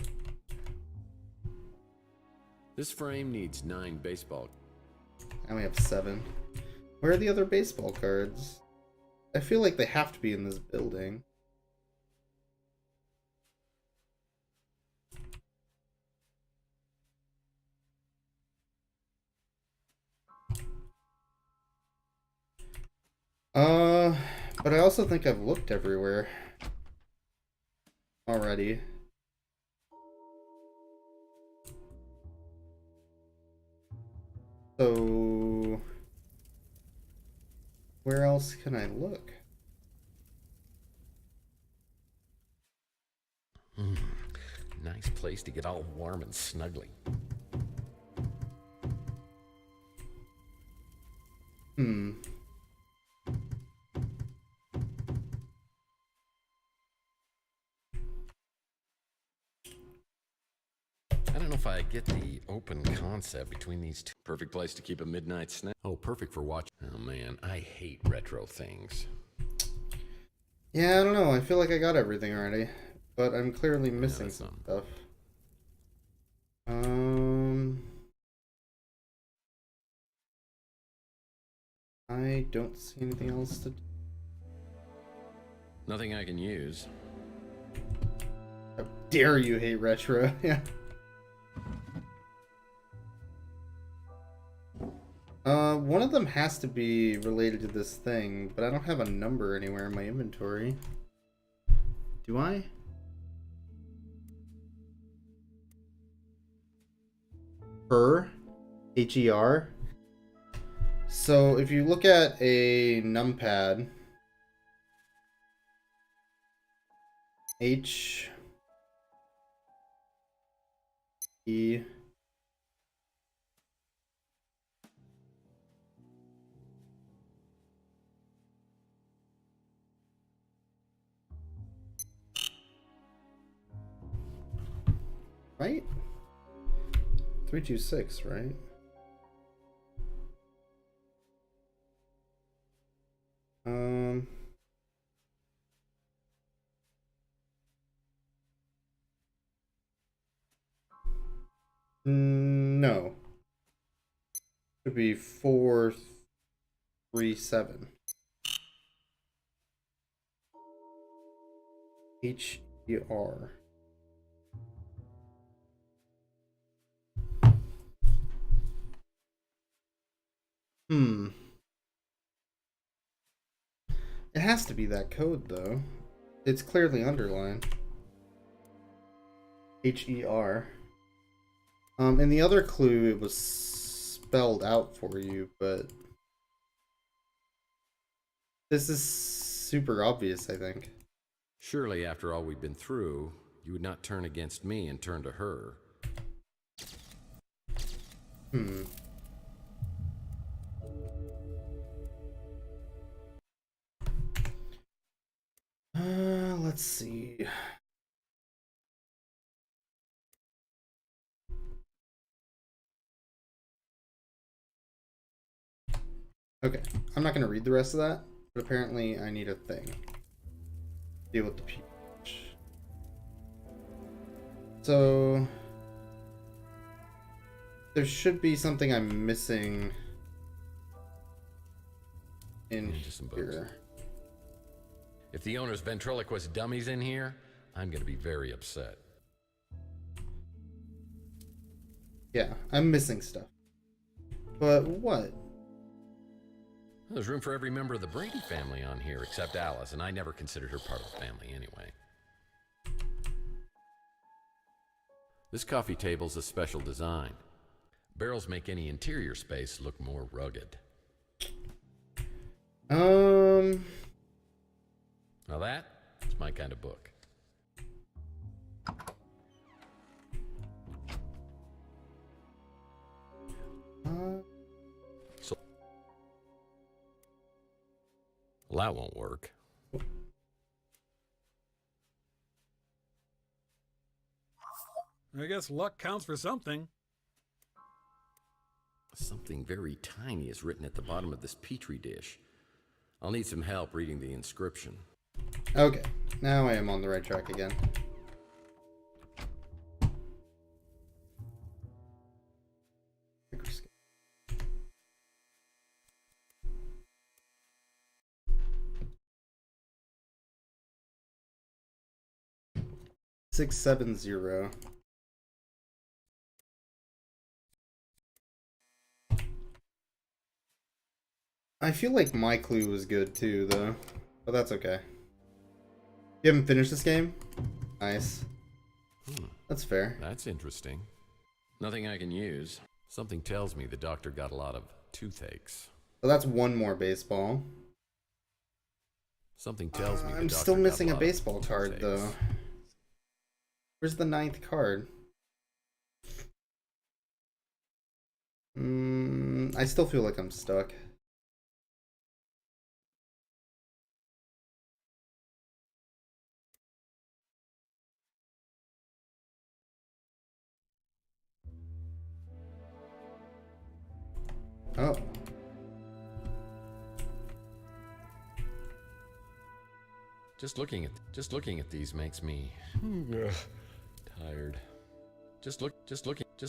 S2: This frame needs 9 baseball.
S1: I only have 7. Where are the other baseball cards? I feel like they have to be in this building. But I also think I've looked everywhere already. So where else can I look?
S2: Nice place to get all warm and snuggly. I don't know if I get the open concept between these two. Perfect place to keep a midnight snack. Oh, perfect for watching. Oh man, I hate retro things.
S1: Yeah, I don't know. I feel like I got everything already, but I'm clearly missing some stuff. I don't see anything else to do.
S2: Nothing I can use.
S1: How dare you hate retro? Yeah. One of them has to be related to this thing, but I don't have a number anywhere in my inventory. Do I? Her? H-E-R? So if you look at a numpad, H E right? 326, right? No. Should be 437. HER. It has to be that code, though. It's clearly underlined. HER. And the other clue, it was spelled out for you, but this is super obvious, I think.
S2: Surely, after all we've been through, you would not turn against me and turn to her.
S1: Let's see. Okay, I'm not going to read the rest of that, but apparently I need a thing. Deal with the peach. So there should be something I'm missing in here.
S2: If the owner's ventriloquist dummies in here, I'm going to be very upset.
S1: Yeah, I'm missing stuff. But what?
S2: There's room for every member of the Brady family on here except Alice, and I never considered her part of the family anyway. This coffee table's a special design. Barrels make any interior space look more rugged.
S1: Now
S2: that's my kind of book. So, well, that won't work.
S4: I guess luck counts for something.
S2: Something very tiny is written at the bottom of this petri dish. I'll need some help reading the inscription.
S1: Okay, now I am on the right track again. Six, 7, 0. I feel like my clue was good too, though. But that's okay. You haven't finished this game? Nice. That's fair.
S2: That's interesting. Nothing I can use. Something tells me the doctor got a lot of toothaches.
S1: So that's one more baseball.
S2: Something tells me the
S1: I'm
S2: doctor
S1: still
S2: got
S1: missing a
S2: lot
S1: baseball
S2: of
S1: card,
S2: toothaches.
S1: though. Where's the 9th card? I still feel like I'm stuck. Oh.
S2: Just looking at these makes me tired. Just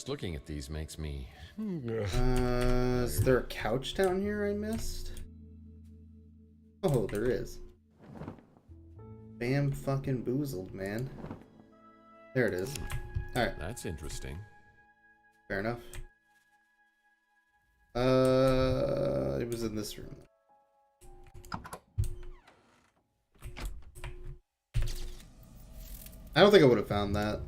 S2: looking at these makes me
S1: Is there a couch down here I missed? Oh, there is. Bam fucking boozled, man. There it is. Alright.
S2: That's interesting.
S1: Fair enough. It was in this room. I don't think I would have found that.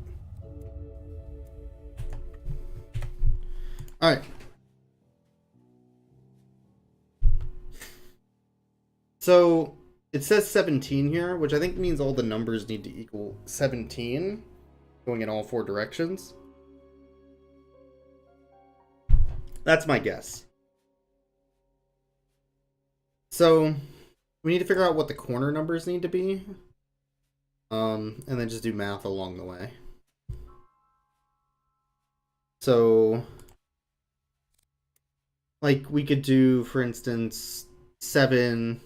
S1: Alright. So, it says 17 here, which I think means all the numbers need to equal 17, going in all 4 directions. That's my guess. So, we need to figure out what the corner numbers need to be. And then just do math along the way. So, like, we could do, for instance, 7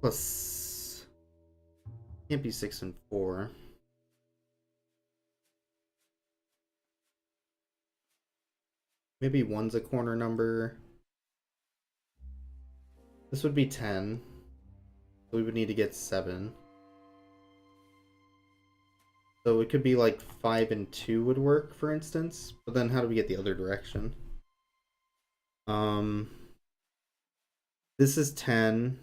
S1: plus... Can't be 6 and 4. Maybe 1's a corner number. This would be 10. So we would need to get 7. So it could be like 5 and 2 would work, for instance. But then how do we get the other direction? This is 10.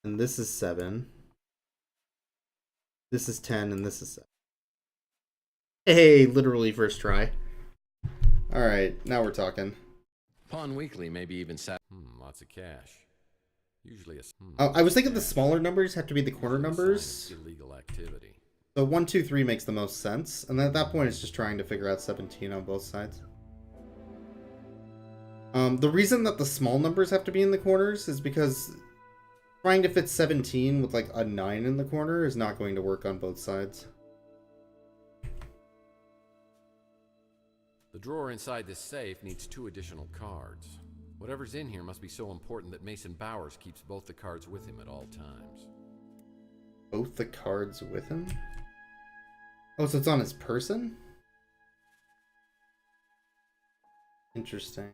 S1: And this is 7. This is 10 and this is 7. Hey, literally first try. Alright, now we're talking.
S2: Pawn Weekly, maybe even lots of cash. Usually
S1: I was thinking the smaller numbers have to be the corner numbers.
S2: Illegal activity.
S1: So 1, 2, 3 makes the most sense. And then at that point it's just trying to figure out 17 on both sides. The reason that the small numbers have to be in the corners is because trying to fit 17 with like a 9 in the corner is not going to work on both sides.
S2: The drawer inside this safe needs 2 additional cards. Whatever's in here must be so important that Mason Bowers keeps both the cards with him at all times.
S1: Both the cards with him? Oh, so it's on his person? Interesting.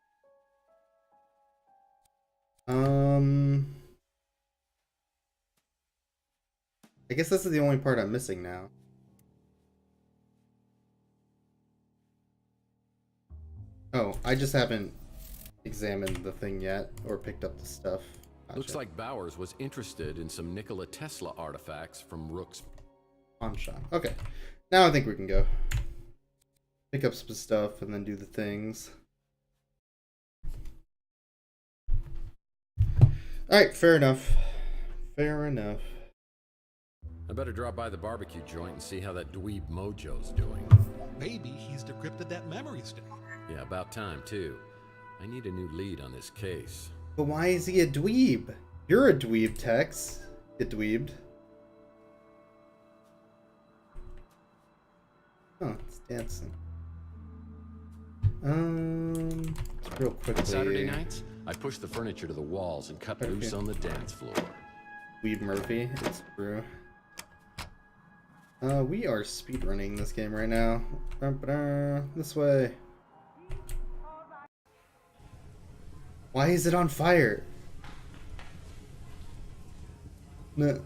S1: I guess this is the only part I'm missing now. Oh, I just haven't examined the thing yet or picked up the stuff. Gotcha.
S2: Looks like Bowers was interested in some Nikola Tesla artifacts from Rook's
S1: pawn shop. Okay, now I think we can go. Pick up some stuff and then do the things. Alright, fair enough. Fair enough.
S2: I better drop by the barbecue joint and see how that dweeb Mojo's doing.
S4: Maybe he's decrypted that memory stick.
S2: Yeah, about time, too. I need a new lead on this case.
S1: But why is he a dweeb? You're a dweeb, Tex. Get dweebed. Oh, it's dancing. Real quickly.
S2: Saturday nights, I push the furniture to the walls and cut loose on the dance floor.
S1: Dweeb Murphy, it's true. We are speedrunning this game right now. This way. Why is it on fire? No.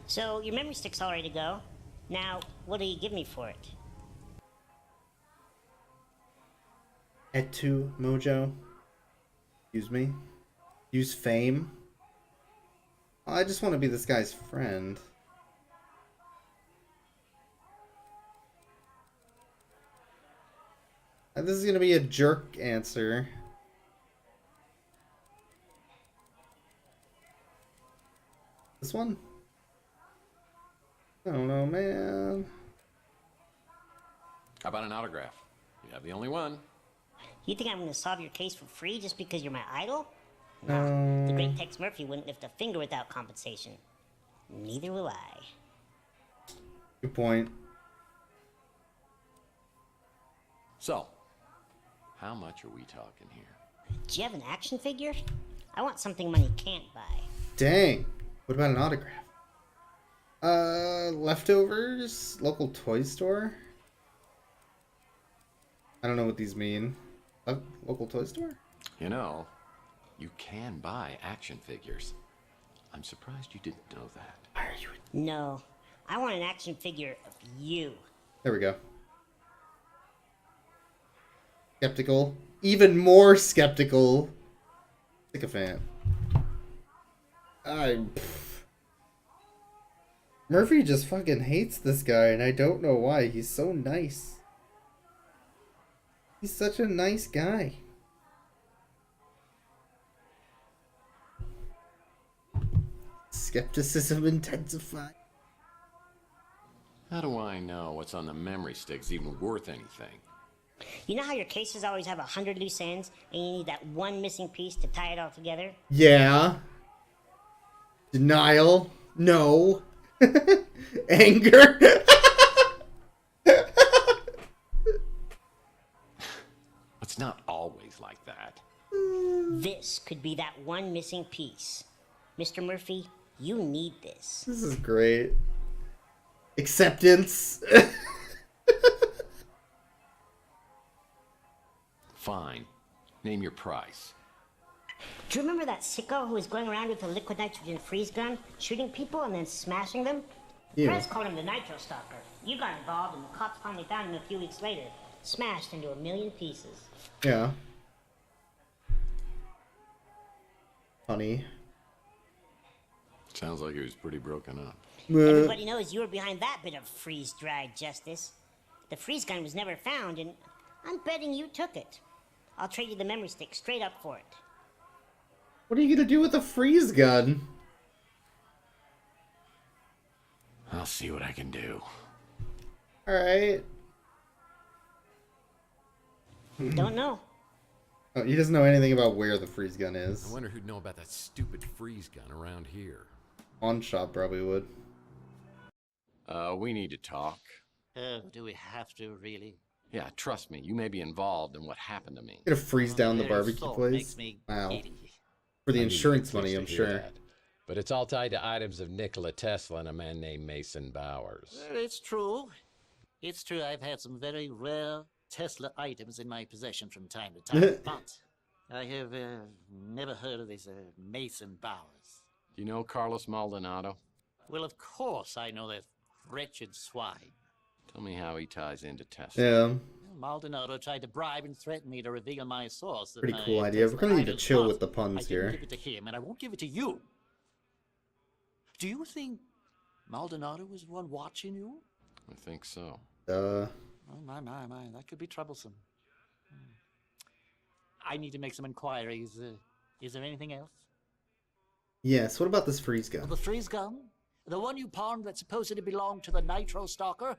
S3: So, your memory stick's all ready to go. Now, what do you give me for it?
S1: Et2 Mojo. Excuse me. Use fame. I just want to be this guy's friend. This is gonna be a jerk answer. This one? I don't know, man.
S2: How about an autograph? You have the only one.
S3: You think I'm gonna solve your case for free just because you're my idol? No. The great Tex Murphy wouldn't lift a finger without compensation. Neither will I.
S1: Good point.
S2: So, how much are we talking here?
S3: Do you have an action figure? I want something money can't buy.
S1: Dang. What about an autograph? Leftovers? Local toy store? I don't know what these mean. Local toy store?
S2: You know, you can buy action figures. I'm surprised you didn't know that.
S1: Why are you?
S3: No. I want an action figure of you.
S1: There we go. Skeptical. Even more skeptical. Sycophant. Murphy just fucking hates this guy, and I don't know why. He's so nice. He's such a nice guy. Skepticism intensified.
S2: How do I know what's on the memory stick's even worth anything?
S3: You know how your cases always have 100 loose ends, and you need that one missing piece to tie it all together?
S1: Yeah. Denial. No. Anger.
S2: It's not always like that.
S3: This could be that one missing piece. Mr. Murphy, you need this.
S1: This is great. Acceptance.
S2: Fine. Name your price.
S3: Do you remember that sicko who was going around with a liquid nitrogen freeze gun, shooting people and then smashing them? The
S1: Yeah.
S3: press called him the Nitro Stalker. You got involved, and the cops finally found him a few weeks later, smashed into 1,000,000 pieces.
S1: Yeah. Funny.
S2: Sounds like he was pretty broken up.
S3: Everybody knows you were behind that bit of freeze-dried justice. The freeze gun was never found, and I'm betting you took it. I'll trade you the memory stick straight up for it.
S1: What are you gonna do with a freeze gun?
S2: I'll see what I can do.
S1: Alright.
S3: Don't know.
S1: Oh, he doesn't know anything about where the freeze gun is.
S2: I wonder who'd know about that stupid freeze gun around here.
S1: Pawn shop probably would.
S14: We need to talk.
S7: Oh, do we have to, really?
S14: Yeah, trust me, you may be involved in what happened to me.
S1: Gonna freeze down the
S7: Very
S1: barbecue
S7: thought
S1: place?
S7: makes me
S1: Wow.
S7: giddy.
S1: For the
S2: I need
S1: insurance
S2: you
S1: money,
S2: to
S1: I'm
S2: hear
S1: sure.
S2: that. But it's all tied to items of Nikola Tesla and a man named Mason Bowers.
S7: Well, it's true. It's true I've had some very rare Tesla items in my possession from time to time, but I have never heard of this Mason Bowers.
S14: Do you know Carlos Maldonado?
S7: Well, of course I know that wretched swine.
S14: Tell me how he ties into Tesla.
S1: Yeah.
S7: Maldonado tried to bribe and threaten me to reveal my source. of
S1: Pretty
S7: my
S1: cool idea. We're
S7: Tesla
S1: gonna need to
S7: items,
S1: chill
S7: but
S1: with the
S7: I
S1: puns
S7: didn't
S1: here.
S7: give it to him, and I won't give it to you. Do you think Maldonado was the one watching you?
S14: I think so.
S7: Oh, my, that could be troublesome. I need to make some inquiries. Is there anything else?
S1: Yes, what about this freeze gun?
S7: The freeze gun? The one you pawned that supposedly belonged to the Nitro Stalker?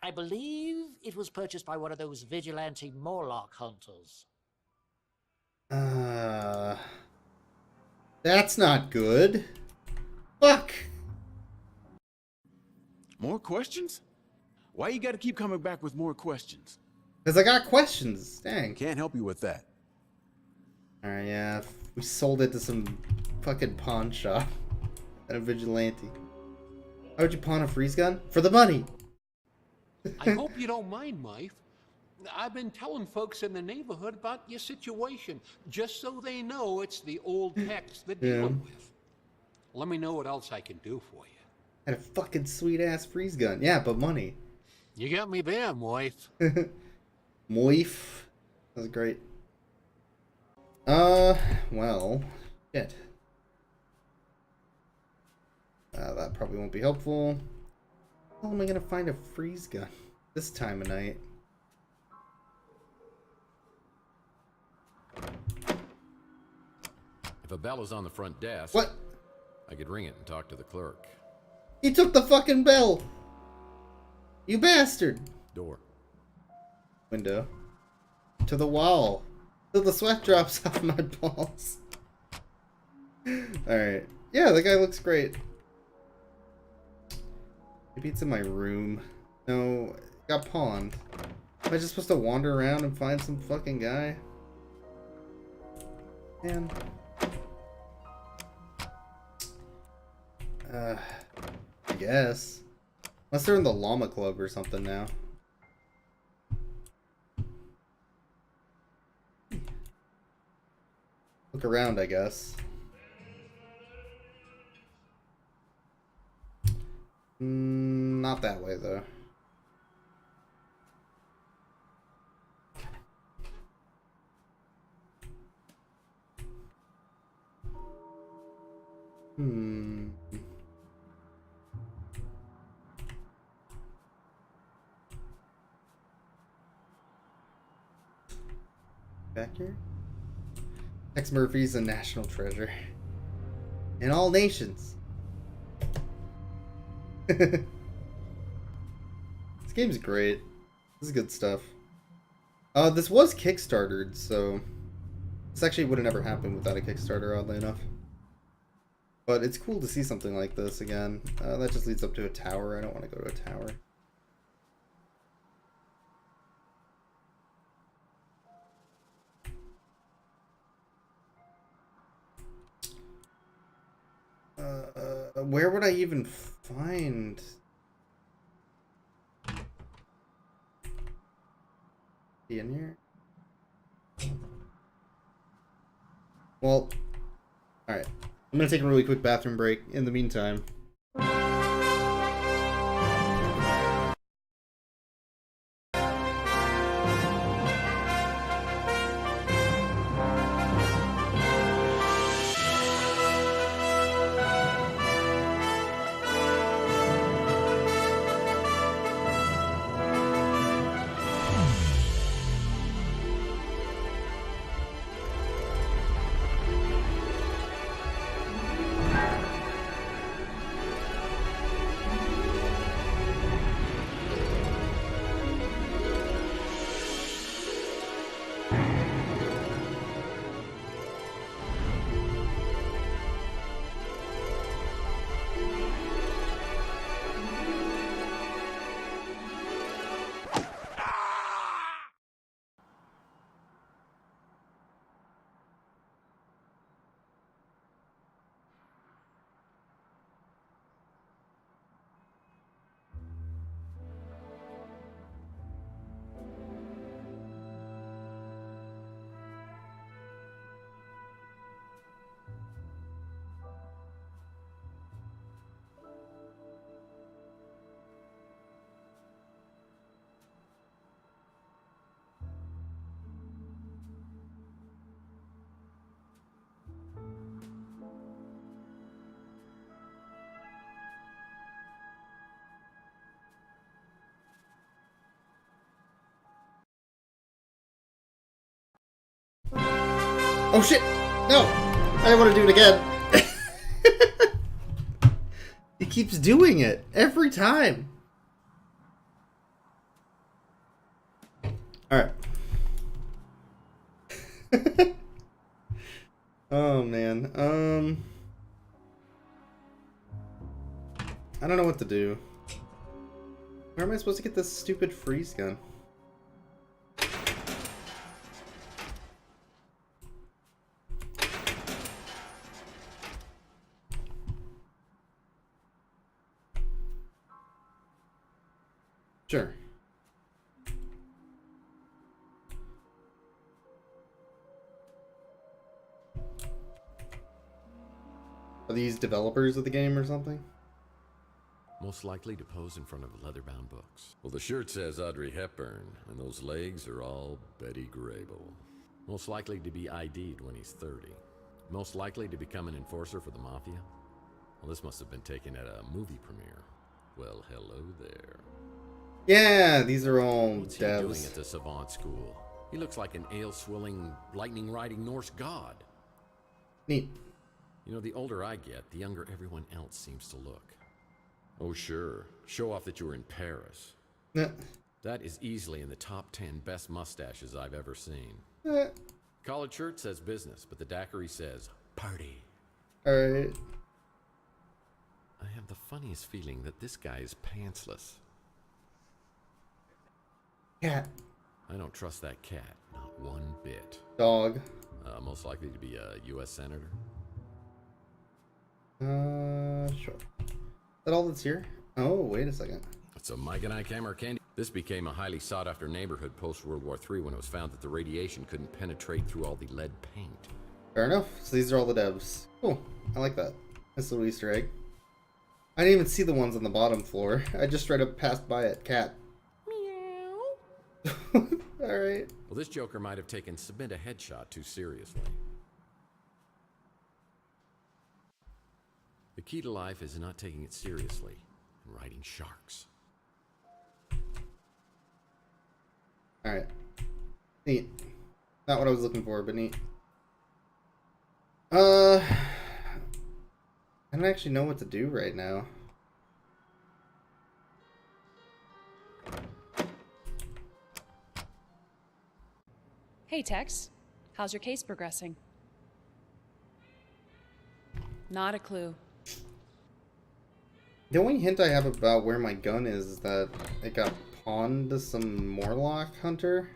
S7: I believe it was purchased by one of those vigilante Morlock hunters.
S1: That's not good. Fuck!
S19: More questions? Why you gotta keep coming back with more questions?
S1: Because I got questions. Dang.
S19: Can't help you with that.
S1: Alright, yeah. We sold it to some fucking pawn shop. And a vigilante. Why would you pawn a freeze gun? For the money!
S9: I hope you don't mind, Mike. I've been telling folks in the neighborhood about your situation, just so they know it's the old Tex they're dealing with. Let me know what else I can do for you.
S1: Had a fucking sweet ass freeze gun. Yeah, but money.
S9: You got me there, Moif.
S1: Moif. That was great. Well, shit. That probably won't be helpful. How am I gonna find a freeze gun this time of night?
S2: If a bell is on the front desk,
S1: what?
S2: I could ring it and talk to the clerk.
S1: He took the fucking bell! You bastard!
S2: Door.
S1: Window. To the wall. Till the sweat drops off my balls. Alright. Yeah, the guy looks great. Maybe it's in my room. No, it got pawned. Am I just supposed to wander around and find some fucking guy? Man. I guess. Unless they're in the llama club or something now. Look around, I guess. Not that way, though. Back here? Tex Murphy's a national treasure. In all nations. This game's great. This is good stuff. This was Kickstartered, so this actually would have never happened without a Kickstarter, oddly enough. But it's cool to see something like this again. That just leads up to a tower. I don't want to go to a tower. Where would I even find... Be in here? Well, alright. I'm gonna take a really quick bathroom break in the meantime. Oh shit! No! I don't want to do it again. He keeps doing it every time. Alright. Oh man. I don't know what to do. Where am I supposed to get this stupid freeze gun? Sure. Are these developers of the game or something?
S2: Most likely to pose in front of leather-bound books. Well, the shirt says Audrey Hepburn, and those legs are all Betty Grable. Most likely to be ID'd when he's 30. Most likely to become an enforcer for the Mafia. Well, this must have been taken at a movie premiere. Well, hello there.
S1: Yeah, these are all
S2: What's he
S1: devs.
S2: doing at the Savant School? He looks like an ale-swilling, lightning-riding Norse god.
S1: Neat.
S2: You know, the older I get, the younger everyone else seems to look. Oh, sure. Show off that you were in Paris. That is easily in the top 10 best mustaches I've ever seen. Collared shirt says business, but the daiquiri says party.
S1: Alright.
S2: I have the funniest feeling that this guy is pantsless.
S1: Cat.
S2: I don't trust that cat, not one bit.
S1: Dog.
S2: Most likely to be a U.S. senator.
S1: Sure. Is that all that's here? Oh, wait a second.
S2: So Mike and I came our candy. This became a highly sought-after neighborhood post-World War III when it was found that the radiation couldn't penetrate through all the lead paint.
S1: Fair enough. So these are all the devs. Cool. I like that. Nice little Easter egg. I didn't even see the ones on the bottom floor. I just straight up passed by it. Cat. Alright.
S2: Well, this Joker might have taken Submit a Headshot too seriously. The key to life is not taking it seriously and riding sharks.
S1: Alright. Neat. Not what I was looking for, but neat. I don't actually know what to do right now.
S13: Hey, Tex. How's your case progressing? Not a clue.
S1: The only hint I have about where my gun is that it got pawned to some Morlock hunter.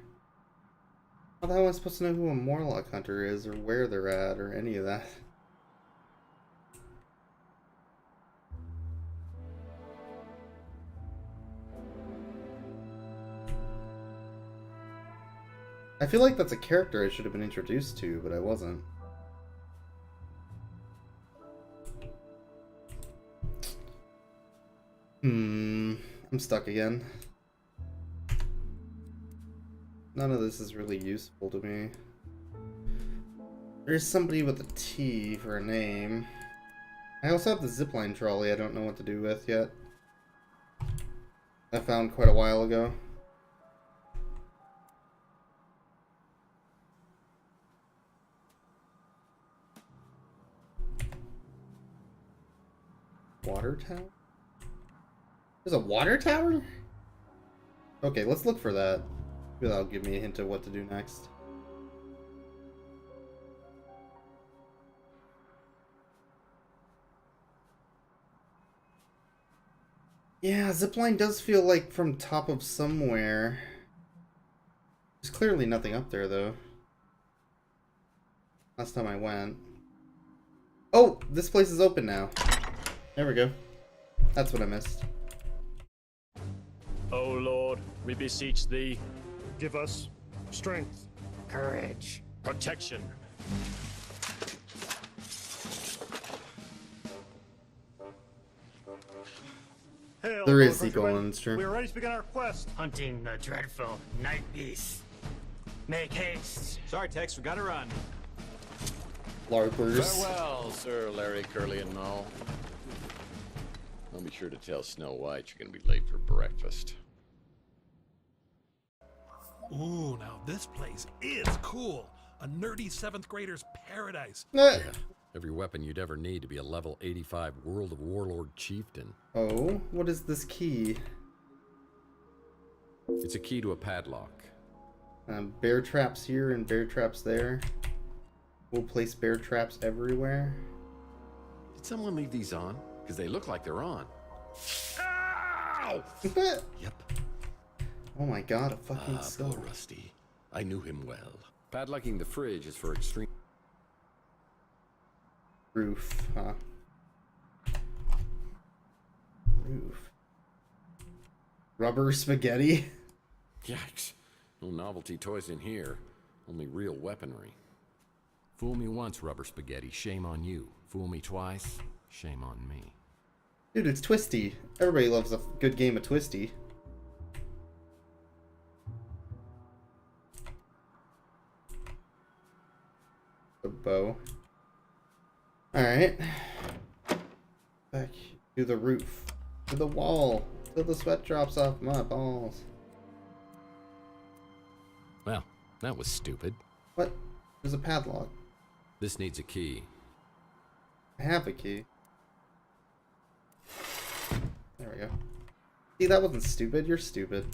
S1: How the hell am I supposed to know who a Morlock hunter is, or where they're at, or any of that? I feel like that's a character I should have been introduced to, but I wasn't. I'm stuck again. None of this is really useful to me. There's somebody with a T for a name. I also have the zipline trolley I don't know what to do with yet. I found quite a while ago. Water tower? There's a water tower? Okay, let's look for that. Maybe that'll give me a hint of what to do next. Yeah, zipline does feel like from top of somewhere. There's clearly nothing up there, though. Last time I went. Oh, this place is open now. There we go. That's what I missed.
S18: O Lord, we beseech thee, give us strength,
S23: Courage.
S18: protection. Hail,
S1: There
S18: Lord
S1: is sequel
S18: countrymen.
S1: on this stream.
S18: We are ready to begin our quest.
S23: Hunting the dreadful night beast. Make haste.
S8: Sorry, Tex, we gotta run.
S1: LARPers.
S14: Farewell, Sir Larry, Curly, and all. I'll be sure to tell Snow White you're gonna be late for breakfast.
S4: Ooh, now this place is cool. A nerdy 7th grader's paradise.
S2: Yeah. Every weapon you'd ever need to be a level 85 World of Warlord chieftain.
S1: Oh, what is this key?
S2: It's a key to a padlock.
S1: Bear traps here and bear traps there. We'll place bear traps everywhere.
S2: Did someone leave these on? Because they look like they're on.
S4: Ow!
S2: Yep.
S1: Oh my god, a fucking skull.
S2: Poor Rusty. I knew him well. Padlocking the fridge is for extreme...
S1: Roof, huh? Roof. Rubber spaghetti?
S2: Yikes. No novelty toys in here. Only real weaponry. Fool me once, Rubber Spaghetti. Shame on you. Fool me twice. Shame on me.
S1: Dude, it's Twisty. Everybody loves a good game of Twisty. The bow. Alright. Back to the roof. To the wall. Till the sweat drops off my balls.
S2: Well, that was stupid.
S1: What? There's a padlock.
S2: This needs a key.
S1: I have a key. There we go. See, that wasn't stupid. You're stupid.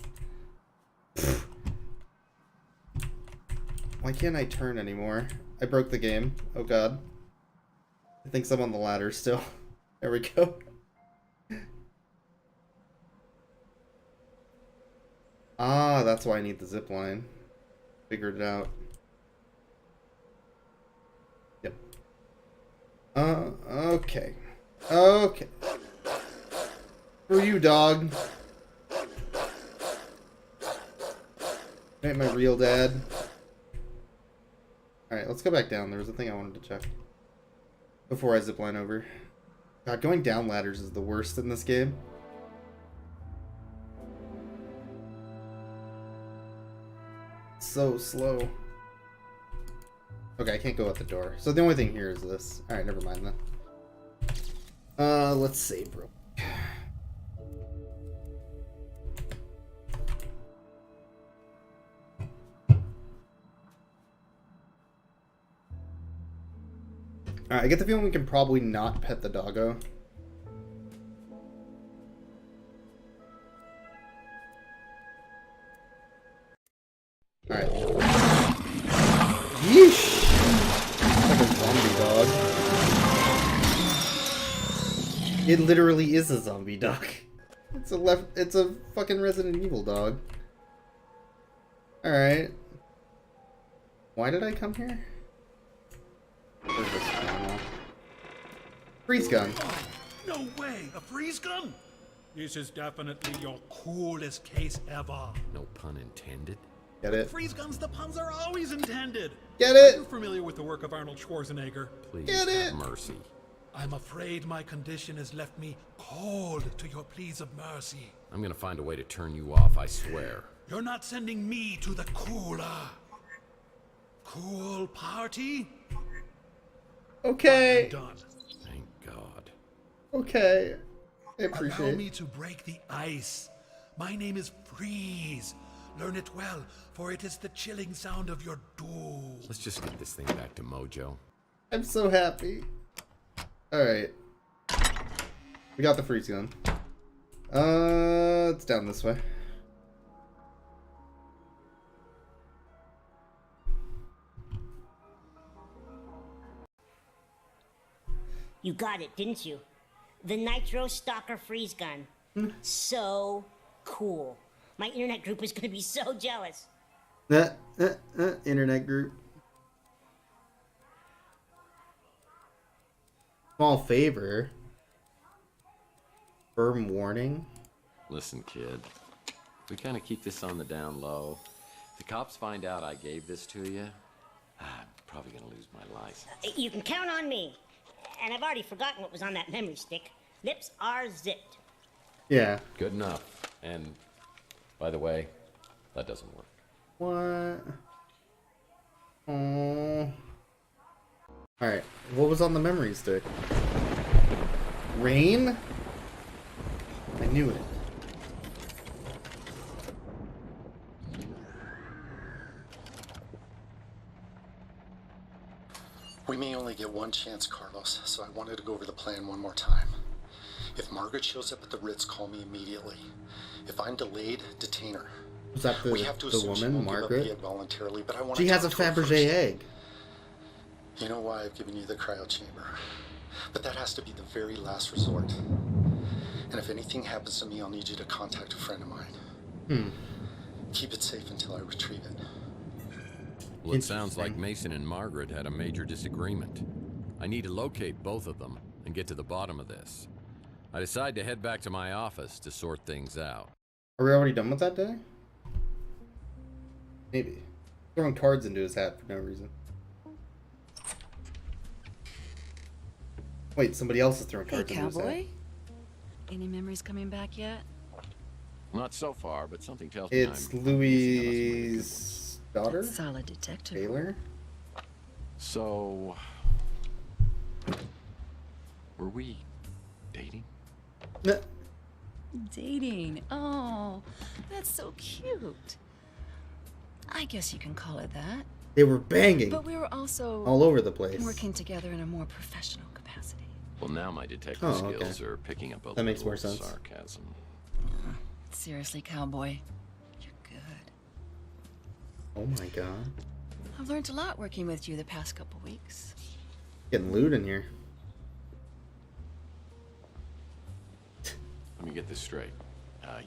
S1: Why can't I turn anymore? I broke the game. Oh god. I think I'm on the ladder still. There we go. Ah, that's why I need the zip line. Figured it out. Yep. Okay. Okay. For you, dog. Ain't my real dad. Alright, let's go back down. There was a thing I wanted to check before I zipline over. God, going down ladders is the worst in this game. So slow. Okay, I can't go out the door. So the only thing here is this. Alright, never mind then. Let's save real. Alright, I get the feeling we can probably not pet the doggo. Alright. Yeesh! Like a zombie dog. It literally is a zombie dog. It's a fucking Resident Evil dog. Alright. Why did I come here? Where's this animal? Freeze gun.
S4: No way! A freeze gun? This is definitely your coolest case ever.
S2: No pun intended.
S1: Get it?
S4: Freeze guns, the puns are always intended.
S1: Get it?
S4: Are you familiar with the work of Arnold Schwarzenegger?
S2: Please
S1: Get it?
S2: have mercy.
S4: I'm afraid my condition has left me cold to your pleas of mercy.
S2: I'm gonna find a way to turn you off, I swear.
S4: You're not sending me to the cool party?
S1: Okay.
S4: I'm done.
S2: Thank God.
S1: Okay. I
S4: Allow
S1: appreciate
S4: me
S1: it.
S4: to break the ice. My name is Freeze. Learn it well, for it is the chilling sound of your doom.
S2: Let's just get this thing back to Mojo.
S1: I'm so happy. Alright. We got the freeze gun. It's down this way.
S3: You got it, didn't you? The Nitro Stalker freeze gun. So cool. My internet group is gonna be so jealous.
S1: Internet group. Small favor. Firm warning.
S2: Listen, kid. We kind of keep this on the down low. If the cops find out I gave this to you, I'm probably gonna lose my license.
S3: You can count on me. And I've already forgotten what was on that memory stick. Lips are zipped.
S1: Yeah.
S2: Good enough. And, by the way, that doesn't work.
S1: What? Oh. Alright. What was on the memory stick? Rain? I knew it.
S17: We may only get one chance, Carlos, so I wanted to go over the plan one more time. If Margaret shows up at the Ritz, call me immediately. If I'm delayed, detain her.
S1: Was that
S17: We have to
S1: the
S17: assume she
S1: woman,
S17: won't give up
S1: Margaret?
S17: yet voluntarily, but I want
S1: She
S17: to
S1: has a
S17: talk to her
S1: Fabergé
S17: first.
S1: egg.
S17: You know why I've given you the cryo chamber. But that has to be the very last resort. And if anything happens to me, I'll need you to contact a friend of mine. Keep it safe until I retrieve it.
S2: Well, it sounds like Mason and Margaret had a major disagreement. I need to locate both of them and get to the bottom of this. I decide to head back to my office to sort things out.
S1: Are we already done with that day? Maybe. Throwing cards into his hat for no reason. Wait, somebody else is throwing
S6: Hey,
S1: cards into his hat.
S6: cowboy. Any memories coming back yet?
S2: Not so far, but something tells me
S1: It's
S2: I'm
S1: Louis' daughter?
S6: Solid detective.
S1: Taylor?
S2: So... were we dating?
S6: Dating. Oh, that's so cute. I guess you can call it that.
S1: They were banging.
S6: But we were also
S1: all over the place.
S6: working together in a more professional capacity.
S2: Well, now my detective
S1: Oh, okay.
S2: skills are picking up a
S1: That makes
S2: little
S1: more sense.
S2: sarcasm.
S6: Seriously, cowboy, you're good.
S1: Oh my god.
S6: I've learned a lot working with you the past couple weeks.
S1: Getting lewd in here.
S2: Let me get this straight.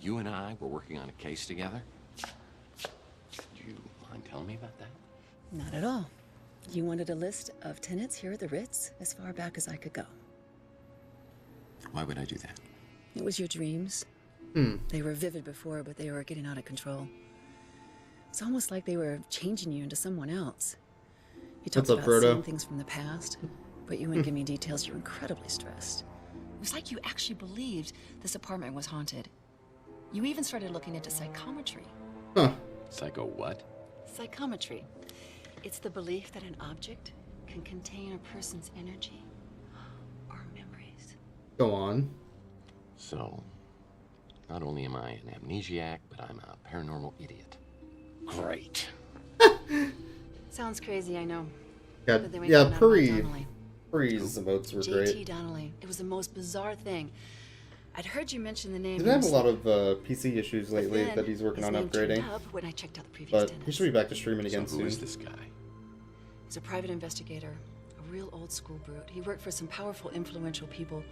S2: You and I were working on a case together? Do you mind telling me about that?
S6: Not at all. You wanted a list of tenants here at the Ritz as far back as I could go.
S2: Why would I do that?
S6: It was your dreams. They were vivid before, but they were getting out of control. It's almost like they were changing you into someone else. You talked
S1: What's up,
S6: about
S1: Frodo?
S6: seeing things from the past, but you wouldn't give me details. You were incredibly stressed. It was like you actually believed this apartment was haunted. You even started looking into psychometry.
S1: Huh.
S2: Psycho what?
S6: Psychometry. It's the belief that an object can contain a person's energy or memories.
S1: Go on.
S2: So, not only am I an amnesiac, but I'm a paranormal idiot. Great.
S6: Sounds crazy, I know.
S1: Yeah,
S6: But then we
S1: yeah,
S6: found out about
S1: Puri.
S6: Donnelly.
S1: Puri's emotes were
S6: JT
S1: great.
S6: Donnelly. It was the most bizarre thing. I'd heard you mention the name.
S1: He's been having a lot of PC issues lately
S6: Then
S1: that he's working
S6: his
S1: on
S6: name turned
S1: upgrading.
S6: up when I checked out the previous
S1: But
S6: tenants.
S1: he should be back to streaming again
S2: So
S1: soon.
S2: who is this guy?
S6: He's a private investigator, a real old school brute. He worked for some powerful, influential people,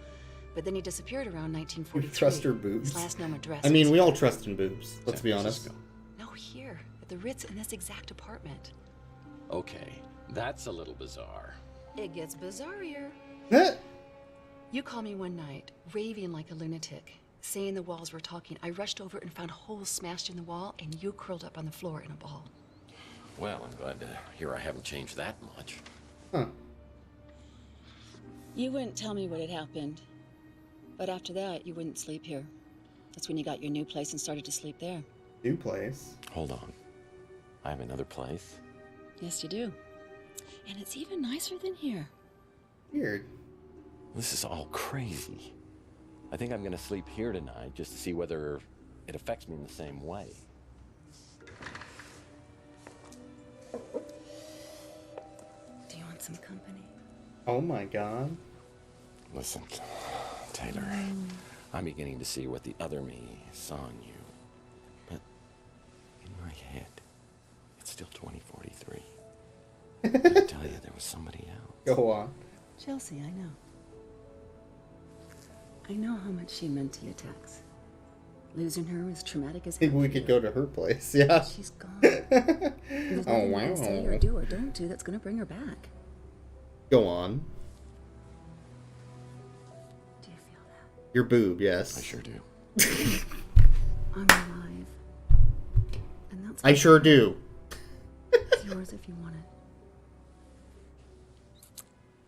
S6: but then he disappeared around 1943.
S1: You trust her boobs?
S6: His last known address.
S1: I mean,
S6: was
S1: we all
S6: here.
S1: trust in boobs. Let's be honest.
S6: No, here at the Ritz in this exact apartment.
S2: Okay, that's a little bizarre.
S6: It gets bizarrier. You call me one night, raving like a lunatic, saying the walls were talking. I rushed over and found holes smashed in the wall, and you curled up on the floor in a ball.
S2: Well, I'm glad to hear I haven't changed that much.
S1: Huh.
S6: You wouldn't tell me what had happened. But after that, you wouldn't sleep here. That's when you got your new place and started to sleep there.
S1: New place?
S2: Hold on. I have another place?
S6: Yes, you do. And it's even nicer than here.
S1: Weird.
S2: This is all crazy. I think I'm gonna sleep here tonight just to see whether it affects me in the same way.
S6: Do you want some company?
S1: Oh my god.
S2: Listen, Taylor, I'm beginning to see what the other me saw in you. But in my head, it's still 2043. I tell you, there was somebody else.
S1: Go on.
S6: Chelsea, I know. I know how much she meant to you, Tex. Losing her was traumatic as hell.
S1: Maybe we could go to her place, yeah.
S6: She's gone. There's
S1: Oh,
S6: nothing you can say or
S1: wow.
S6: do or don't do that's gonna bring her back.
S1: Go on.
S6: Do you feel that?
S1: Your boob, yes.
S2: I sure do.
S6: I'm alive. And that's
S1: I sure do.
S6: It's yours if you want it.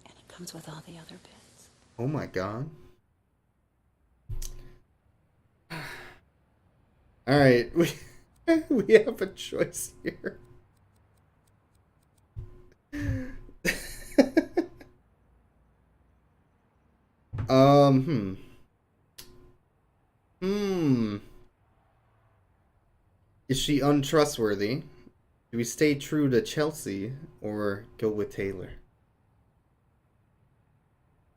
S6: And it comes with all the other bits.
S1: Oh my god. Alright, we have a choice here. Is she untrustworthy? Do we stay true to Chelsea or go with Taylor?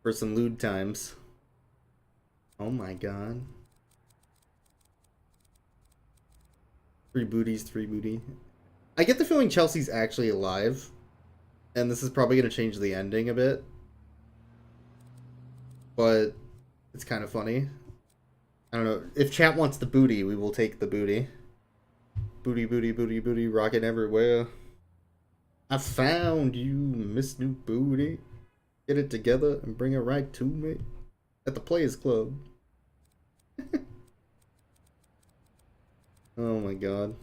S1: For some lewd times. Oh my god. 3 booties, 3 booty. I get the feeling Chelsea's actually alive. And this is probably going to change the ending a bit. But it's kind of funny. I don't know. If chat wants the booty, we will take the booty. Booty, booty, booty, booty, rocking everywhere. I found you, Miss New Booty. Get it together and bring it right to me. At the Players Club. Oh my god.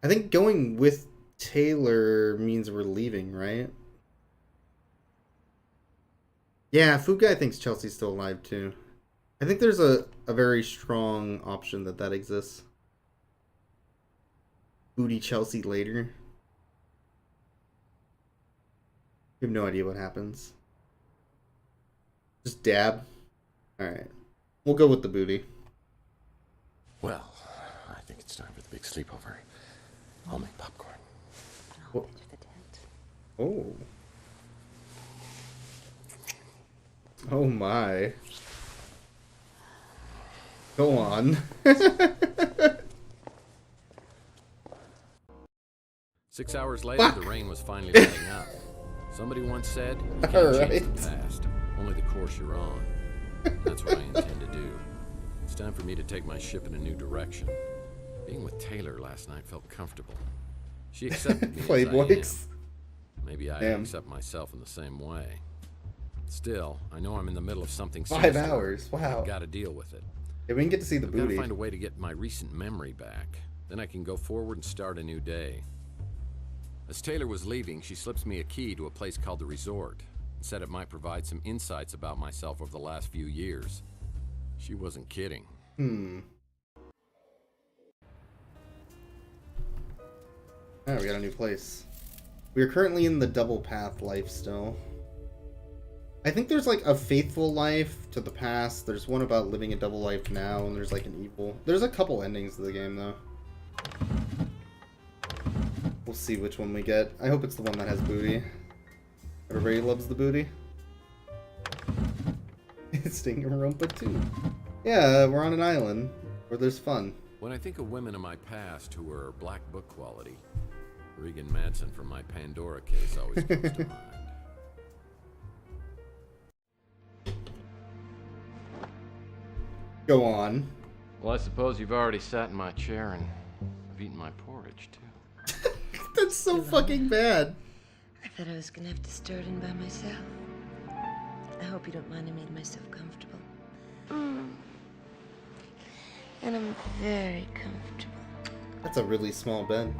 S1: I think going with Taylor means we're leaving, right? Yeah, Fukai thinks Chelsea's still alive too. I think there's a very strong option that exists. Booty Chelsea later. We have no idea what happens. Just dab. Alright. We'll go with the booty.
S2: Well, I think it's time for the big sleepover. I'll make popcorn.
S1: What? Oh. Oh my. Go on.
S2: 6 hours later, the rain was finally letting up. Somebody once said, you can't change the past, only the course you're on. That's what I intend to do. It's time for me to take my ship in a new direction. Being with Taylor last night felt comfortable. She accepted me as I am. Maybe I accept myself in the same way. Still, I know I'm in the middle of something
S1: 5 hours, wow.
S2: I've got to deal with it.
S1: Yeah, we can get to see the
S2: I've
S1: booty.
S2: got to find a way to get my recent memory back. Then I can go forward and start a new day. As Taylor was leaving, she slips me a key to a place called the Resort. And said it might provide some insights about myself over the last few years. She wasn't kidding.
S1: Alright, we got a new place. We are currently in the double path life still. I think there's like a faithful life to the past. There's one about living a double life now, and there's like an evil. There's a couple endings to the game though. We'll see which one we get. I hope it's the one that has booty. Everybody loves the booty. It's Stingarumpa too. Yeah, we're on an island where there's fun.
S2: When I think of women in my past who were black book quality, Regan Madsen from my Pandora case always comes to mind.
S1: Go on.
S14: Well, I suppose you've already sat in my chair and I've eaten my porridge, too.
S1: That's so fucking bad.
S5: I thought I was gonna have to start in by myself. I hope you don't mind I made myself comfortable. And I'm very comfortable.
S1: That's a really small bed.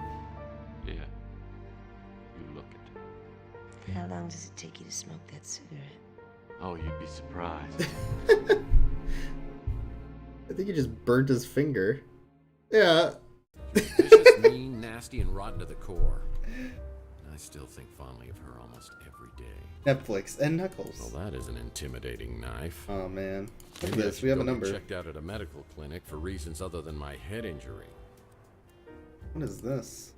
S14: Yeah. You look it.
S5: How long does it take you to smoke that cigarette?
S14: Oh, you'd be surprised.
S1: I think he just burnt his finger. Yeah.
S2: Vicious, mean, nasty, and rotten to the core. I still think fondly of her almost every day.
S1: Netflix and Knuckles.
S2: Well, that is an intimidating knife.
S1: Oh man. Look at
S2: Maybe I
S1: this.
S2: should
S1: We have
S2: go
S1: a
S2: get
S1: number.
S2: checked out at a medical clinic for reasons other than my head injury.
S1: What is this?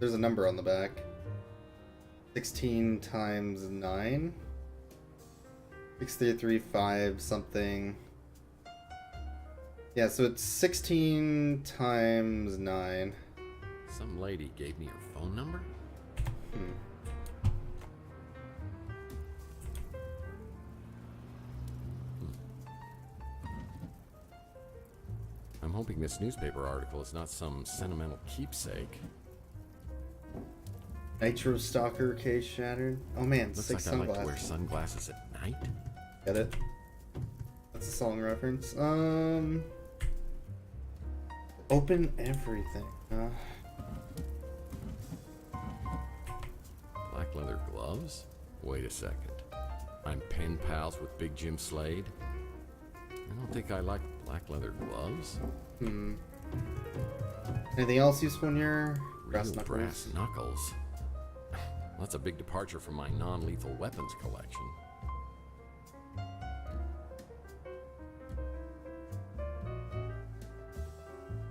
S1: There's a number on the back. 16 times 9. 6335 something. Yeah, so it's 16 times 9.
S2: Some lady gave me her phone number? I'm hoping this newspaper article is not some sentimental keepsake.
S1: Nitro Stalker case shattered. Oh man,
S2: Looks
S1: 6
S2: like I like
S1: sunglasses.
S2: to wear sunglasses at night.
S1: Get it? That's a song reference. Open everything.
S2: Black leather gloves? Wait a second. I'm pen pals with Big Jim Slade? I don't think I like black leather gloves.
S1: Anything else useful in your
S2: Real brass knuckles? That's a big departure from my non-lethal weapons collection.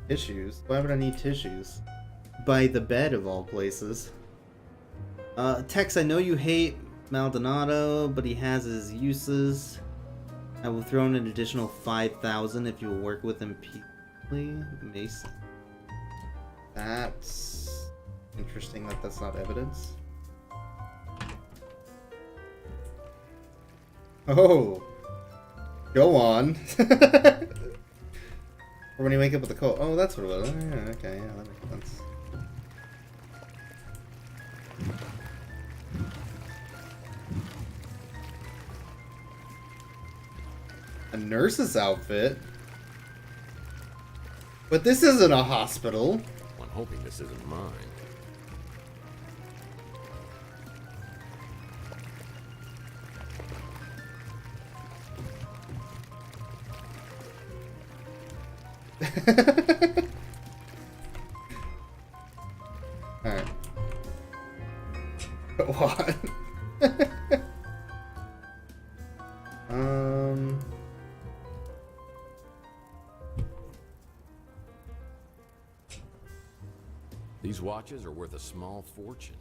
S1: Tissues? Why would I need tissues? By the bed of all places. Tex, I know you hate Maldonado, but he has his uses. I will throw in an additional 5,000 if you will work with him peacefully. Mason. That's interesting that that's not evidence. Oh. Go on. Or when you wake up with a cold. Oh, that's what it was. Oh, yeah, okay, yeah, that makes sense. A nurse's outfit? But this isn't a hospital.
S2: I'm hoping this isn't mine.
S1: Alright. What?
S2: These watches are worth a small fortune.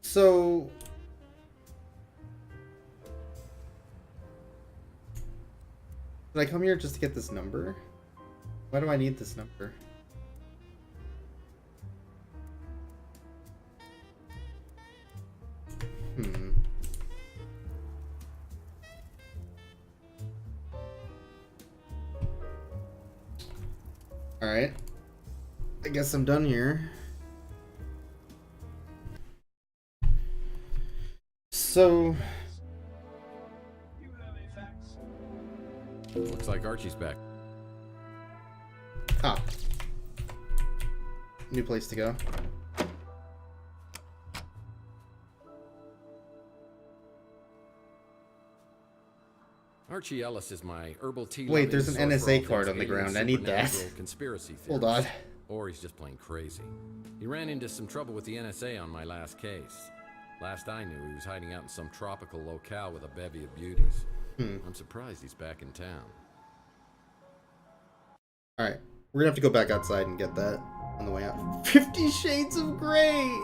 S1: So... Did I come here just to get this number? Why do I need this number? Alright. I guess I'm done here. So...
S2: Looks like Archie's back.
S1: Ah. New place to go.
S2: Archie Ellis is my herbal tea.
S1: Wait, there's an
S2: loving source for
S1: NSA
S2: all
S1: card
S2: things
S1: on the
S2: alien,
S1: ground. I need that.
S2: supernatural Conspiracy theories.
S1: Hold on.
S2: Or he's just plain crazy. He ran into some trouble with the NSA on my last case. Last I knew, he was hiding out in some tropical locale with a bevy of beauties. I'm surprised he's back in town.
S1: Alright, we're gonna have to go back outside and get that on the way out. 50 Shades of Grey!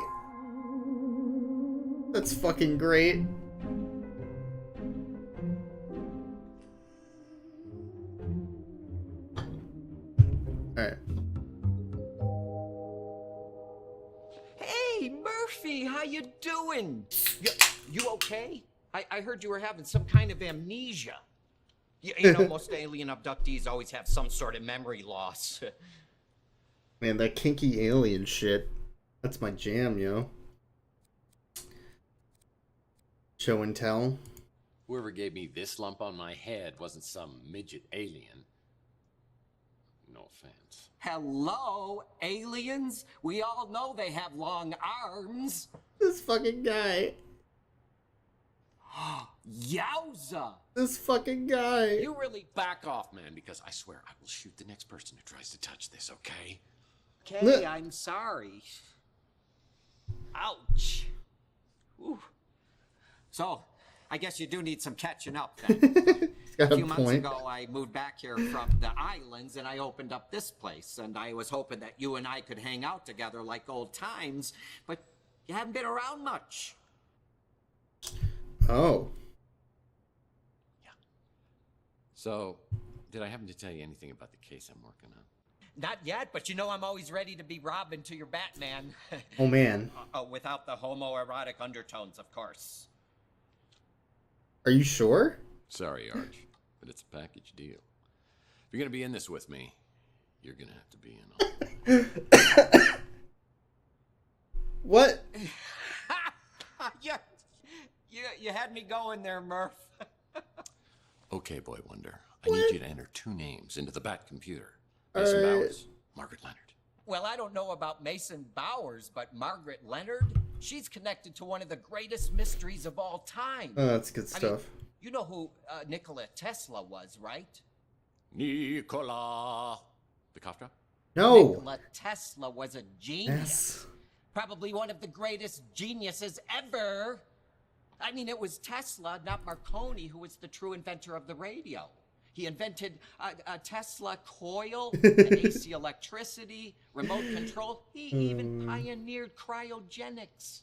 S1: That's fucking great. Alright.
S20: Hey, Murphy, how you doing? You okay? I heard you were having some kind of amnesia. You know, most alien abductees always have some sort of memory loss.
S1: Man, that kinky alien shit. That's my jam, yo. Show and tell.
S2: Whoever gave me this lump on my head wasn't some midget alien. No offense.
S20: Hello, aliens? We all know they have long arms.
S1: This fucking guy.
S20: Yowza!
S1: This fucking guy.
S2: You really back off, man, because I swear I will shoot the next person who tries to touch this, okay?
S20: Okay, I'm sorry. Ouch. Ooh. So, I guess you do need some catching up then.
S1: Got
S20: a
S1: a
S20: few months
S1: point.
S20: ago, I moved back here from the islands and I opened up this place. And I was hoping that you and I could hang out together like old times, but you haven't been around much.
S1: Oh.
S2: So, did I happen to tell you anything about the case I'm working on?
S20: Not yet, but you know I'm always ready to be Robin to your Batman.
S1: Oh, man.
S20: Without the homoerotic undertones, of course.
S1: Are you sure?
S2: Sorry, Arch, but it's a package deal. If you're gonna be in this with me, you're gonna have to be in on it.
S1: What?
S20: You had me going there, Murph.
S2: Okay, Boy Wonder. I need you to enter 2 names into the Bat computer. Mason Bowers, Margaret Leonard.
S20: Well, I don't know about Mason Bowers, but Margaret Leonard, she's connected to one of the greatest mysteries of all time.
S1: Oh, that's good stuff.
S20: I mean, you know who Nikola Tesla was, right?
S2: Nikola. The cough drop?
S1: No.
S20: Nikola Tesla was a genius.
S1: Yes.
S20: Probably one of the greatest geniuses ever. I mean, it was Tesla, not Marconi, who was the true inventor of the radio. He invented a Tesla coil, and AC electricity, remote control. He even pioneered cryogenics.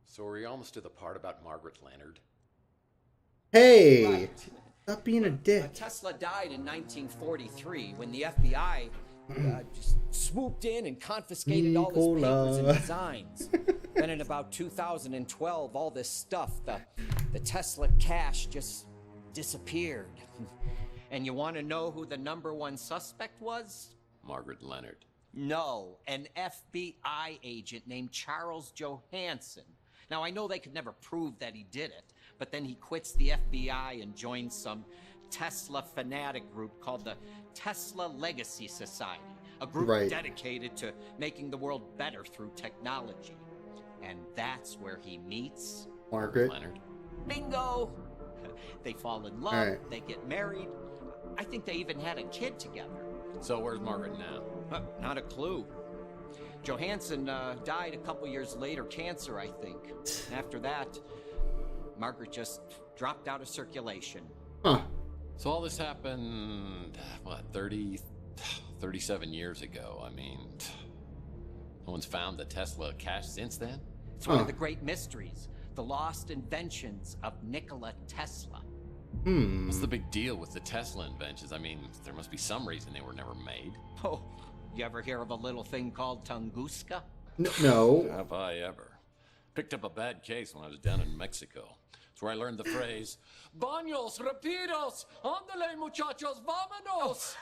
S2: So are we almost to the part about Margaret Leonard?
S1: Hey!
S20: Right.
S1: Stop being a dick.
S20: Tesla died in 1943 when the FBI just swooped in and confiscated all his papers and designs. Then in about 2012, all this stuff, the Tesla cash just disappeared. And you want to know who the #1 suspect was?
S2: Margaret Leonard.
S20: No, an FBI agent named Charles Johansson. Now, I know they could never prove that he did it, but then he quits the FBI and joins some Tesla fanatic group called the Tesla Legacy Society, a group dedicated to making the world better through technology. And that's where he meets
S1: Margaret
S2: Leonard.
S20: Bingo! They fall in love, they get married. I think they even had a kid together.
S2: So where's Margaret now?
S20: Not a clue. Johansson died a couple years later, cancer, I think. After that, Margaret just dropped out of circulation.
S1: Huh.
S2: So all this happened, what, 37 years ago. I mean, no one's found the Tesla cash since then?
S20: It's one of the great mysteries, the lost inventions of Nikola Tesla.
S2: What's the big deal with the Tesla inventions? I mean, there must be some reason they were never made.
S20: Oh, you ever hear of a little thing called Tunguska?
S1: No.
S2: Have I ever? Picked up a bad case when I was down in Mexico. It's where I learned the phrase, Baños, rapidos, ándale muchachos, vámonos.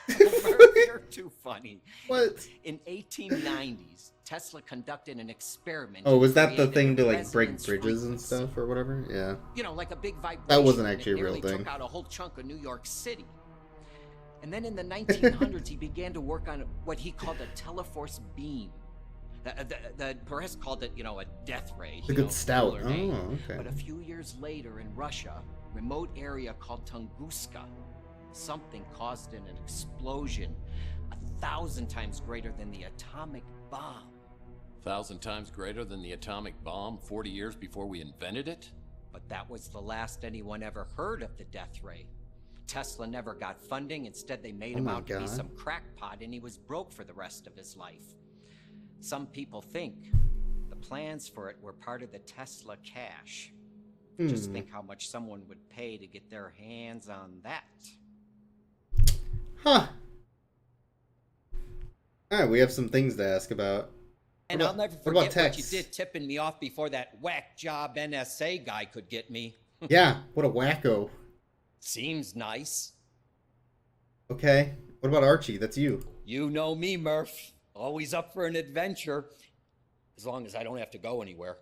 S20: You're too funny.
S1: What?
S20: In 1890s, Tesla conducted an experiment.
S1: Oh, was that the thing to like break bridges and stuff or whatever? Yeah.
S20: You know, like a big vibration.
S1: That wasn't actually a real
S20: It
S1: thing.
S20: took out a whole chunk of New York City. And then in the 1900s, he began to work on what he called a teleforce beam. The press called it, a death ray.
S1: A good stout.
S20: cooler name.
S1: Oh, okay.
S20: But a few years later in Russia, remote area called Tunguska, something caused an explosion 1,000 times greater than the atomic bomb.
S2: 1,000 times greater than the atomic bomb 40 years before we invented it?
S20: But that was the last anyone ever heard of the death ray. Tesla never got funding. Instead, they made him out to be some crackpot, and he was broke for the rest of his life. Some people think the plans for it were part of the Tesla cash. Just think how much someone would pay to get their hands on that.
S1: Huh. Alright, we have some things to ask about.
S20: And I'll never forget what you did tipping me off before that whack job NSA guy could get me.
S1: Yeah, what a wacko.
S20: Seems nice.
S1: Okay, what about Archie? That's you.
S20: You know me, Murph. Always up for an adventure. As long as I don't have to go anywhere.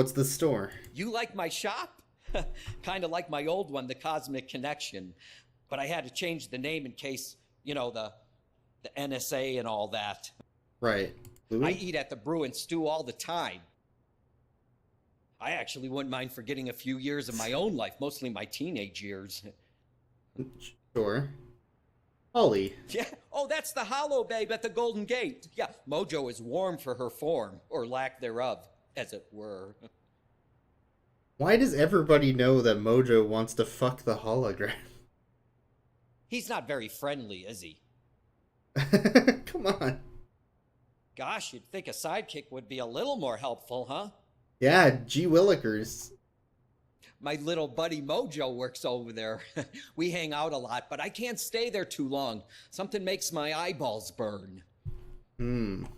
S1: What's the store?
S20: You like my shop? Kind of like my old one, the Cosmic Connection. But I had to change the name in case, you know, the NSA and all that.
S1: Right.
S20: I
S1: Louis?
S20: eat at the Brew and Stew all the time. I actually wouldn't mind forgetting a few years of my own life, mostly my teenage years.
S1: Sure. Holly.
S20: Yeah. Oh, that's the Hollow Babe at the Golden Gate. Yeah, Mojo is warm for her form, or lack thereof, as it were.
S1: Why does everybody know that Mojo wants to fuck the hologram?
S20: He's not very friendly, is he?
S1: Come on.
S20: Gosh, you'd think a sidekick would be a little more helpful, huh?
S1: Yeah, G. Willikers.
S20: My little buddy Mojo works over there. We hang out a lot, but I can't stay there too long. Something makes my eyeballs burn. Don't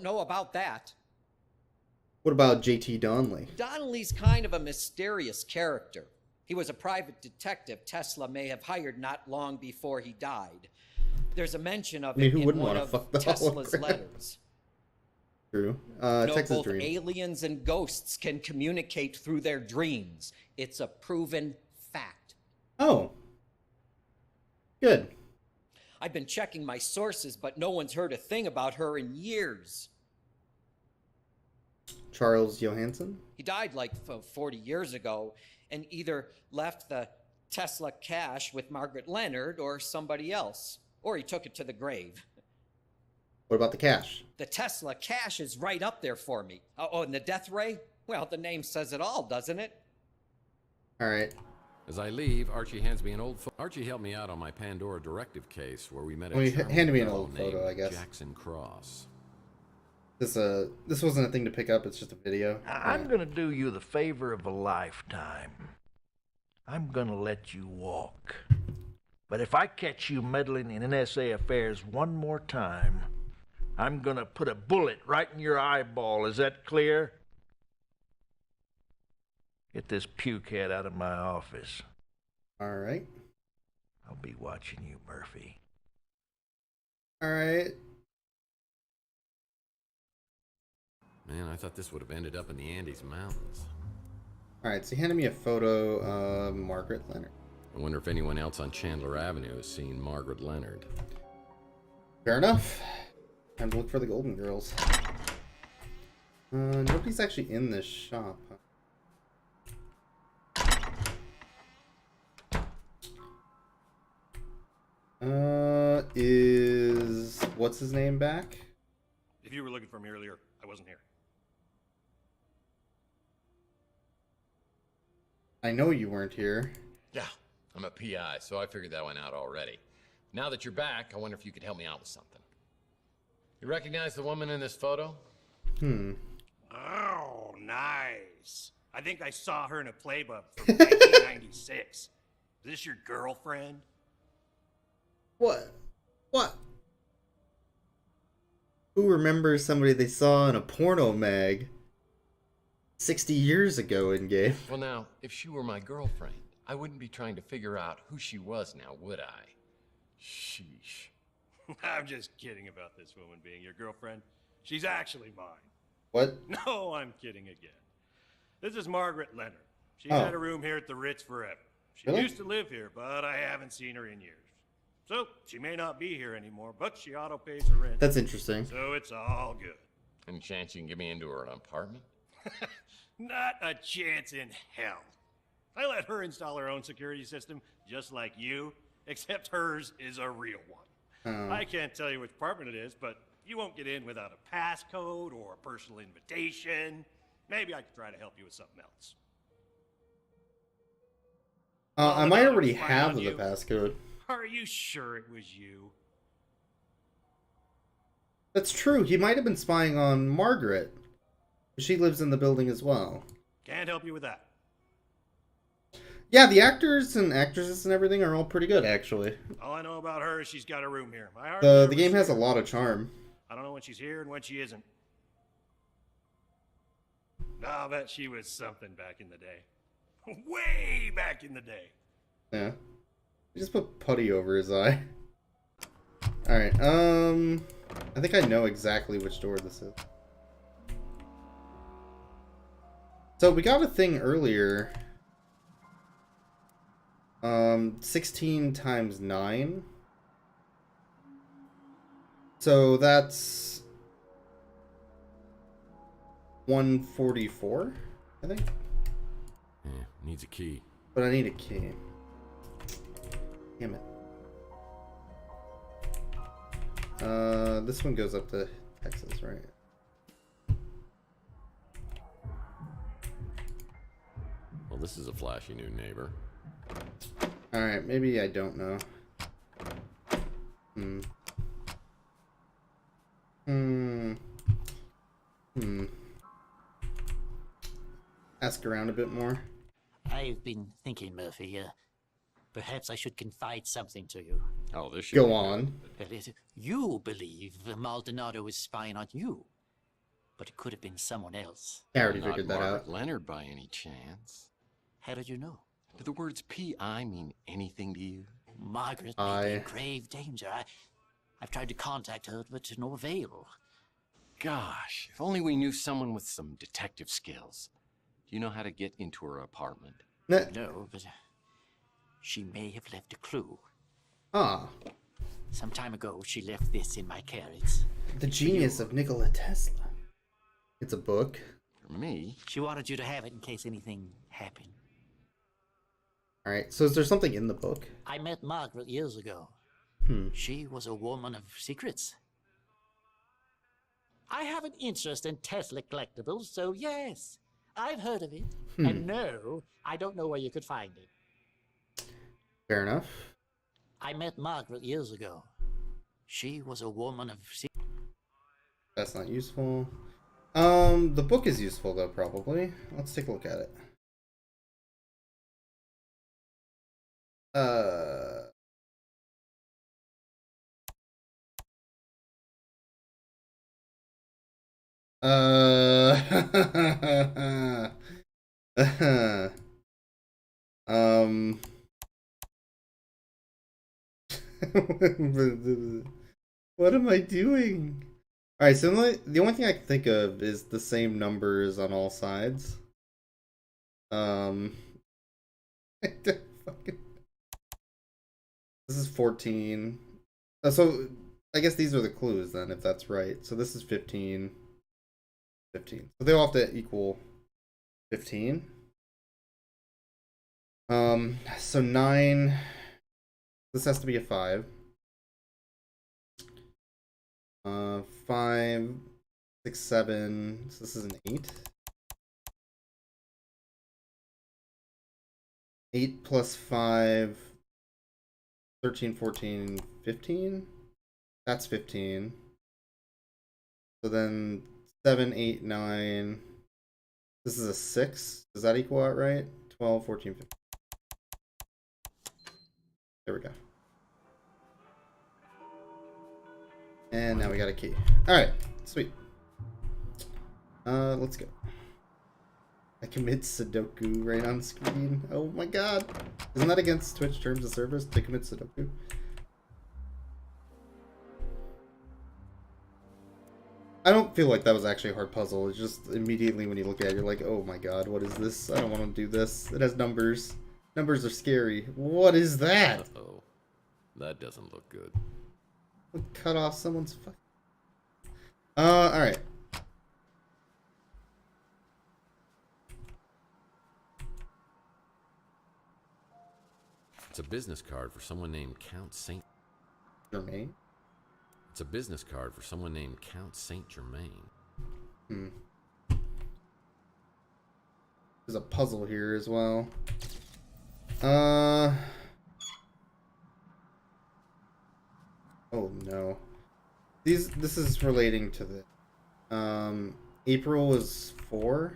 S20: know about that.
S1: What about JT Donnelly?
S20: Donnelly's kind of a mysterious character. He was a private detective Tesla may have hired not long before he died. There's a mention of it in one of Tesla's letters.
S1: True.
S20: Both
S1: Dream.
S20: aliens and ghosts can communicate through their dreams. It's a proven fact.
S1: Oh. Good.
S20: I've been checking my sources, but no one's heard a thing about her in years.
S1: Charles Johansson?
S20: He died like 40 years ago and either left the Tesla cash with Margaret Leonard or somebody else. Or he took it to the grave.
S1: What about the cash?
S20: The Tesla cash is right up there for me. Oh, and the death ray? Well, the name says it all, doesn't it?
S1: Alright.
S2: As I leave, Archie hands me an old photo. Archie helped me out on my Pandora directive case where we met
S1: Well, he
S2: charming
S1: handed me an
S2: fellow
S1: old photo,
S2: named
S1: I guess.
S2: Jackson Cross.
S1: This wasn't a thing to pick up, it's just a video.
S10: I'm gonna do you the favor of a lifetime. I'm gonna let you walk. But if I catch you meddling in NSA affairs one more time, I'm gonna put a bullet right in your eyeball. Is that clear? Get this puke head out of my office.
S1: Alright.
S10: I'll be watching you, Murphy.
S1: Alright.
S2: Man, I thought this would have ended up in the Andes Mountains.
S1: Alright, so he handed me a photo of Margaret Leonard.
S2: I wonder if anyone else on Chandler Avenue has seen Margaret Leonard.
S1: Fair enough. Time to look for the Golden Girls. Nobody's actually in this shop. Is what's his name back?
S18: If you were looking for me earlier, I wasn't here.
S1: I know you weren't here.
S14: Yeah, I'm a PI, so I figured that one out already. Now that you're back, I wonder if you could help me out with something. You recognize the woman in this photo?
S18: Oh, nice. I think I saw her in a playbook from 1996. Is this your girlfriend?
S1: What? Who remembers somebody they saw in a porno mag 60 years ago in game?
S14: Well, now, if she were my girlfriend, I wouldn't be trying to figure out who she was now, would I? Sheesh.
S18: I'm just kidding about this woman being your girlfriend. She's actually mine.
S1: What?
S18: No, I'm kidding again. This is Margaret Leonard. She's had a room here at the Ritz forever. She
S1: Really?
S18: used to live here, but I haven't seen her in years. So, she may not be here anymore, but she auto-pays her rent.
S1: That's interesting.
S18: So it's all good.
S14: Any chance you can get me into her apartment?
S18: Not a chance in hell. I let her install her own security system, just like you, except hers is a real one. I can't tell you which apartment it is, but you won't get in without a passcode or a personal invitation. Maybe I could try to help you with something else.
S1: I might already have the passcode.
S18: Are you sure it was you?
S1: That's true. He might have been spying on Margaret. She lives in the building as well.
S18: Can't help you with that.
S1: Yeah, the actors and actresses and everything are all pretty good, actually.
S18: All I know about her is she's got a room here.
S1: The game has a lot of charm.
S18: I don't know when she's here and when she isn't. I'll bet she was something back in the day. Way back in the day.
S1: Yeah. He just put putty over his eye. Alright, I think I know exactly which door this is. So we got a thing earlier. 16 times 9. So that's 144, I think.
S2: Yeah, needs a key.
S1: But I need a key. Damn it. This one goes up to Texas, right?
S2: Well, this is a flashy new neighbor.
S1: Alright, maybe I don't know. Ask around a bit more.
S7: I've been thinking, Murphy, perhaps I should confide something to you.
S2: Oh, this should
S1: Go on.
S7: You believe Maldonado is spying on you, but it could have been someone else.
S1: I already
S2: Not
S1: figured that
S2: Margaret
S1: out.
S2: Leonard by any chance?
S7: How did you know?
S2: Do the words P.I. mean anything to you?
S7: Margaret may be in grave danger. I've tried to contact her, but to no avail.
S2: Gosh, if only we knew someone with some detective skills. Do you know how to get into her apartment?
S7: No, but she may have left a clue.
S1: Ah.
S7: Some time ago, she left this in my care. It's
S1: The Genius of Nikola Tesla. It's a book.
S2: For me?
S7: She wanted you to have it in case anything happened.
S1: Alright, so is there something in the book?
S7: I met Margaret years ago. She was a woman of secrets. I have an interest in Tesla collectibles, so yes, I've heard of it. And no, I don't know where you could find it.
S1: Fair enough.
S7: I met Margaret years ago. She was a woman of secrets.
S1: That's not useful. The book is useful though, probably. Let's take a look at it. What am I doing? Alright, so the only thing I can think of is the same numbers on all sides. This is 14. So I guess these are the clues then, if that's right. So this is 15. 15. So they all have to equal 15. So 9. This has to be a 5. 5, 6, 7. So this is an 8. 8 plus 5. 13, 14, 15. That's 15. So then 7, 8, 9. This is a 6. Does that equal out right? 12, 14, 15. There we go. And now we got a key. Alright, sweet. Let's go. I commit Sudoku right on screen. Oh my god. Isn't that against Twitch terms of service to commit Sudoku? I don't feel like that was actually a hard puzzle. It's just immediately when you look at it, you're like, oh my god, what is this? I don't want to do this. It has numbers. Numbers are scary. What is that?
S2: Uh-oh. That doesn't look good.
S1: Cut off someone's fuck. Alright.
S2: It's a business card for someone named Count Saint
S1: Germain?
S2: It's a business card for someone named Count Saint Germain.
S1: There's a puzzle here as well. Oh no. This is relating to the April was 4.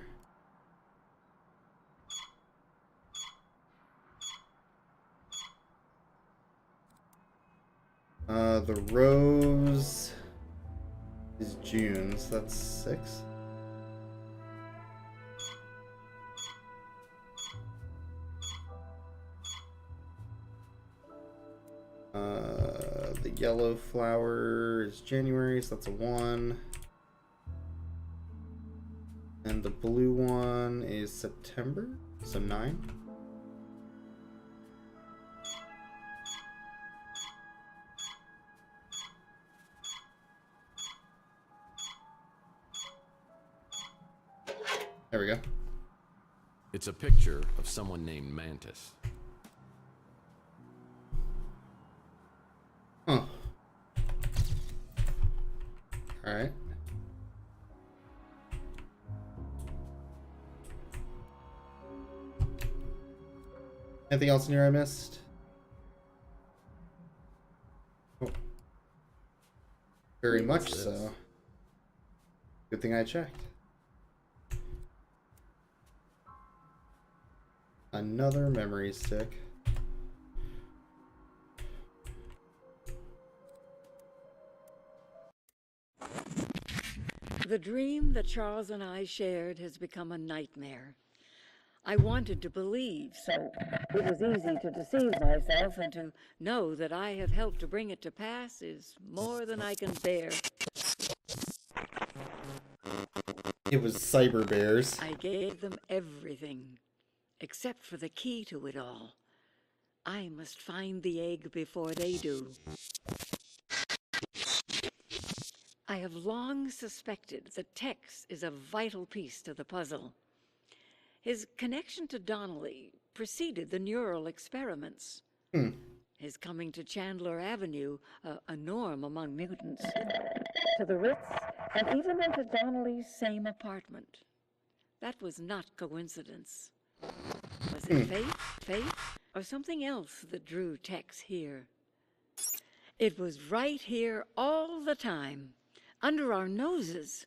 S1: The rose is June, so that's 6. The yellow flower is January, so that's a 1. And And the blue one is September, so 9. There we go.
S2: It's a picture of someone named Mantis.
S1: Huh. Alright. Anything else in here I missed? Oh. Very much so. Good thing I checked. Another memory stick.
S11: The dream that Charles and I shared has become a nightmare. I wanted to believe, so it was easy to deceive myself, and to know that I have helped to bring it to pass is more than I can bear.
S1: It was Cyber Bears.
S11: I gave them everything, except for the key to it all. I must find the egg before they do. I have long suspected that Tex is a vital piece to the puzzle. His connection to Donnelly preceded the neural experiments. His coming to Chandler Avenue, a norm among mutants, to the Ritz, and even into Donnelly's same apartment. That was not coincidence. Was it fate, or something else that drew Tex here? It was right here all the time, under our noses.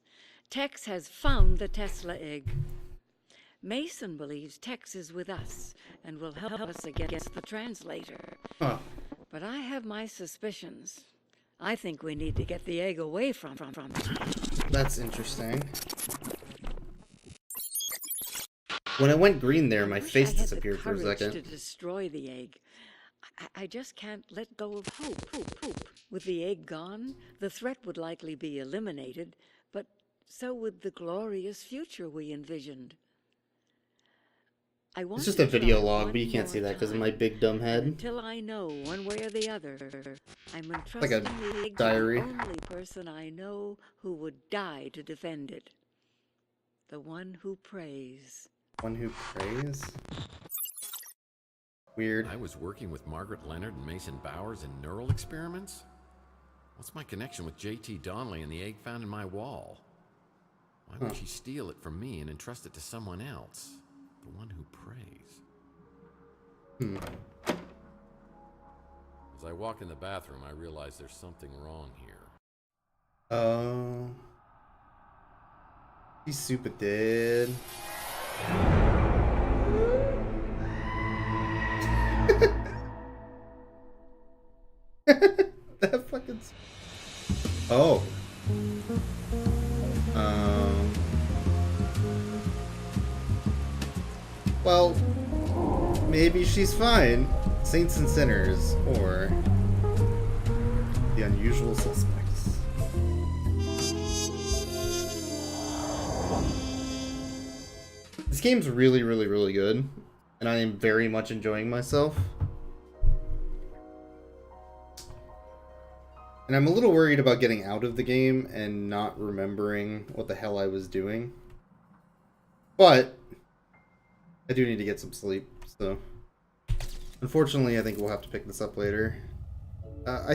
S11: Tex has found the Tesla egg. Mason believes Tex is with us and will help us against the translator.
S1: Huh.
S11: But I have my suspicions. I think we need to get the egg away from him.
S1: That's interesting. When I went green there, my face disappeared for a second.
S11: To destroy the egg. I just can't let go of hope. With the egg gone, the threat would likely be eliminated, but so would the glorious future we envisioned.
S1: It's just a video log, but you can't see that because of my big dumb head.
S11: Until I know one way or the other, I'm entrusting
S1: like a
S11: the egg
S1: diary.
S11: to the only person I know who would die to defend it. The one who prays.
S1: One who prays? Weird.
S2: I was working with Margaret Leonard and Mason Bowers in neural experiments? What's my connection with J.T. Donnelly and the egg found in my wall? Why would she steal it from me and entrust it to someone else? The one who prays. As I walk in the bathroom, I realize there's something wrong here.
S1: Oh. He's super dead. That fucking. Oh. Well, maybe she's fine. Saints and Sinners, or The Unusual Suspects. This game's really, really, really good, and I am very much enjoying myself. And I'm a little worried about getting out of the game and not remembering what the hell I was doing. But I do need to get some sleep, so unfortunately I think we'll have to pick this up later. I